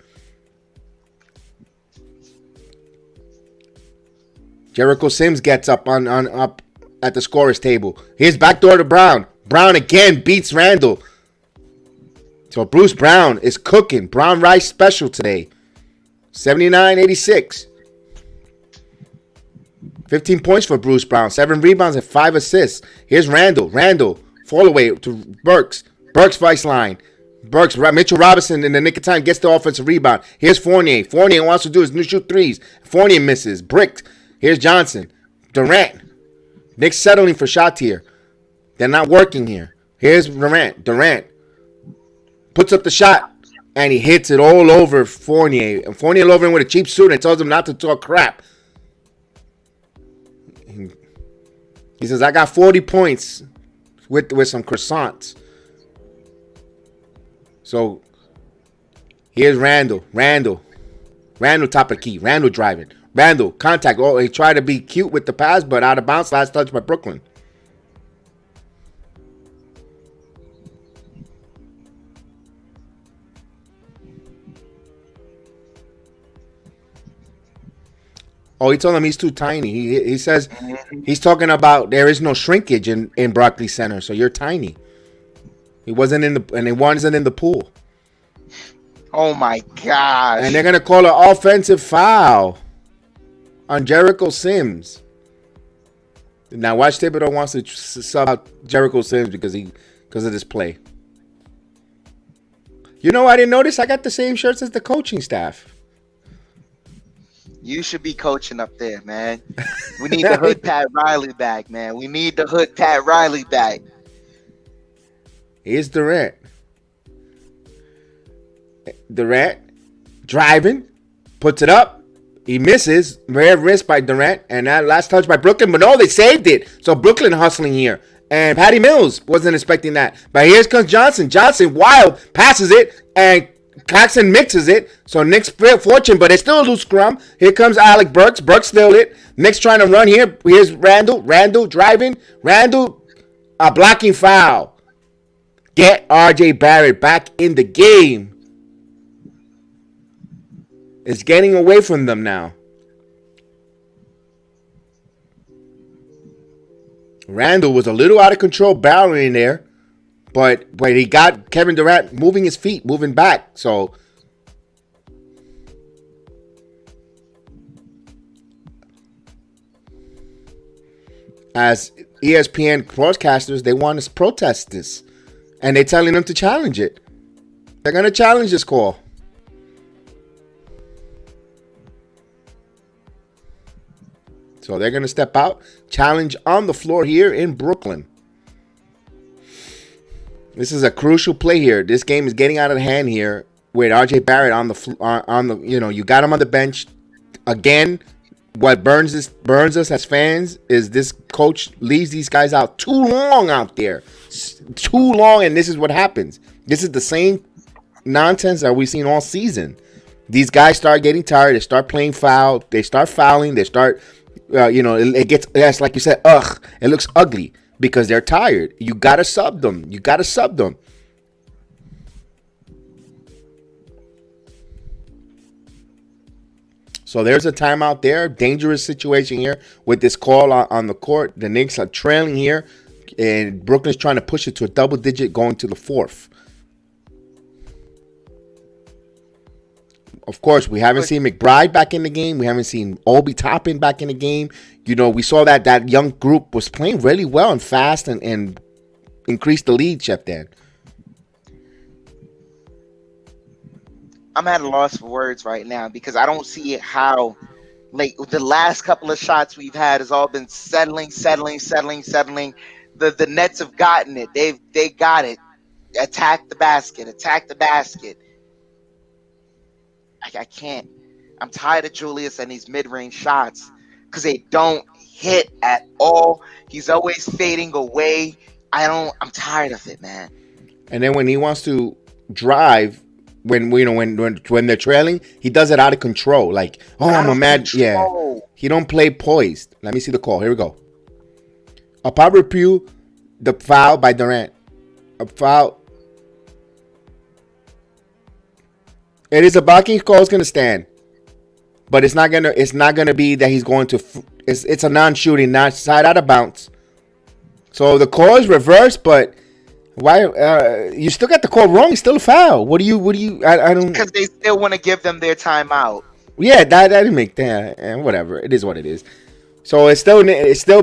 Jericho Sims gets up up at the scorer's table. Here's backdoor to Brown. Brown again beats Randle. So Bruce Brown is cooking. Brown Rice special today. 79-86. 15 points for Bruce Brown. 7 rebounds and 5 assists. Here's Randle. Randle. Fall away to Burks. Burks vice line. Burks. Mitchell Robinson in the nick of time gets the offensive rebound. Here's Fournier. Fournier wants to do his new shoot threes. Fournier misses. Bricked. Here's Johnson. Durant. Knicks settling for shots here. They're not working here. Here's Durant. Durant puts up the shot, and he hits it all over Fournier. And Fournier over him with a cheap suit and tells him not to talk crap. He says, I got 40 points with some croissants. So here's Randle. Randle top of the key. Randle driving. Randle contact. Oh, he tried to be cute with the pass, but out of bounds. Last touch by Brooklyn. Oh, he told him he's too tiny. He says he's talking about there is no shrinkage in Barclays Center, so you're tiny. He wasn't in the, and he wasn't in the pool. Oh my gosh! And they're gonna call an offensive foul on Jericho Sims. Now watch Thibodeau wants to sub out Jericho Sims because of this play. You know, I didn't notice. I got the same shirts as the coaching staff. You should be coaching up there, man. We need the hood Pat Riley back, man. We need the hood Pat Riley back. Here's Durant. Durant driving, puts it up. He misses. Rare wrist by Durant. And that last touch by Brooklyn. But no, they saved it. So Brooklyn hustling here. And Patty Mills wasn't expecting that. But here comes Johnson. Johnson, wild, passes it. And Claxton mixes it. So Knicks fortune, but it's still a loose scrum. Here comes Alec Burks. Burks still it. Knicks trying to run here. Here's Randle. Randle driving. Randle, a blocking foul. Get RJ Barrett back in the game. It's getting away from them now. Randle was a little out of control barreling there. But he got Kevin Durant moving his feet, moving back. So as ESPN broadcasters, they want to protest this. And they're telling them to challenge it. They're going to challenge this call. So they're going to step out, challenge on the floor here in Brooklyn. This is a crucial play here. This game is getting out of hand here with RJ Barrett on the you got him on the bench. Again, what burns us as fans is this coach leaves these guys out too long out there. Too long, and this is what happens. This is the same nonsense that we've seen all season. These guys start getting tired. They start playing foul. They start fouling. They start it gets, yes, like you said, it looks ugly because they're tired. You gotta sub them. So there's a timeout there. Dangerous situation here with this call on the court. The Knicks are trailing here, and Brooklyn's trying to push it to a double digit going to the fourth. Of course, we haven't seen McBride back in the game. We haven't seen Obi Toppin back in the game. We saw that young group was playing really well and fast and increased the lead, Chef Dan. I'm at a loss for words right now because I don't see how, like, the last couple of shots we've had has all been settling. The Nets have gotten it. They got it. Attack the basket. I can't. I'm tired of Julius and these mid-range shots because they don't hit at all. He's always fading away. I'm tired of it, man. And then when he wants to drive, when they're trailing, he does it out of control. Like, I'm a mad. Yeah, he don't play poised. Let me see the call. Here we go. Upon review, the foul by Durant. A foul. It is a blocking call. It's gonna stand, but it's not gonna be that he's going to. It's a non-shooting, not side out of bounds. So the call is reversed, but why? You still got the call wrong. It's still a foul. What do you? I don't. Because they still want to give them their timeout. Yeah, that didn't make that. And whatever. It is what it is. So it still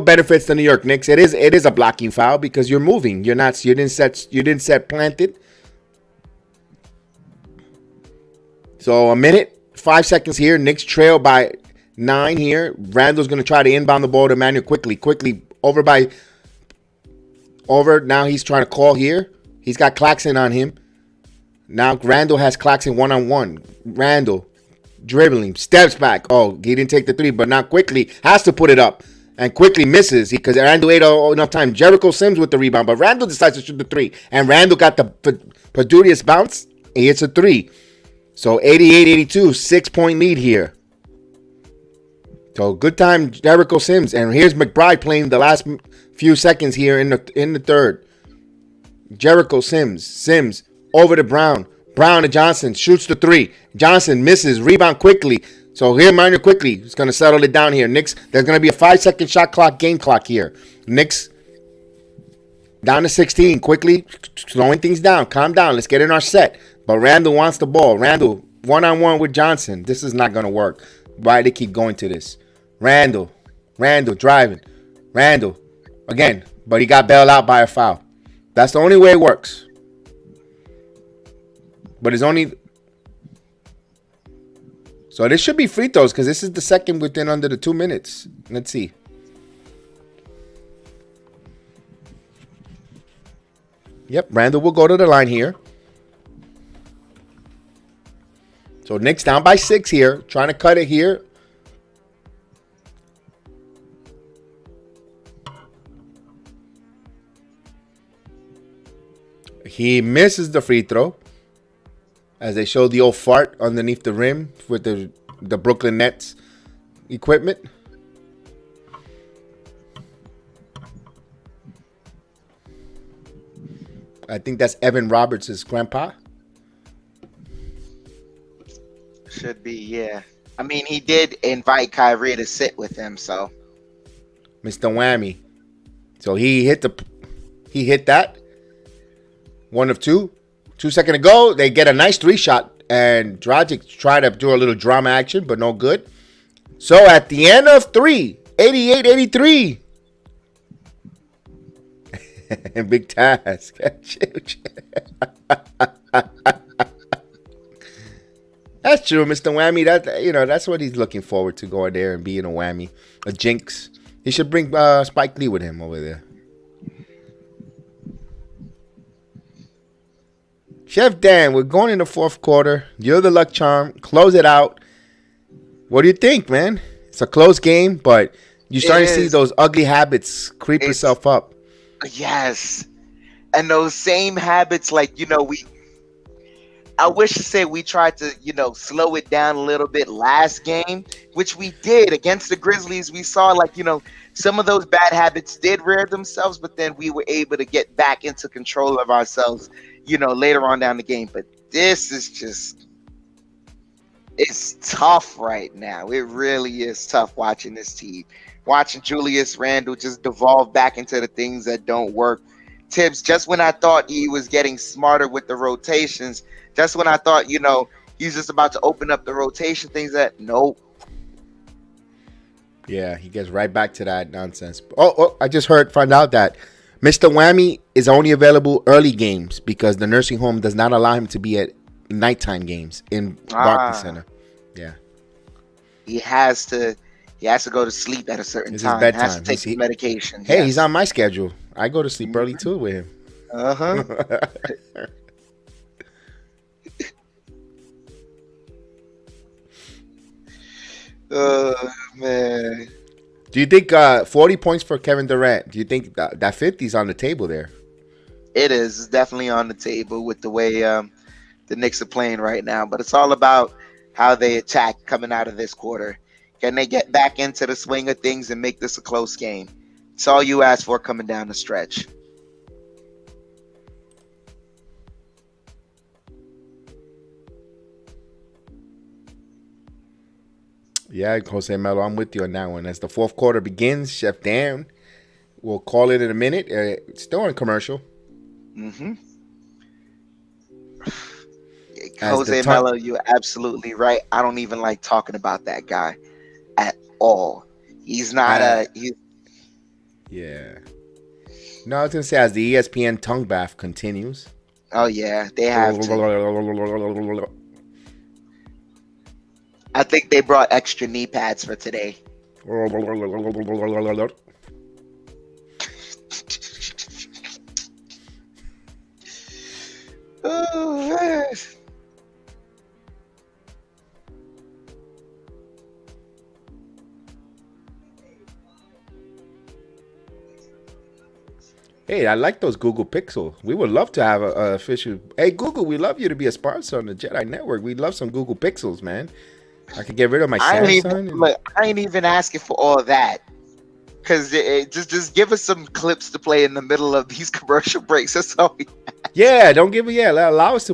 benefits the New York Knicks. It is a blocking foul because you're moving. You didn't set planted. So a minute, 5 seconds here. Knicks trail by 9 here. Randle's going to try to inbound the ball to Manuel quickly. Over. Now he's trying to call here. He's got Claxton on him. Now Randle has Claxton one-on-one. Randle dribbling, steps back. Oh, he didn't take the three, but now quickly has to put it up. And quickly misses because Randle ate enough time. Jericho Sims with the rebound, but Randle decides to shoot the three. And Randle got the Padudius bounce. He hits a three. So 88-82, 6-point lead here. So good time, Jericho Sims. And here's McBride playing the last few seconds here in the third. Jericho Sims over to Brown. Brown to Johnson, shoots the three. Johnson misses, rebound quickly. So here, Manuel quickly is going to settle it down here. Knicks, there's going to be a 5-second shot clock, game clock here. Knicks down to 16, quickly slowing things down. Calm down, let's get in our set. But Randle wants the ball. Randle, one-on-one with Johnson. This is not going to work. Why they keep going to this? Randle driving. Randle, again, but he got bailed out by a foul. That's the only way it works. But it's only... So this should be free throws because this is the second within under the 2 minutes. Let's see. Yep, Randle will go to the line here. So Knicks down by 6 here, trying to cut it here. He misses the free throw as they show the old fart underneath the rim with the Brooklyn Nets equipment. I think that's Evan Roberts' grandpa. Should be, yeah. I mean, he did invite Kyrie to sit with him, so. Mr. Whammy. So he hit that. 1 of 2. 2 seconds ago, they get a nice 3-shot, and Dragic tried to do a little drama action, but no good. So at the end of 3, 88-83. Big task. That's true, Mr. Whammy. That's what he's looking forward to, going there and being a whammy, a jinx. He should bring Spike Lee with him over there. Chef Dan, we're going in the 4th quarter. You're the luck charm. Close it out. What do you think, man? It's a close game, but you're starting to see those ugly habits creep itself up. Yes. And those same habits, like, I wish to say we tried to, slow it down a little bit last game, which we did against the Grizzlies. We saw, some of those bad habits did rear themselves, but then we were able to get back into control of ourselves, later on down the game. But this is just, it's tough right now. It really is tough watching this team. Watching Julius Randle just devolve back into the things that don't work. Tibbs, just when I thought he was getting smarter with the rotations, just when I thought, he's just about to open up the rotation things, nope. Yeah, he gets right back to that nonsense. Oh, I just found out that Mr. Whammy is only available early games because the nursing home does not allow him to be at nighttime games in Barclays Center. Yeah. He has to go to sleep at a certain time. His bedtime. Has to take his medication. Hey, He's on my schedule. I go to sleep early too with him. Uh-huh. Oh, man. Do you think 40 points for Kevin Durant? Do you think that 50 is on the table there? It is. It's definitely on the table with the way the Knicks are playing right now. But it's all about how they attack coming out of this quarter. Can they get back into the swing of things and make this a close game? It's all you ask for coming down the stretch. Yeah, Jose Melo, I'm with you on that one. As the 4th quarter begins, Chef Dan will call it in a minute. It's still on commercial. Mm-hmm. Jose Melo, you're absolutely right. I don't even like talking about that guy at all. He's not Yeah. No, I was going to say, as the ESPN tongue bath continues. Oh, yeah, they have to. I think they brought extra knee pads for today. Oh, man. Hey, I like those Google Pixel. We would love to have a official. Hey, Google, we love you to be a sponsor on the Jedi Network. We'd love some Google Pixels, man. I could get rid of my Samsung. I ain't even asking for all that. Because just give us some clips to play in the middle of these commercial breaks. That's all we have. Yeah, don't give me. Yeah, allow us to.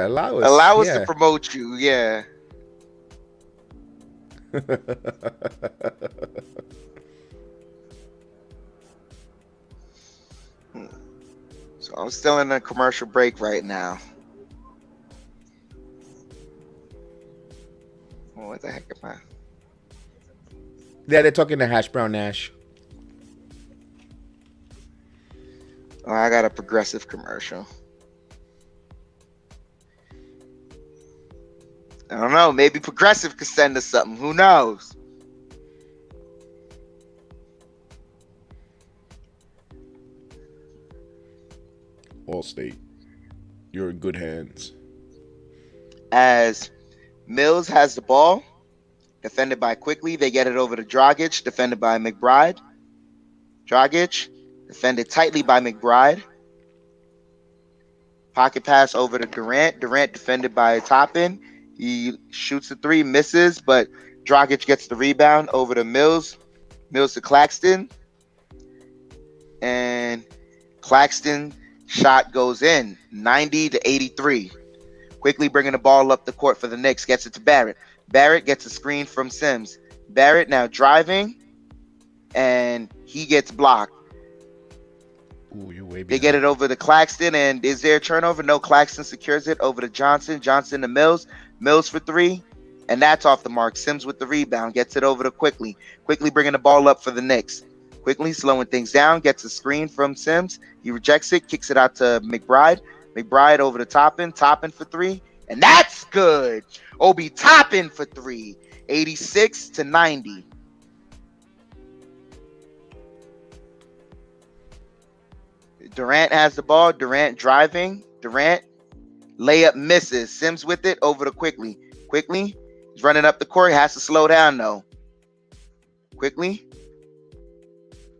Allow us. Allow us to promote you. Yeah. So I'm still in a commercial break right now. Oh, what the heck am I? Yeah, they're talking to Hash Brown Nash. Oh, I got a Progressive commercial. I don't know. Maybe Progressive could send us something. Who knows? Allstate, you're in good hands. As Mills has the ball, defended by Quickly. They get it over to Dragic, defended by McBride. Dragic, defended tightly by McBride. Pocket pass over to Durant. Durant defended by Toppin. He shoots a three, misses, but Dragic gets the rebound over to Mills. Mills to Claxton. And Claxton shot goes in, 90-83. Quickly bringing the ball up the court for the Knicks. Gets it to Barrett. Barrett gets a screen from Sims. Barrett now driving, and he gets blocked. Ooh, you way They get it over to Claxton, and is there a turnover? No, Claxton secures it over to Johnson. Johnson to Mills. Mills for three, and that's off the mark. Sims with the rebound. Gets it over to Quickly. Quickly bringing the ball up for the Knicks. Quickly slowing things down. Gets a screen from Sims. He rejects it. Kicks it out to McBride. McBride over to Toppin. Toppin for three, and that's good. Obi Toppin for three. 86-90. Durant has the ball. Durant driving. Durant layup misses. Sims with it over to Quickly. Quickly is running up the court. Has to slow down though. Quickly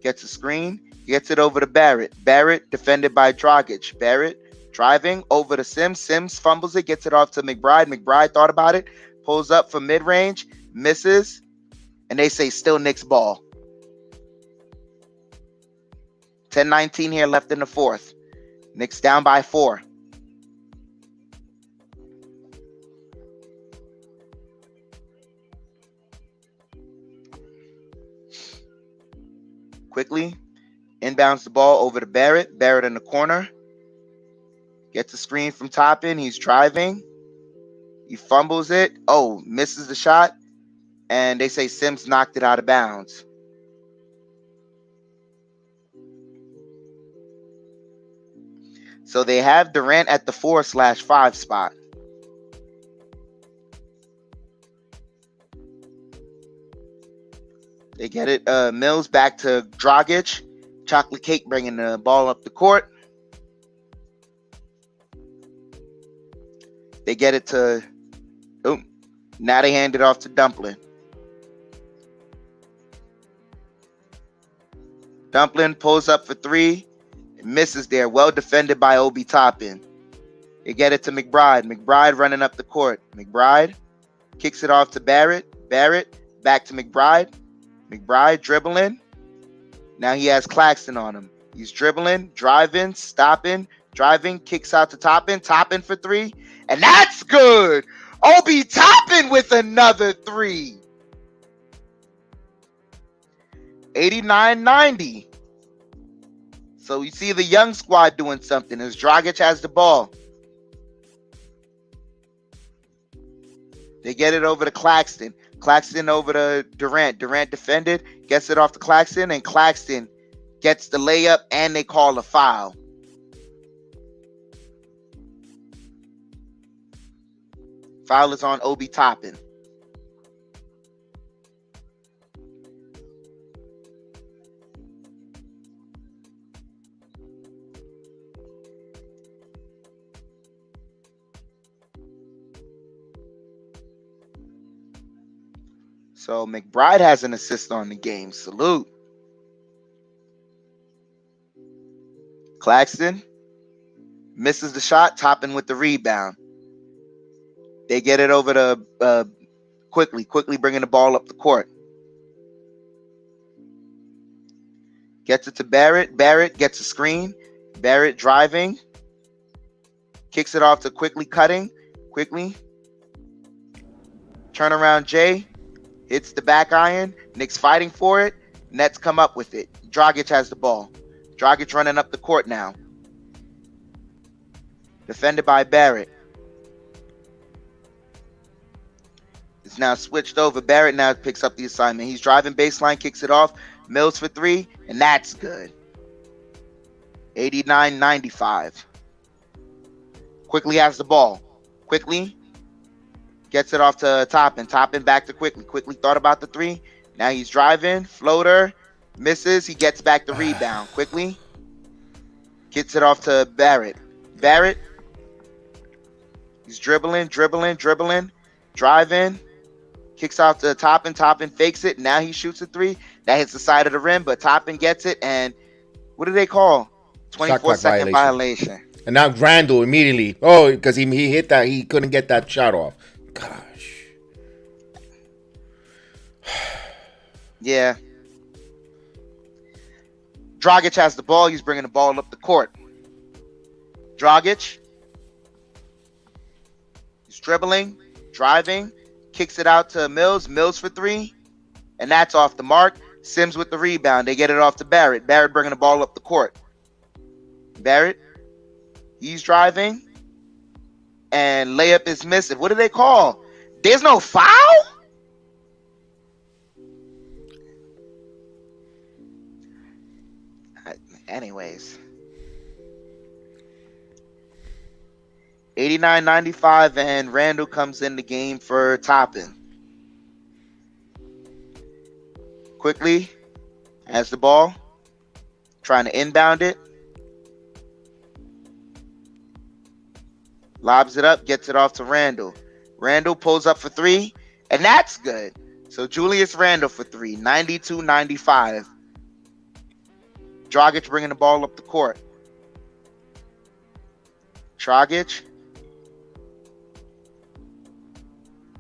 gets a screen. Gets it over to Barrett. Barrett defended by Dragic. Barrett driving over to Sims. Sims fumbles it. Gets it off to McBride. McBride thought about it. Pulls up for mid-range. Misses. And they say still Knicks ball. 10-19 here left in the fourth. Knicks down by 4. Quickly inbounds the ball over to Barrett. Barrett in the corner. Gets a screen from Toppin. He's driving. He fumbles it. Oh, misses the shot. And they say Sims knocked it out of bounds. So they have Durant at the 4/5 spot. They get it. Mills back to Dragic. Chocolate Cake bringing the ball up the court. They get it to... Oh, now they hand it off to Dumpling. Dumpling pulls up for three. Misses there. Well defended by Obi Toppin. They get it to McBride. McBride running up the court. McBride kicks it off to Barrett. Barrett back to McBride. McBride dribbling. Now he has Claxton on him. He's dribbling, driving, stopping, driving, kicks out to Toppin. Toppin for three. And that's good. Obi Toppin with another three. 89-90. So you see the young squad doing something as Dragic has the ball. They get it over to Claxton. Claxton over to Durant. Durant defended, gets it off to Claxton, and Claxton gets the layup, and they call a foul. Foul is on Obi Toppin. So McBride has an assist on the game. Salute. Claxton misses the shot. Toppin with the rebound. They get it over to Quickly. Quickly bringing the ball up the court. Gets it to Barrett. Barrett gets a screen. Barrett driving. Kicks it off to Quickly cutting. Quickly. Turnaround J. Hits the back iron. Knicks fighting for it. Nets come up with it. Dragic has the ball. Dragic running up the court now. Defended by Barrett. It's now switched over. Barrett now picks up the assignment. He's driving baseline, kicks it off. Mills for three, and that's good. 89-95. Quickly has the ball. Quickly gets it off to Toppin. Toppin back to Quickly. Quickly thought about the three. Now he's driving. Floater. Misses. He gets back the rebound. Quickly gets it off to Barrett. Barrett. He's dribbling. drive in, kicks out to Toppin. Toppin fakes it. Now he shoots a three. That hits the side of the rim, but Toppin gets it. And what do they call? 24-second violation. And now Randle immediately. Oh, because he hit that. He couldn't get that shot off. Gosh. Yeah. Dragic has the ball. He's bringing the ball up the court. Dragic. He's dribbling, driving, kicks it out to Mills. Mills for three. And that's off the mark. Sims with the rebound. They get it off to Barrett. Barrett bringing the ball up the court. Barrett. He's driving. And layup is missing. What do they call? There's no foul? Anyways. 89-95, and Randle comes in the game for Toppin. Quickly has the ball. Trying to inbound it. Lobs it up, gets it off to Randle. Randle pulls up for three, and that's good. So Julius Randle for three, 92-95. Dragic bringing the ball up the court. Dragic.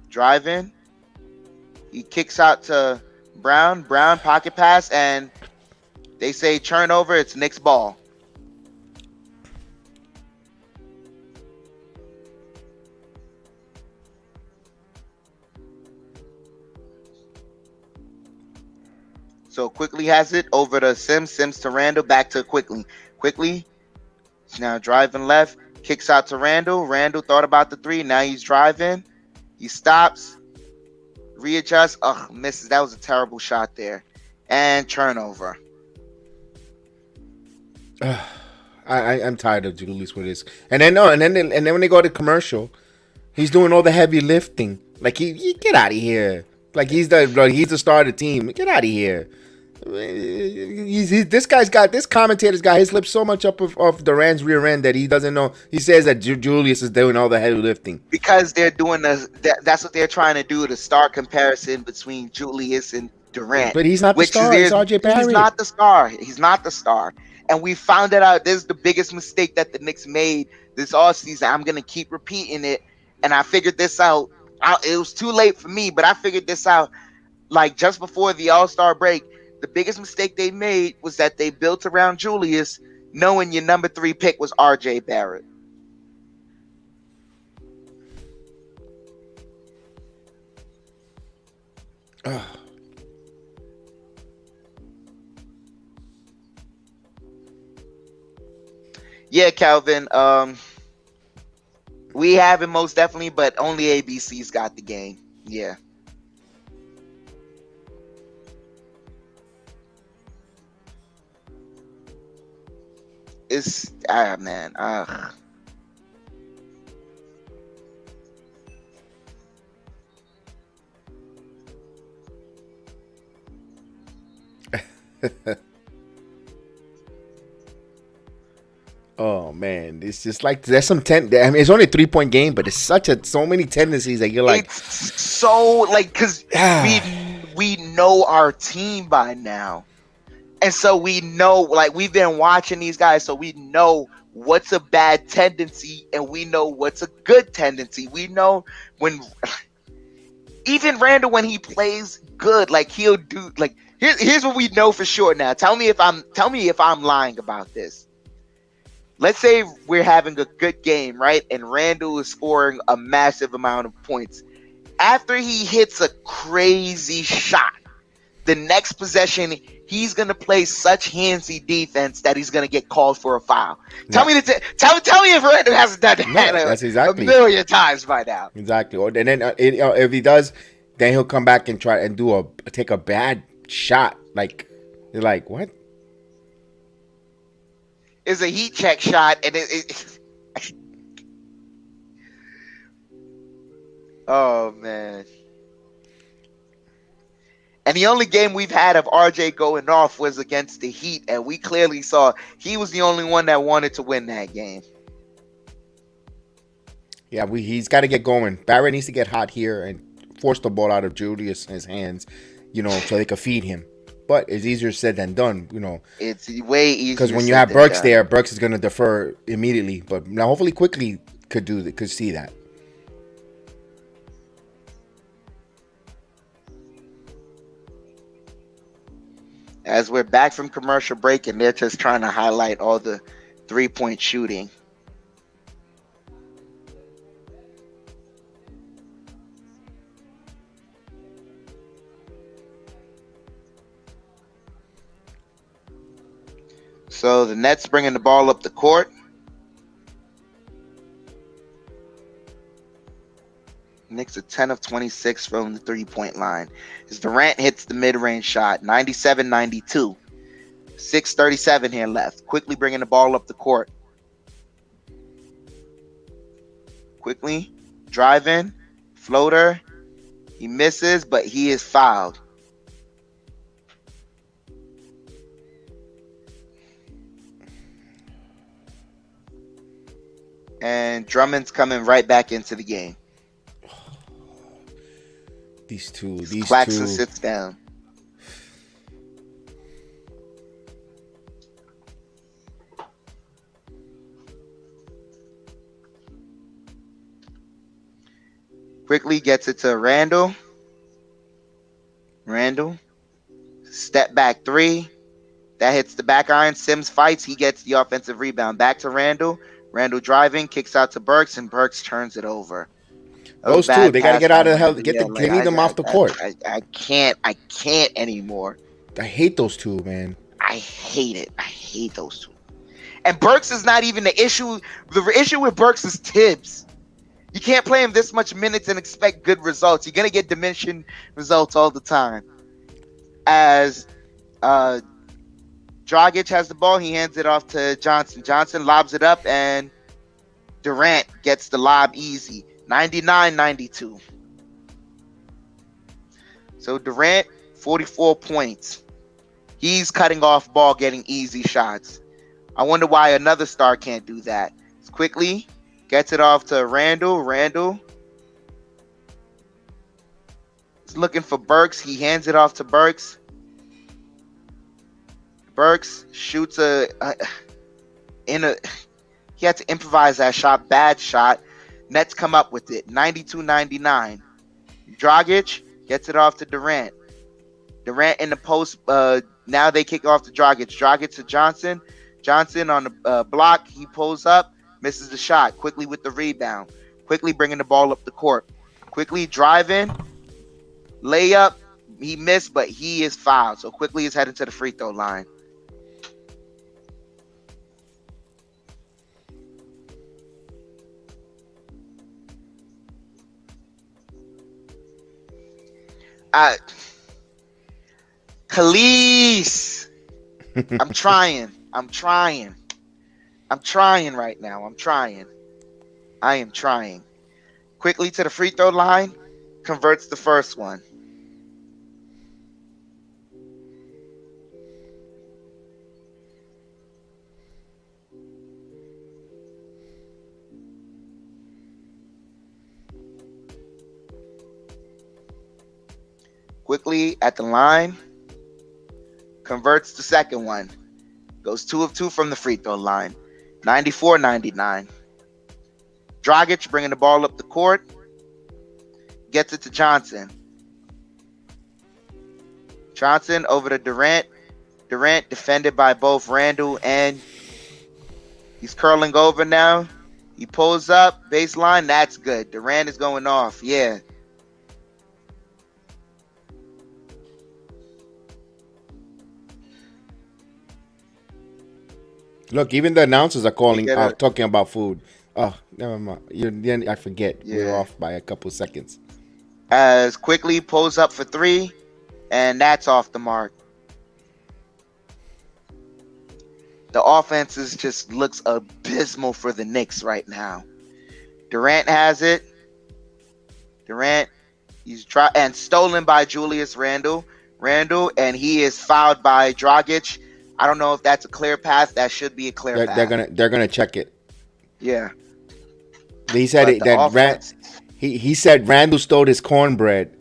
Driving. He kicks out to Brown. Brown pocket pass, and they say turnover. It's Knicks ball. So Quickly has it over to Sims. Sims to Randle. Back to Quickly. Quickly. Now driving left. Kicks out to Randle. Randle thought about the three. Now he's driving. He stops. Readjusts. Ugh, misses. That was a terrible shot there. And turnover. I'm tired of Julius with this. And then when they go to commercial, he's doing all the heavy lifting. Like he get out of here. Like he's the star of the team. Get out of here. This commentator's got his lips so much up of Durant's rear end that he doesn't know. He says that Julius is doing all the heavy lifting because they're doing that's what they're trying to do, the star comparison between Julius and Durant. But he's not the star. It's RJ Barrett. He's not the star. He's not the star. And we found it out. This is the biggest mistake that the Knicks made this offseason. I'm gonna keep repeating it, and I figured this out. It was too late for me, but I figured this out like just before the All-Star break. The biggest mistake they made was that they built around Julius, knowing your number 3 pick was RJ Barrett. Yeah, Calvin. We have it most definitely, but only ABC's got the game. Yeah. It's man. Oh man, it's just like there's some I mean, it's only a 3-point game, but it's so many tendencies that you're like, it's so like because we know our team by now, and so we know, like, we've been watching these guys, so we know what's a bad tendency and we know what's a good tendency. We know when even Randle, when he plays good, like he'll do like here's what we know for sure now. Tell me if I'm lying about this. Let's say we're having a good game, right? And Randle is scoring a massive amount of points. After he hits a crazy shot, the next possession, he's going to play such handsy defense that he's going to get called for a foul. Tell me if Randle hasn't done that that's exactly a million times by now. Exactly. And then if he does, then he'll come back and try and take a bad shot. Like, you're like, what? It's a heat check shot, and oh man. And the only game we've had of RJ going off was against the Heat, and we clearly saw he was the only one that wanted to win that game. Yeah, he's got to get going. Barrett needs to get hot here and force the ball out of Julius in his hands, so they could feed him. But it's easier said than done, It's way easier. Because when you said have than Burks done. there, Burks is going to defer immediately. But now, hopefully, quickly could see that. As we're back from commercial break, and they're just trying to highlight all the 3-point shooting. So the Nets bringing the ball up the court. Knicks are 10 of 26 from the 3-point line. As Durant hits the mid-range shot, 97-92. 6:37 here left. Quickly bringing the ball up the court. Quickly driving, floater. He misses, but he is fouled. And Drummond's coming right back into the game. These two. Claxton sits down. Quickly gets it to Randle. Randle. Step back 3. That hits the back iron. Sims fights. He gets the offensive rebound. Back to Randle. Randle driving. Kicks out to Burks, and Burks turns it over. Those two, they got to get out of the hell. They need them off the court. I can't anymore. I hate those two, man. I hate it. I hate those two. And Burks is not even the issue. The issue with Burks is Tibbs. You can't play him this much minutes and expect good results. You're going to get diminishing results all the time. As Dragic has the ball, he hands it off to Johnson. Johnson lobs it up, and Durant gets the lob easy. 99-92. So Durant, 44 points. He's cutting off ball, getting easy shots. I wonder why another star can't do that. Quickly gets it off to Randle. Randle is looking for Burks. He hands it off to Burks. Burks shoots he had to improvise that shot. Bad shot. Nets come up with it. 92-99. Dragic gets it off to Durant. Durant in the post. Now they kick off to Dragic. Dragic to Johnson. Johnson on the block. He pulls up. Misses the shot. Quickly with the rebound. Quickly bringing the ball up the court. Quickly driving. Layup. He missed, but he is fouled. So Quickly is headed to the free throw line. Khalees. I'm trying right now. I am trying. Quickly to the free throw line. Converts the first one. Quickly at the line. Converts the second one. Goes 2 of 2 from the free throw line. 94-99. Dragic bringing the ball up the court. Gets it to Johnson. Johnson over to Durant. Durant defended by both Randle and he's curling over now. He pulls up. Baseline. That's good. Durant is going off. Yeah. Look, even the announcers are talking about food. Oh, never mind. I forget. Yeah. We're off by a couple seconds. As Quickly pulls up for 3, and that's off the mark. The offense just looks abysmal for the Knicks right now. Durant has it. Durant, he's and stolen by Julius Randle. And he is fouled by Dragic. I don't know if that's a clear pass. That should be a clear pass. They're gonna check it. Yeah. He said But it, the that offense, he said Randle stole his cornbread.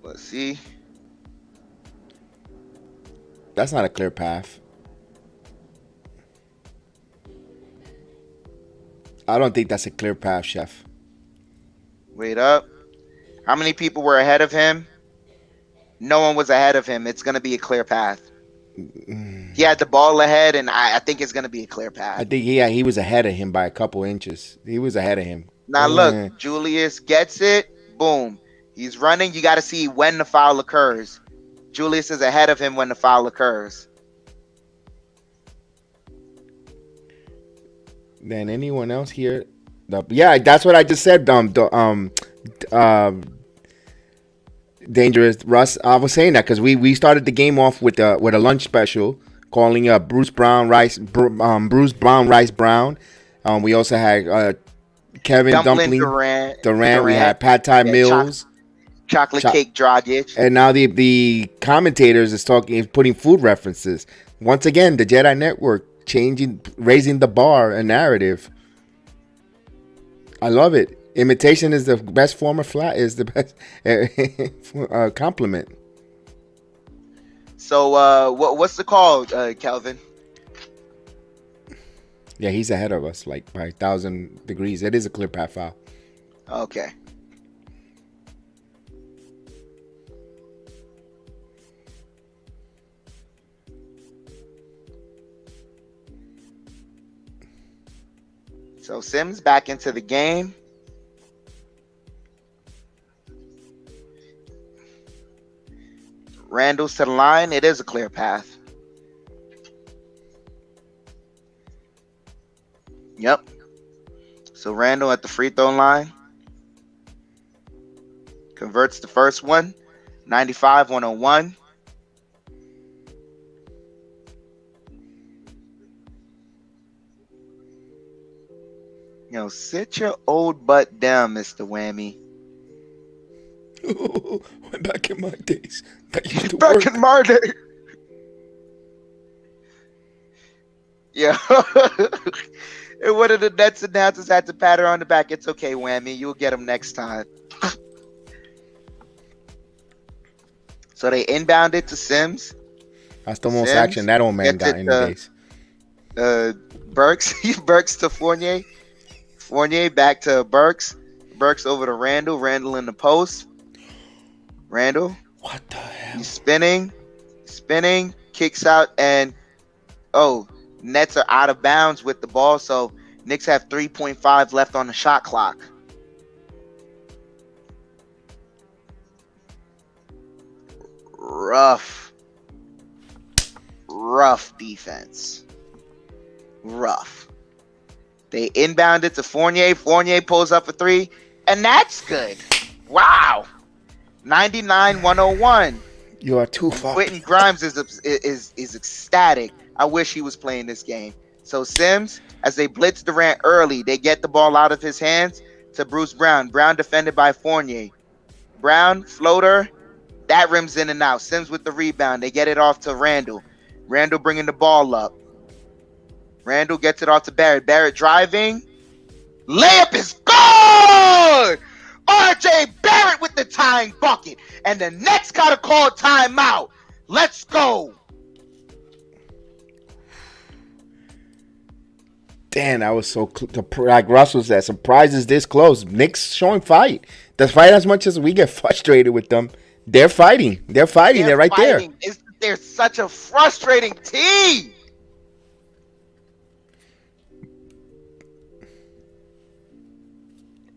let's see. That's not a clear path. I don't think that's a clear path, Chef. Wait up. How many people were ahead of him? No one was ahead of him. It's going to be a clear path. He had the ball ahead, and I think it's going to be a clear I path. think he was ahead of him by a couple inches. He was ahead of him. Now, look, Julius gets it. Boom. He's running. You got to see when the foul occurs. Julius is ahead of him when the foul occurs. Then anyone else here? Yeah, that's what I just said. Dangerous Russ. I was saying that because we started the game off with a lunch special, calling Bruce Brown Rice Brown. We also had Kevin Dumpling Durant. We had Pad Thai Mills, Chocolate Cake Dragic, and now the commentators is putting food references. Once again, the Jedi Network raising the bar and narrative. I love it. Imitation is the best form of is the best compliment. So what's the call, Kelvin? Yeah, he's ahead of us like by 1,000 degrees. It is a clear path foul. Okay. So Sims back into the game. Randle's to the line. It is a clear path. Yep. So Randle at the free throw line. Converts the first one. 95-101. Sit your old butt down, Mr. Whammy. Went back in my days. Back in my day. Yeah. And one of the Nets announcers had to pat her on the back. It's okay, Whammy. You'll get him next time. So they inbounded to Sims. That's the most action that old man got in the days. Burks to Fournier. Fournier back to Burks. Burks over to Randle. Randle in the post. Randle. What the hell? He's spinning, kicks out, and Nets are out of bounds with the ball, so Knicks have 3.5 left on the shot clock. Rough defense. Rough. They inbound it to Fournier. Fournier pulls up a three, and that's good. Wow. 99-101. You are too far. Quentin Grimes is ecstatic. I wish he was playing this game. So Sims, as they blitz Durant early, they get the ball out of his hands to Bruce Brown. Brown defended by Fournier. Brown, floater, that rims in and out. Sims with the rebound. They get it off to Randle. Randle bringing the ball up. Randle gets it off to Barrett. Barrett driving. Layup is good! RJ Barrett with the tying bucket. And the Nets got to call timeout. Let's go. Damn, that was so like Russell said, surprises this close. Knicks showing fight. They fight as much as we get frustrated with them. They're fighting. They're right there. They're such a frustrating team.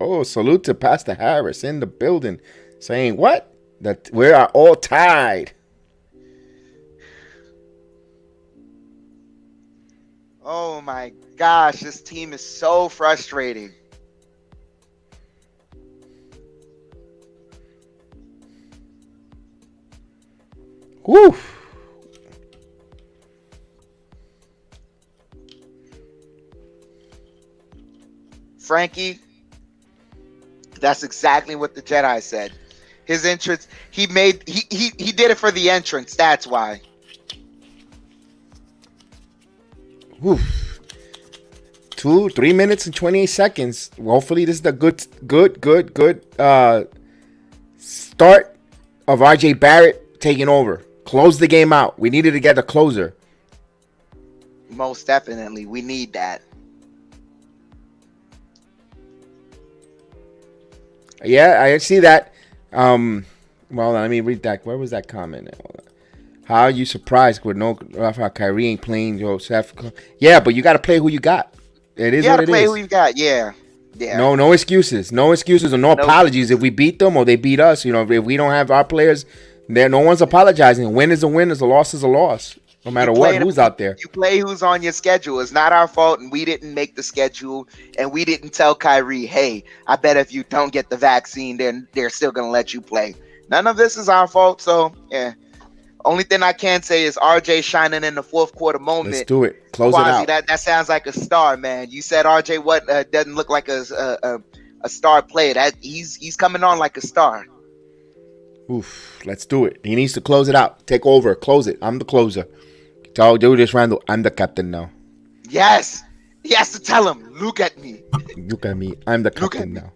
Oh, salute to Pastor Harris in the building saying what? That we are all tied. Oh my gosh, this team is so frustrating. Woo. Frankie, that's exactly what the Jedi said. His entrance, he did it for the entrance. That's why. Oof. 3 minutes and 28 seconds. Hopefully this is the good start of RJ Barrett taking over. Close the game out. We needed to get a closer. Most definitely. We need that. Yeah, I see that. Well, let me read that. Where was that comment? How are you surprised with no Kyrie ain't playing Joseph? Yeah, but you got to play who you got. It is you what gotta it play is. who you got. Yeah. No excuses. No excuses or no apologies if we beat them or they beat us. You know, if we don't have our players, there no one's apologizing. A win is a win. A loss is a loss. No matter what, who's out there. You play who's on your schedule. It's not our fault, and we didn't make the schedule, and we didn't tell Kyrie, hey, I bet if you don't get the vaccine, then they're still gonna let you play. None of this is our fault. So yeah. Only thing I can say is RJ shining in the fourth quarter moment. Let's do it. Close Quasi, it out. that sounds like a star, man. You said RJ doesn't look like a star player. That he's coming on like a star. Oof. Let's do it. He needs to close it out. Take over. Close it. I'm the closer. Tell Julius Randle, I'm the captain now. Yes. He has to tell him, look at me. Look at me. I'm the captain now.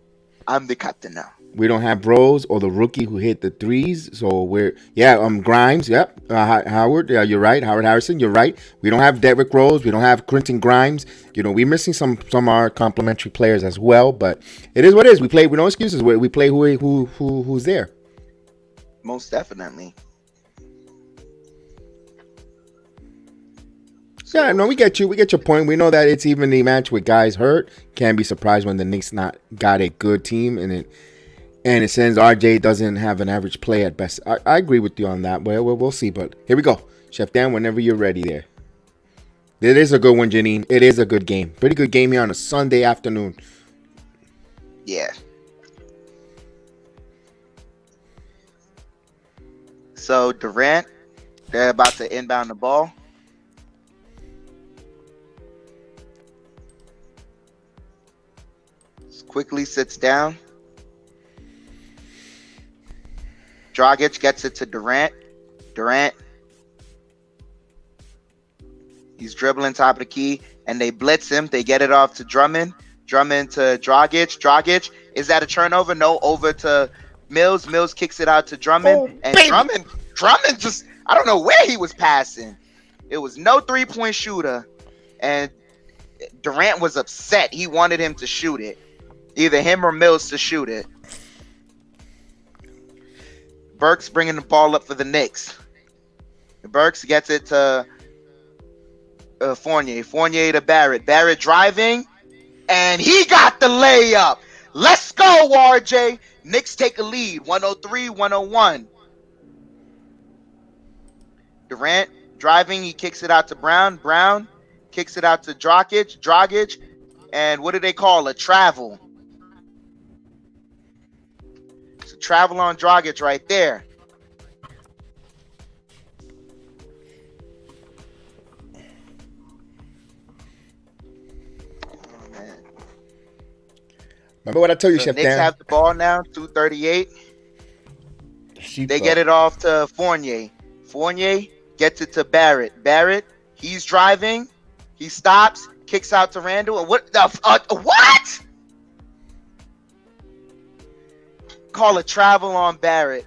I'm the captain now. We don't have Bros or the rookie who hit the threes. So Grimes. Yep. Howard. Yeah, you're right. Howard Harrison. You're right. We don't have Derrick Rose. We don't have Quentin Grimes. You know, we're missing some of our complementary players as well. But it is what it is. We play with no excuses. We play who's there. Most definitely. Yeah, no, we get you. We get your point. We know that it's evenly matched with guys hurt. Can't be surprised when the Knicks not got a good team and it sends RJ doesn't have an average play at best. I agree with you on that. Well, we'll see. But here we go. Chef Dan, whenever you're ready there. It is a good one, Janine. It is a good game. Pretty good game here on a Sunday afternoon. Yeah. So Durant, they're about to inbound the ball. Quickly sits down. Dragic gets it to Durant. He's dribbling top of the key, and they blitz him. They get it off to Drummond. Drummond to Dragic. Is that a turnover? No, over to Mills. Mills kicks it out to Drummond. Drummond just, I don't know where he was passing. It was no three-point shooter. And Durant was upset. He wanted him to shoot it. Either him or Mills to shoot it. Burks bringing the ball up for the Knicks. Burks gets it to Fournier. Fournier to Barrett. Barrett driving. And he got the layup. Let's go, RJ. Knicks take a lead. 103-101. Durant driving. He kicks it out to Brown. Brown kicks it out to Dragic. And what do they call a travel? Travel on Dragic right there. Oh, man. Remember what I told you, Chef Knicks Dan? have the ball now, 2:38. They get it off to Fournier. Fournier gets it to Barrett. Barrett, he's driving. He stops, kicks out to Randle. What? What? Call a travel on Barrett.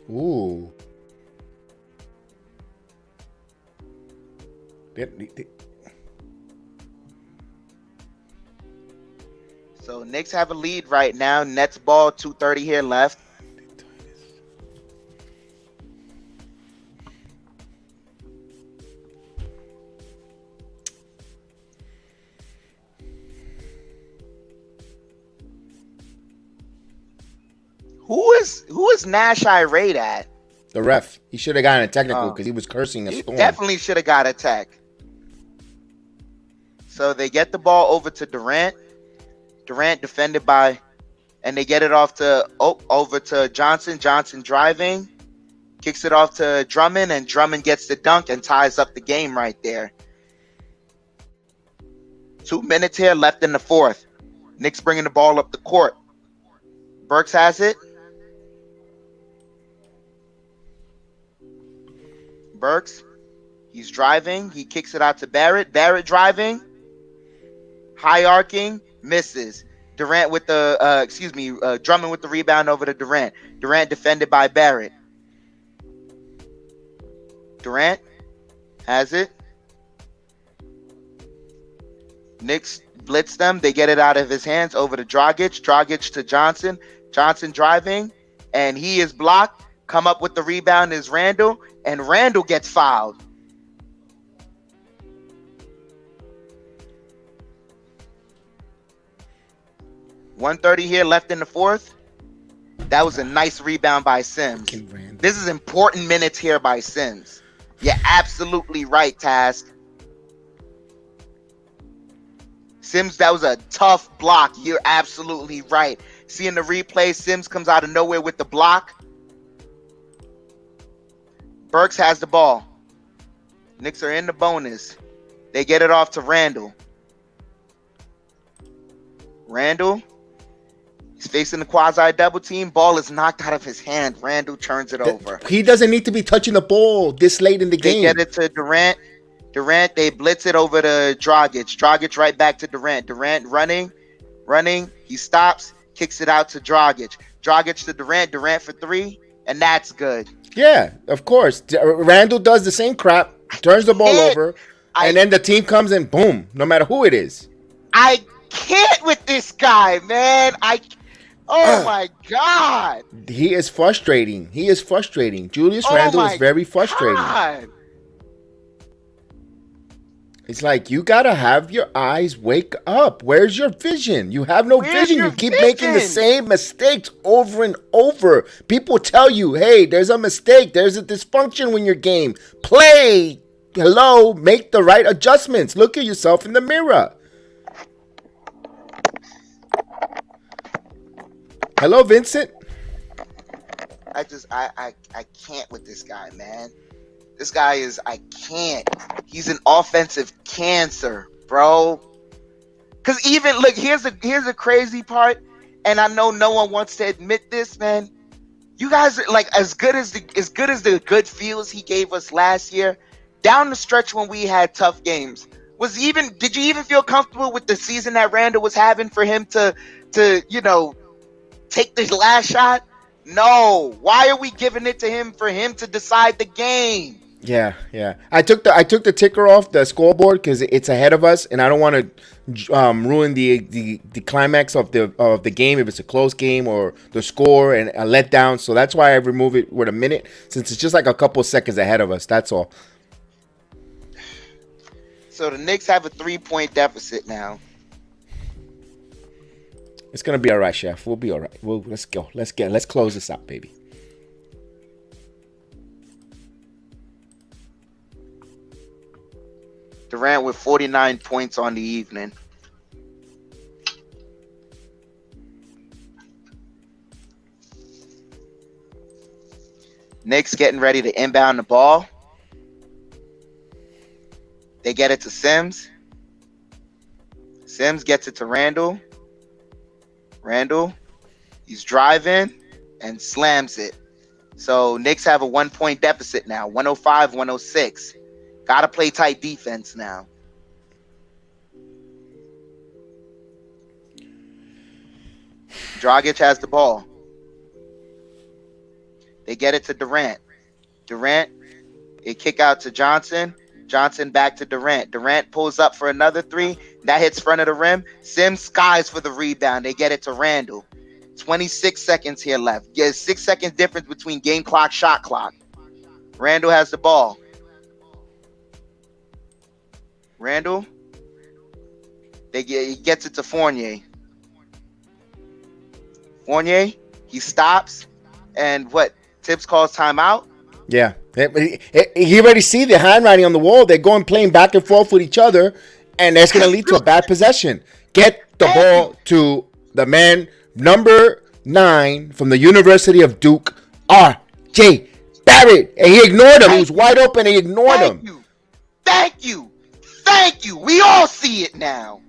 Ooh. So Knicks have a lead right now. Nets ball, 2:30 here left. Who is Nash irate at? The ref. He should have gotten a technical because he was cursing a He storm. definitely should have got a tech. So they get the ball over to Durant. Durant defended by, and they get it off to over to Johnson. Johnson driving, kicks it off to Drummond, and Drummond gets the dunk and ties up the game right there. 2 minutes here left in the fourth. Knicks bringing the ball up the court. Burks has it. Burks. He's driving. He kicks it out to Barrett. Barrett driving. High arcing. Misses. Durant with the, Drummond with the rebound over to Durant. Durant defended by Barrett. Durant has it. Knicks blitz them. They get it out of his hands over to Dragic. Dragic to Johnson. Johnson driving. And he is blocked. Come up with the rebound is Randle. And Randle gets fouled. .130 here left in the fourth. That was a nice rebound by Sims. This is important minutes here by Sims. You're absolutely right, Task. Sims, that was a tough block. You're absolutely right. Seeing the replay, Sims comes out of nowhere with the block. Burks has the ball. Knicks are in the bonus. They get it off to Randle. Randle. He's facing the quasi double team. Ball is knocked out of his hand. Randle turns it over. He doesn't need to be touching the ball this late in the game. They get it to Durant. Durant, they blitz it over to Dragic. Dragic right back to Durant. Durant running. He stops, kicks it out to Dragic. Dragic to Durant. Durant for three, and that's good. Yeah, of course. Randle does the same crap, turns the ball over, and then the team comes in, boom, no matter who it is. I can't with this guy, man. Oh my God. He is frustrating. Julius Randle is very frustrating. God. It's like, you got to have your eyes wake up. Where's your vision? You have no vision. You keep making the same mistakes over and over. People tell you, hey, there's a mistake. There's a dysfunction in your game. Play. Hello. Make the right adjustments. Look at yourself in the mirror. Hello, Vincent. I can't with this guy, man. This guy is, I can't. He's an offensive cancer, bro. Cause even look, here's a crazy part, and I know no one wants to admit this, man. You guys are like as good as the good feels he gave us last year. Down the stretch when we had tough games, did you even feel comfortable with the season that Randle was having for him to take the last shot? No. Why are we giving it to him for him to decide the game? Yeah. I took the ticker off the scoreboard because it's ahead of us, and I don't want to ruin the climax of the game if it's a close game or the score and a letdown. So that's why I remove it with a minute, since it's just like a couple seconds ahead of us. That's all. So the Knicks have a 3-point deficit now. It's gonna be all right, Chef. We'll be all right. Let's go. Let's close this out, baby. Durant with 49 points on the evening. Knicks getting ready to inbound the ball. They get it to Sims. Sims gets it to Randle. Randle, he's driving and slams it. So Knicks have a 1-point deficit now, 105-106. Got to play tight defense now. Dragic has the ball. They get it to Durant. Durant, they kick out to Johnson. Johnson back to Durant. Durant pulls up for another three. That hits front of the rim. Sims skies for the rebound. They get it to Randle. 26 seconds here left. Yeah, 6 seconds difference between game clock, shot clock. Randle has the ball. Randle. He gets it to Fournier. Fournier, he stops. And what? Tibbs calls timeout? Yeah. He already see the handwriting on the wall. They're going playing back and forth with each other, and that's going to lead to a bad possession. Get the ball to the man, number 9 from the University of Duke, R.J. Barrett. And he ignored him. He was wide open, and he ignored him. Thank you. We all see it now.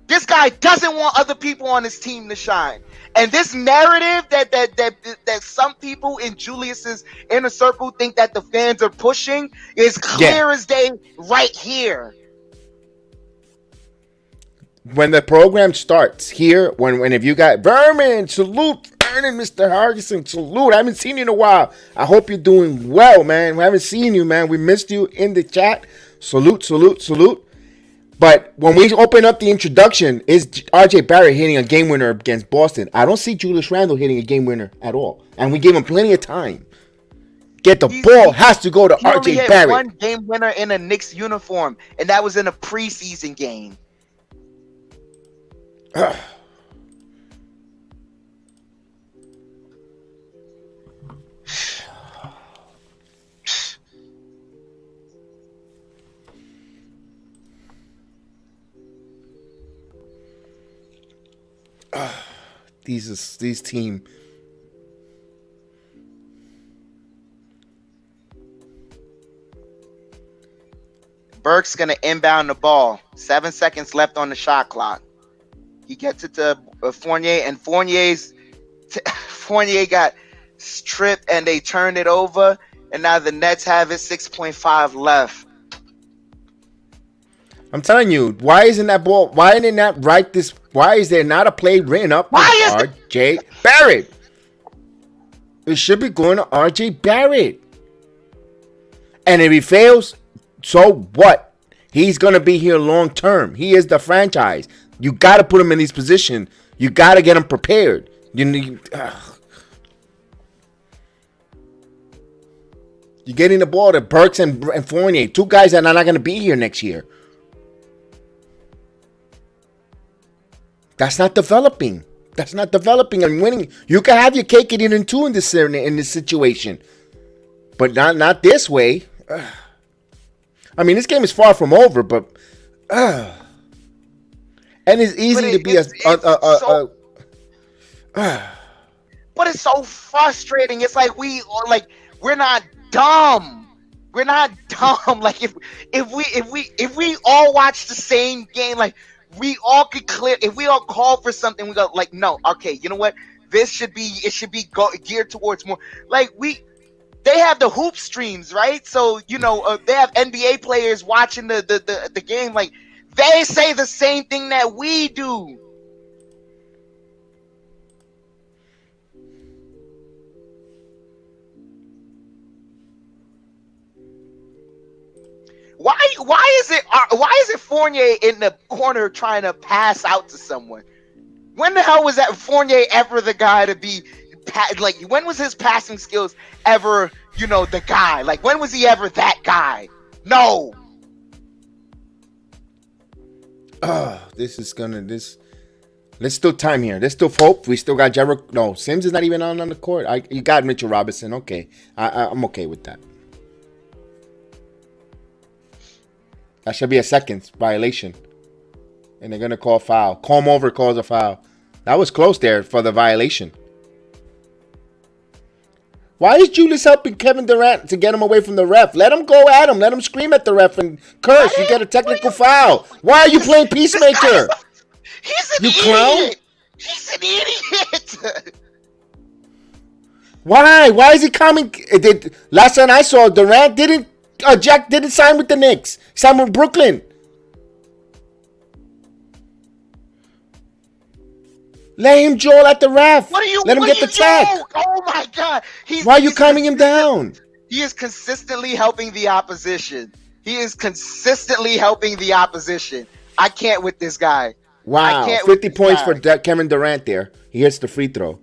This guy doesn't want other people on his team to shine. And this narrative that some people in Julius's inner circle think that the fans are pushing is clear as day right here. When the program starts here, when if you got Vermin, salute, Vernon, Mr. Hargison, salute. I haven't seen you in a while. I hope you're doing well, man. We haven't seen you, man. We missed you in the chat. Salute, salute, salute. But when we open up the introduction, is RJ Barrett hitting a game winner against Boston? I don't see Julius Randle hitting a game winner at all. And we gave him plenty of time. Get the ball has to go to RJ Barrett. One game winner in a Knicks uniform, and that was in a preseason game. These team. Burke's gonna inbound the ball. 7 seconds left on the shot clock. He gets it to Fournier, and Fournier got stripped, and they turned it over. And now the Nets have it. 6.5 left. I'm telling you, why isn't that ball? Why didn't that right this? Why is there not a play written up for RJ Barrett? It should be going to RJ Barrett. And if he fails, so what? He's gonna be here long term. He is the franchise. You got to put him in these positions. You got to get him prepared. You need. You're getting the ball to Burks and Fournier, two guys that are not going to be here next year. That's not developing. That's not developing and winning. You can have your cake and eat it too in this situation, but not this way. I mean, this game is far from over, but and it's easy to be but it's so frustrating. It's like we're not dumb. We're not dumb. Like if we all watch the same game, like we all could clear. If we all call for something, we go like, no, okay, you know what? It should be geared towards more. Like they have the hoop streams, right? So they have NBA players watching the game. Like they say the same thing that we do. Why is it Fournier in the corner trying to pass out to someone? When the hell was that Fournier ever the guy to be like? When was his passing skills ever the guy? Like when was he ever that guy? No. There's still time here. There's still hope. We still got Jericho. No, Sims is not even on the court. You got Mitchell Robinson. Okay, I'm okay with that. That should be a second violation. And they're going to call foul. Comb over calls a foul. That was close there for the violation. Why is Julius helping Kevin Durant to get him away from the ref? Let him go at him. Let him scream at the ref and curse. You get a technical foul. Why are you playing peacemaker? He's an idiot. Clown? He's an idiot. Why? Why is he coming? Last time I saw, Durant Jack didn't sign with the Knicks. He signed with Brooklyn. Let him jaw at the ref. Let him get the tag. Oh my God! Why are you calming him down? He is consistently helping the opposition. I can't with this guy. Wow, 50 points for Kevin Durant there. He hits the free throw.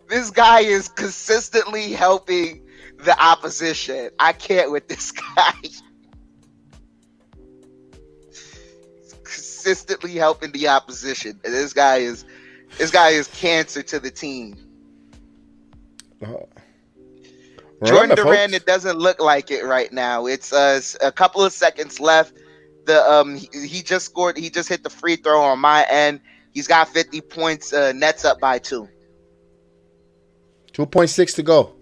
This guy is consistently helping the opposition. I can't with this guy. Consistently helping the opposition. And this guy is cancer to the team. Jordan Durant, it doesn't look like it right now. It's a couple of seconds left. He just scored. He just hit the free throw on my end. He's got 50 points. Nets up by 2. 2.6 to go.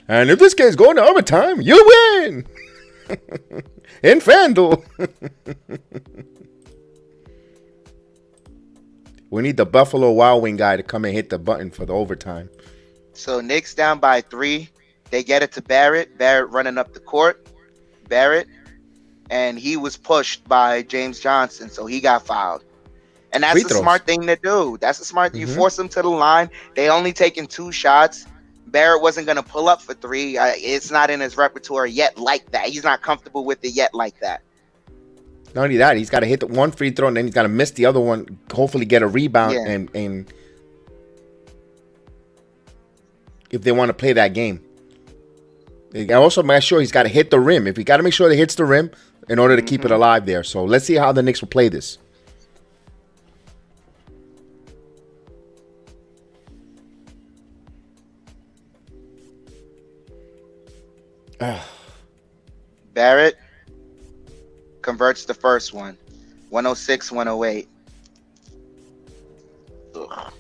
And if this game's going to overtime, you win. In FanDuel. We need the Buffalo Wild Wing guy to come and hit the button for the overtime. So Knicks down by 3. They get it to Barrett. Barrett running up the court. Barrett. And he was pushed by James Johnson, so he got fouled. And that's a smart thing to do. That's a smart thing. You force them to the line. They only taking 2 shots. Barrett wasn't going to pull up for 3. It's not in his repertoire yet like that. He's not comfortable with it yet like that. Not only that, he's got to hit the one free throw, and then he's got to miss the other one, hopefully get a rebound, and if they want to play that game. And also make sure he's got to hit the rim. If he got to make sure that he hits the rim in order to keep it alive there. So let's see how the Knicks will play this. Barrett converts the first one. 106, 108. Ugh.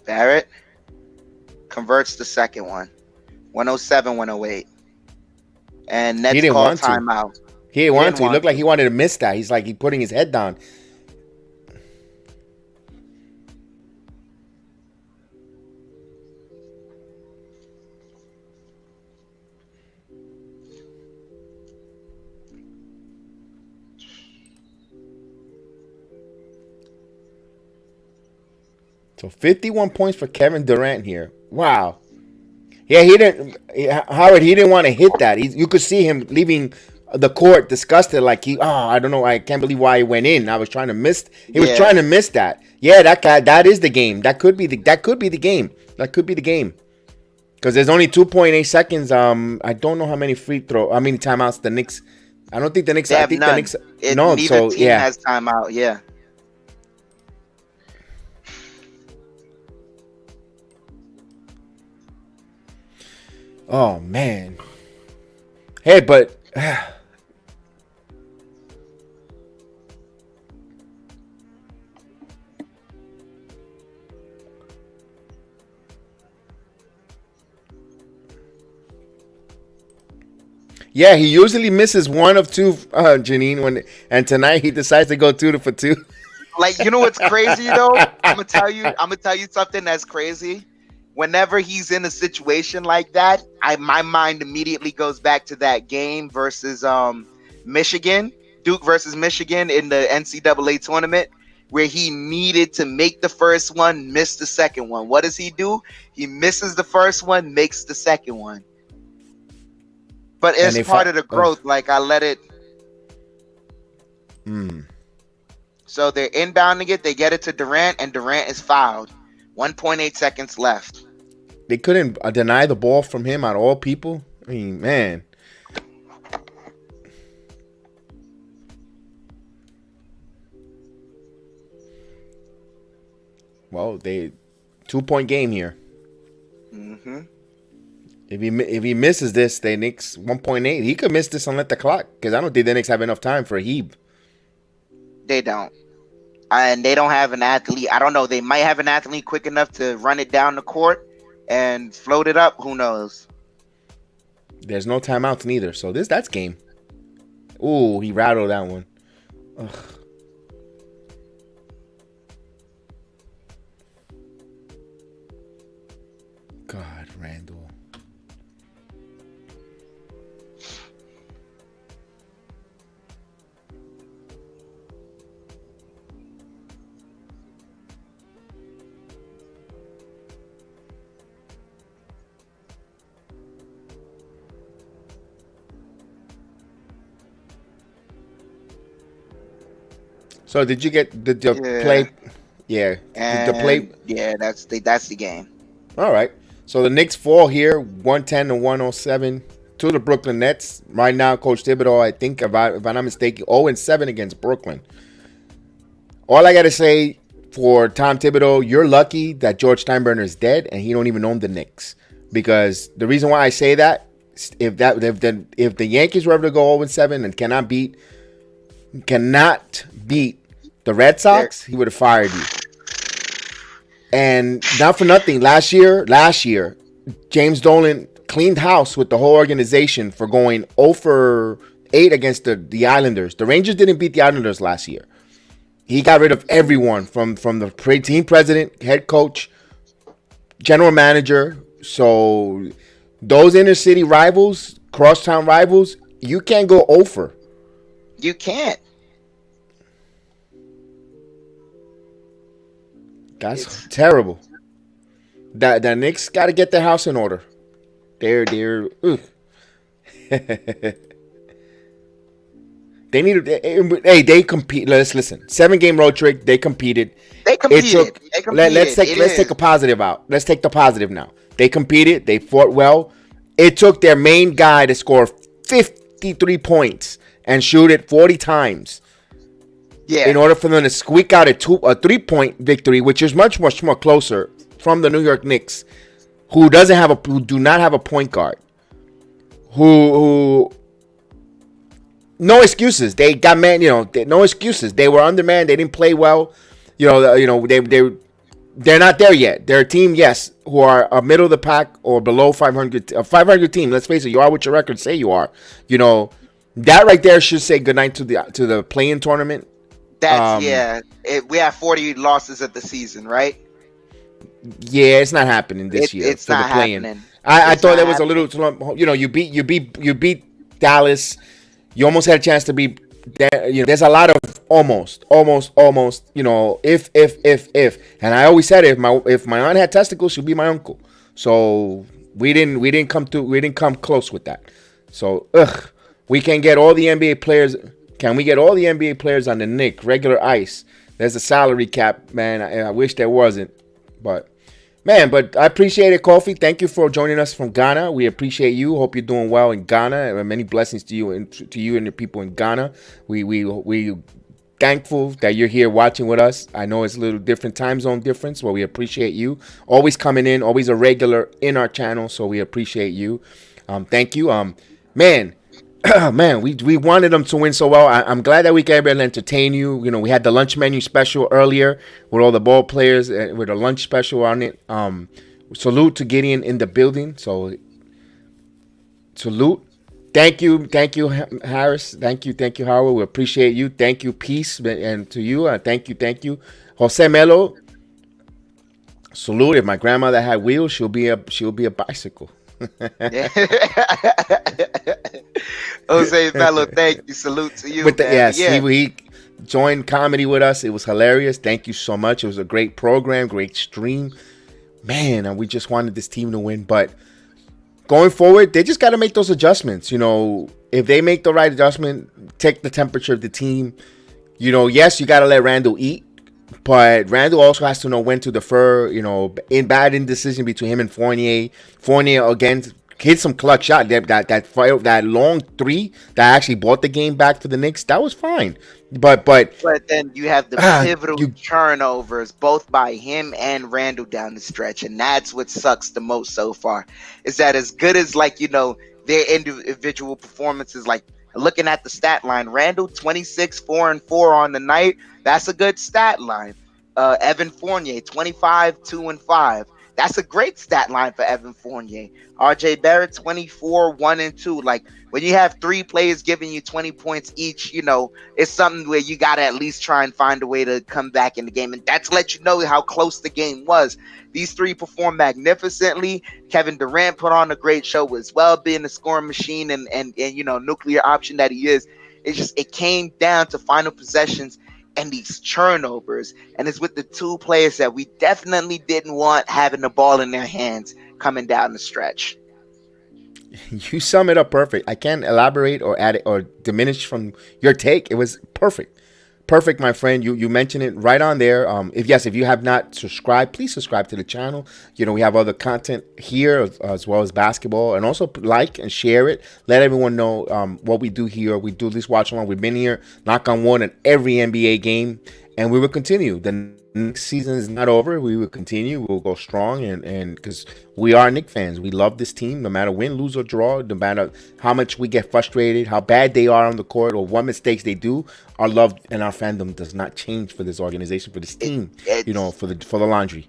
Barrett converts the second one. 107, 108. And Nets call timeout. He didn't want to. He looked like he wanted to miss that. He's like he's putting his head down. So 51 points for Kevin Durant here. Wow. Yeah, he didn't. Howard, he didn't want to hit that. You could see him leaving the court disgusted, like I don't know. I can't believe why he went in. I was trying to miss. He was trying to miss that. Yeah, that guy. That is the game. That could be the game. That could be the game. Because there's only 2.8 seconds. I don't know how many timeouts the Knicks. I don't think the Knicks. I think none. the Knicks. Neither team has timeout. Yeah. Oh man. Hey, but yeah, he usually misses 1 of 2, Janine. And tonight he decides to go 2 for 2. Like, you know what's crazy though? I'm gonna tell you something that's crazy. Whenever he's in a situation like that, my mind immediately goes back to that game versus Michigan, Duke versus Michigan in the NCAA tournament, where he needed to make the first one, miss the second one. What does he do? He misses the first one, makes the second one. But it's part of the growth. Like, I let it. So they're inbounding it. They get it to Durant, and Durant is fouled. 1.8 seconds left. They couldn't deny the ball from him out of all people. I mean, man. Well, 2-point game here. If he misses this, the Knicks 1.8. He could miss this and let the clock, because I don't think the Knicks have enough time for a heave. They don't. And they don't have an athlete. I don't know. They might have an athlete quick enough to run it down the court and float it up. Who knows? There's no timeouts neither. So that's game. Ooh, he rattled that one. Ugh. God, Randle. So did you get the play? Yeah. And the play. Yeah, that's the game. All right. So the Knicks fall here, 110 to 107 to the Brooklyn Nets. Right now, Coach Thibodeau, I think, if I'm not mistaken, 0-7 against Brooklyn. All I got to say for Tom Thibodeau, you're lucky that George Steinbrenner is dead and he don't even own the Knicks. Because the reason why I say that, if the Yankees were ever to go 0-7 and cannot beat the Red Sox, he would have fired you. And not for nothing, last year, James Dolan cleaned house with the whole organization for going 0-8 against the Islanders. The Rangers didn't beat the Islanders last year. He got rid of everyone from the team president, head coach, general manager. So those inner city rivals, crosstown rivals, you can't go over. You can't. That's terrible. The Knicks got to get their house in order. They're they need to. Hey, they compete. Let's listen. 7-game road trip. They competed. Let's take a positive out. Let's take the positive now. They competed. They fought well. It took their main guy to score 53 points and shoot it 40 times. Yeah. In order for them to squeak out a 3-point victory, which is much more closer from the New York Knicks, who do not have a point guard, who no excuses. They got no excuses. They were undermanned. They didn't play well. They're not there yet. They're a team, yes, who are a middle of the pack or below 500. A 500 team. Let's face it. You are what your records say you are. That right there should say goodnight to the play-in tournament. That's we have 40 losses of the season, right? Yeah, it's not happening this year. It's not happening. I thought there was a little. You beat Dallas. You almost had a chance to beat. There's a lot of almost. If. And I always said if my aunt had testicles, she'd be my uncle. So we didn't come close with that. So we can get all the NBA players. Can we get all the NBA players on the Knicks regular ice? There's a salary cap, man. I wish there wasn't, but I appreciate it, Kofi. Thank you for joining us from Ghana. We appreciate you. Hope you're doing well in Ghana. And many blessings to you and the people in Ghana. We thankful that you're here watching with us. I know it's a little different time zone difference, but we appreciate you. Always coming in, always a regular in our channel, so we appreciate you. Thank you. Man, we wanted them to win so well. I'm glad that we can able to entertain you. We had the lunch menu special earlier with all the ball players with a lunch special on it. Salute to Gideon in the building. So salute. Thank you, Harris. Thank you, Howard. We appreciate you. Thank you, Peace, and to you. Thank you, Jose Melo. Salute. If my grandmother had wheels, she'll be a bicycle. Jose Melo, thank you. Salute to you. He joined comedy with us. It was hilarious. Thank you so much. It was a great program, great stream. Man, and we just wanted this team to win. But going forward, they just got to make those adjustments. If they make the right adjustment, take the temperature of the team. Yes, you got to let Randle eat. But Randle also has to know when to defer, in bad indecision between him and Fournier. Fournier, again, hit some clutch shot. That long three that actually brought the game back for the Knicks, that was fine. But then you have the pivotal turnovers, both by him and Randle down the stretch. And that's what sucks the most so far, is that as good as, their individual performances, looking at the stat line, Randle 26, 4 and 4 on the night. That's a good stat line. Evan Fournier 25, 2 and 5. That's a great stat line for Evan Fournier. RJ Barrett 24, 1 and 2. When you have three players giving you 20 points each, it's something where you got to at least try and find a way to come back in the game. And that's let you know how close the game was. These three performed magnificently. Kevin Durant put on a great show as well, being a scoring machine and nuclear option that he is. It came down to final possessions and these turnovers. And it's with the two players that we definitely didn't want having the ball in their hands coming down the stretch. You sum it up perfect. I can't elaborate or add it or diminish from your take. It was perfect. Perfect, my friend. You mentioned it right on there. If you have not subscribed, please subscribe to the channel. We have other content here as well as basketball, and also like and share it. Let everyone know what we do here. We do this watch along. We've been here, knock on wood, in every NBA game, and we will continue. next season is not over. We will continue. We'll go strong, and because we are Knicks fans, we love this team. No matter win, lose, or draw, no matter how much we get frustrated, how bad they are on the court, or what mistakes they do, our love and our fandom does not change for this organization, for this team. For the laundry.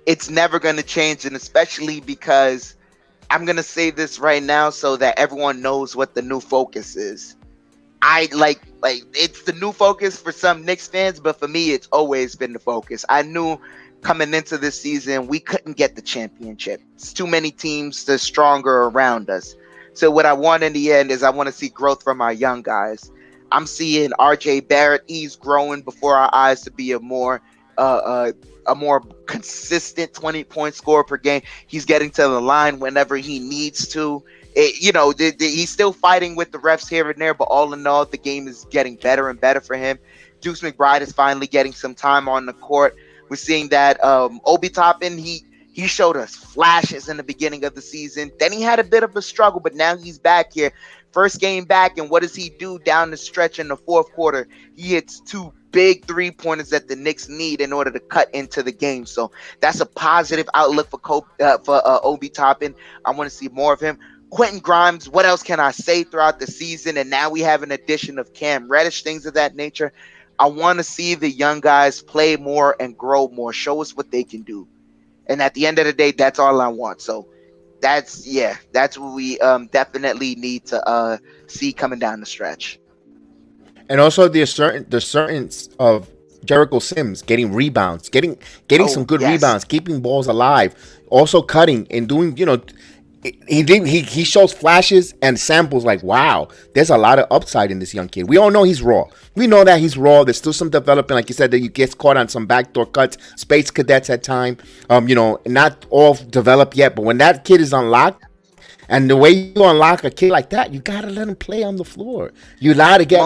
It's never going to change, and especially because I'm going to say this right now so that everyone knows what the new focus is. I like it's the new focus for some Knicks fans, but for me, it's always been the focus. I knew coming into this season, we couldn't get the championship. It's too many teams, the stronger around us. So what I want in the end is I want to see growth from our young guys. I'm seeing RJ Barrett. He's growing before our eyes to be a more consistent 20-point scorer per game. He's getting to the line whenever he needs to. He's still fighting with the refs here and there, but all in all, the game is getting better and better for him. Deuce McBride is finally getting some time on the court. We're seeing that Obi Toppin, he showed us flashes in the beginning of the season. Then he had a bit of a struggle, but now he's back here. First game back, and what does he do down the stretch in the fourth quarter? He hits 2 big 3-pointers that the Knicks need in order to cut into the game. So that's a positive outlook for Obi Toppin. I want to see more of him. Quentin Grimes, what else can I say throughout the season? And now we have an addition of Cam Reddish, things of that nature. I want to see the young guys play more and grow more, show us what they can do. And at the end of the day, that's all I want. So that's what we definitely need to see coming down the stretch. And also the certain of Jericho Sims getting rebounds, getting some good rebounds, keeping balls alive, also cutting and doing, he shows flashes and samples like, wow, there's a lot of upside in this young kid. We all know he's raw. We know that he's raw. There's still some development, like you said, that you get caught on some backdoor cuts, space cadets at time. Not all developed yet, but when that kid is unlocked, and the way you unlock a kid like that, you gotta let him play on the floor. You gotta get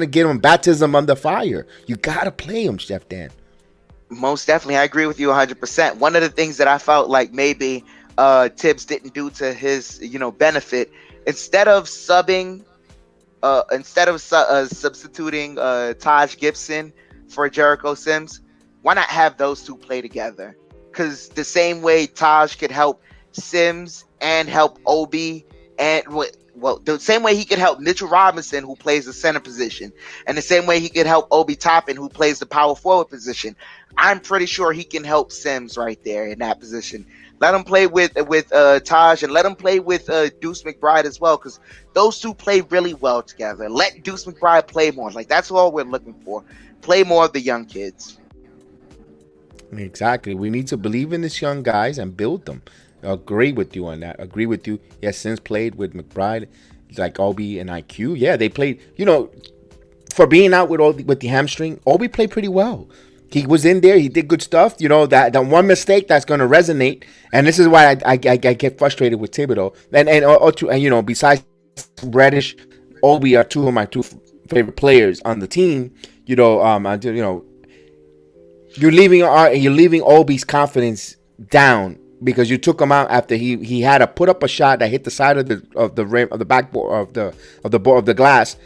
him baptism under fire. You gotta play him, Chef Dan. Most definitely, I agree with you 100%. One of the things that I felt like maybe Tibbs didn't do to his benefit, instead of substituting Taj Gibson for Jericho Sims, why not have those two play together? Because the same way Taj could help Sims and help Obi, and the same way he could help Mitchell Robinson, who plays the center position, and the same way he could help Obi Toppin, who plays the power forward position, I'm pretty sure he can help Sims right there in that position. Let him play with Taj, and let him play with Deuce McBride as well, because those two play really well together. Let Deuce McBride play more. Like, that's all we're looking for. Play more of the young kids. Exactly. We need to believe in these young guys and build them. Agree with you on that. Agree with you. Yes, Sims played with McBride, like Obi and IQ. Yeah, they played. For being out with the hamstring, Obi played pretty well. He was in there. He did good stuff. That one mistake that's going to resonate, and this is why I get frustrated with Thibodeau. And besides Reddish, Obi are two of my two favorite players on the team. You're leaving Obi's confidence down because you took him out after he had to put up a shot that hit the side of the rim of the backboard of the glass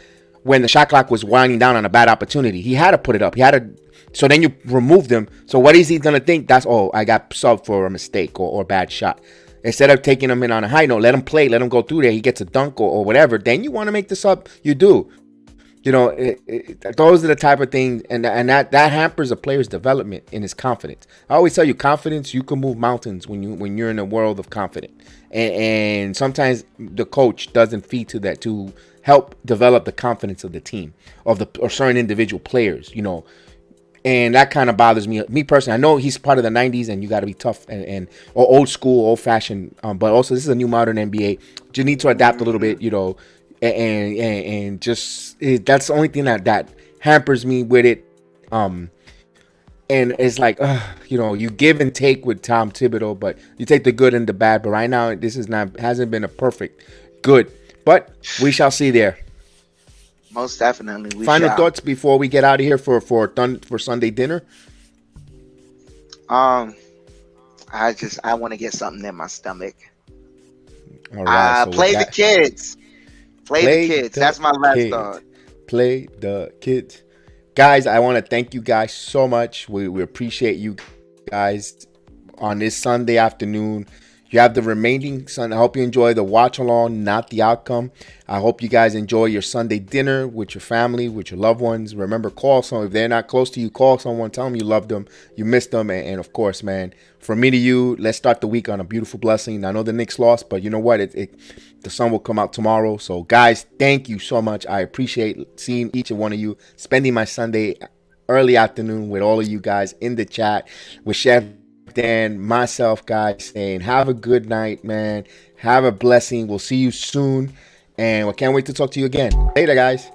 when the shot clock was winding down on a bad opportunity. He had to put it up. So then you removed him. So what is he gonna think? I got subbed for a mistake or a bad shot. Instead of taking him in on a high note, let him play, let him go through there. He gets a dunk or whatever. Then you want to make the sub. You do. Those are the type of things, and that hampers a player's development in his confidence. I always tell you, confidence, you can move mountains when you're in a world of confidence. And sometimes the coach doesn't feed to that to help develop the confidence of the team or certain individual players. And that kind of bothers me personally. I know he's part of the 90s and you got to be tough or old school, old fashioned. But also this is a new modern NBA. You need to adapt a little bit, and just that's the only thing that hampers me with it. And it's like, you give and take with Tom Thibodeau, but you take the good and the bad. But right now, this hasn't been a perfect good. But we shall see there. Most definitely. Final thoughts before we get out of here for Sunday dinner. I want to get something in my stomach. All right. Play the kids. Play the kids. That's my last thought. Play the kids. Guys, I want to thank you guys so much. We appreciate you guys on this Sunday afternoon. You have the remaining Sunday. I hope you enjoy the watch along, not the outcome. I hope you guys enjoy your Sunday dinner with your family, with your loved ones. Remember, call someone. If they're not close to you, call someone. Tell them you love them, you missed them. And of course, man, from me to you, let's start the week on a beautiful blessing. I know the Knicks lost, but you know what? The sun will come out tomorrow. So, guys, thank you so much. I appreciate seeing each and one of you, spending my Sunday early afternoon with all of you guys in the chat with Chef Dan, myself, guys, saying have a good night, man. Have a blessing. We'll see you soon. And I can't wait to talk to you again. Later, guys.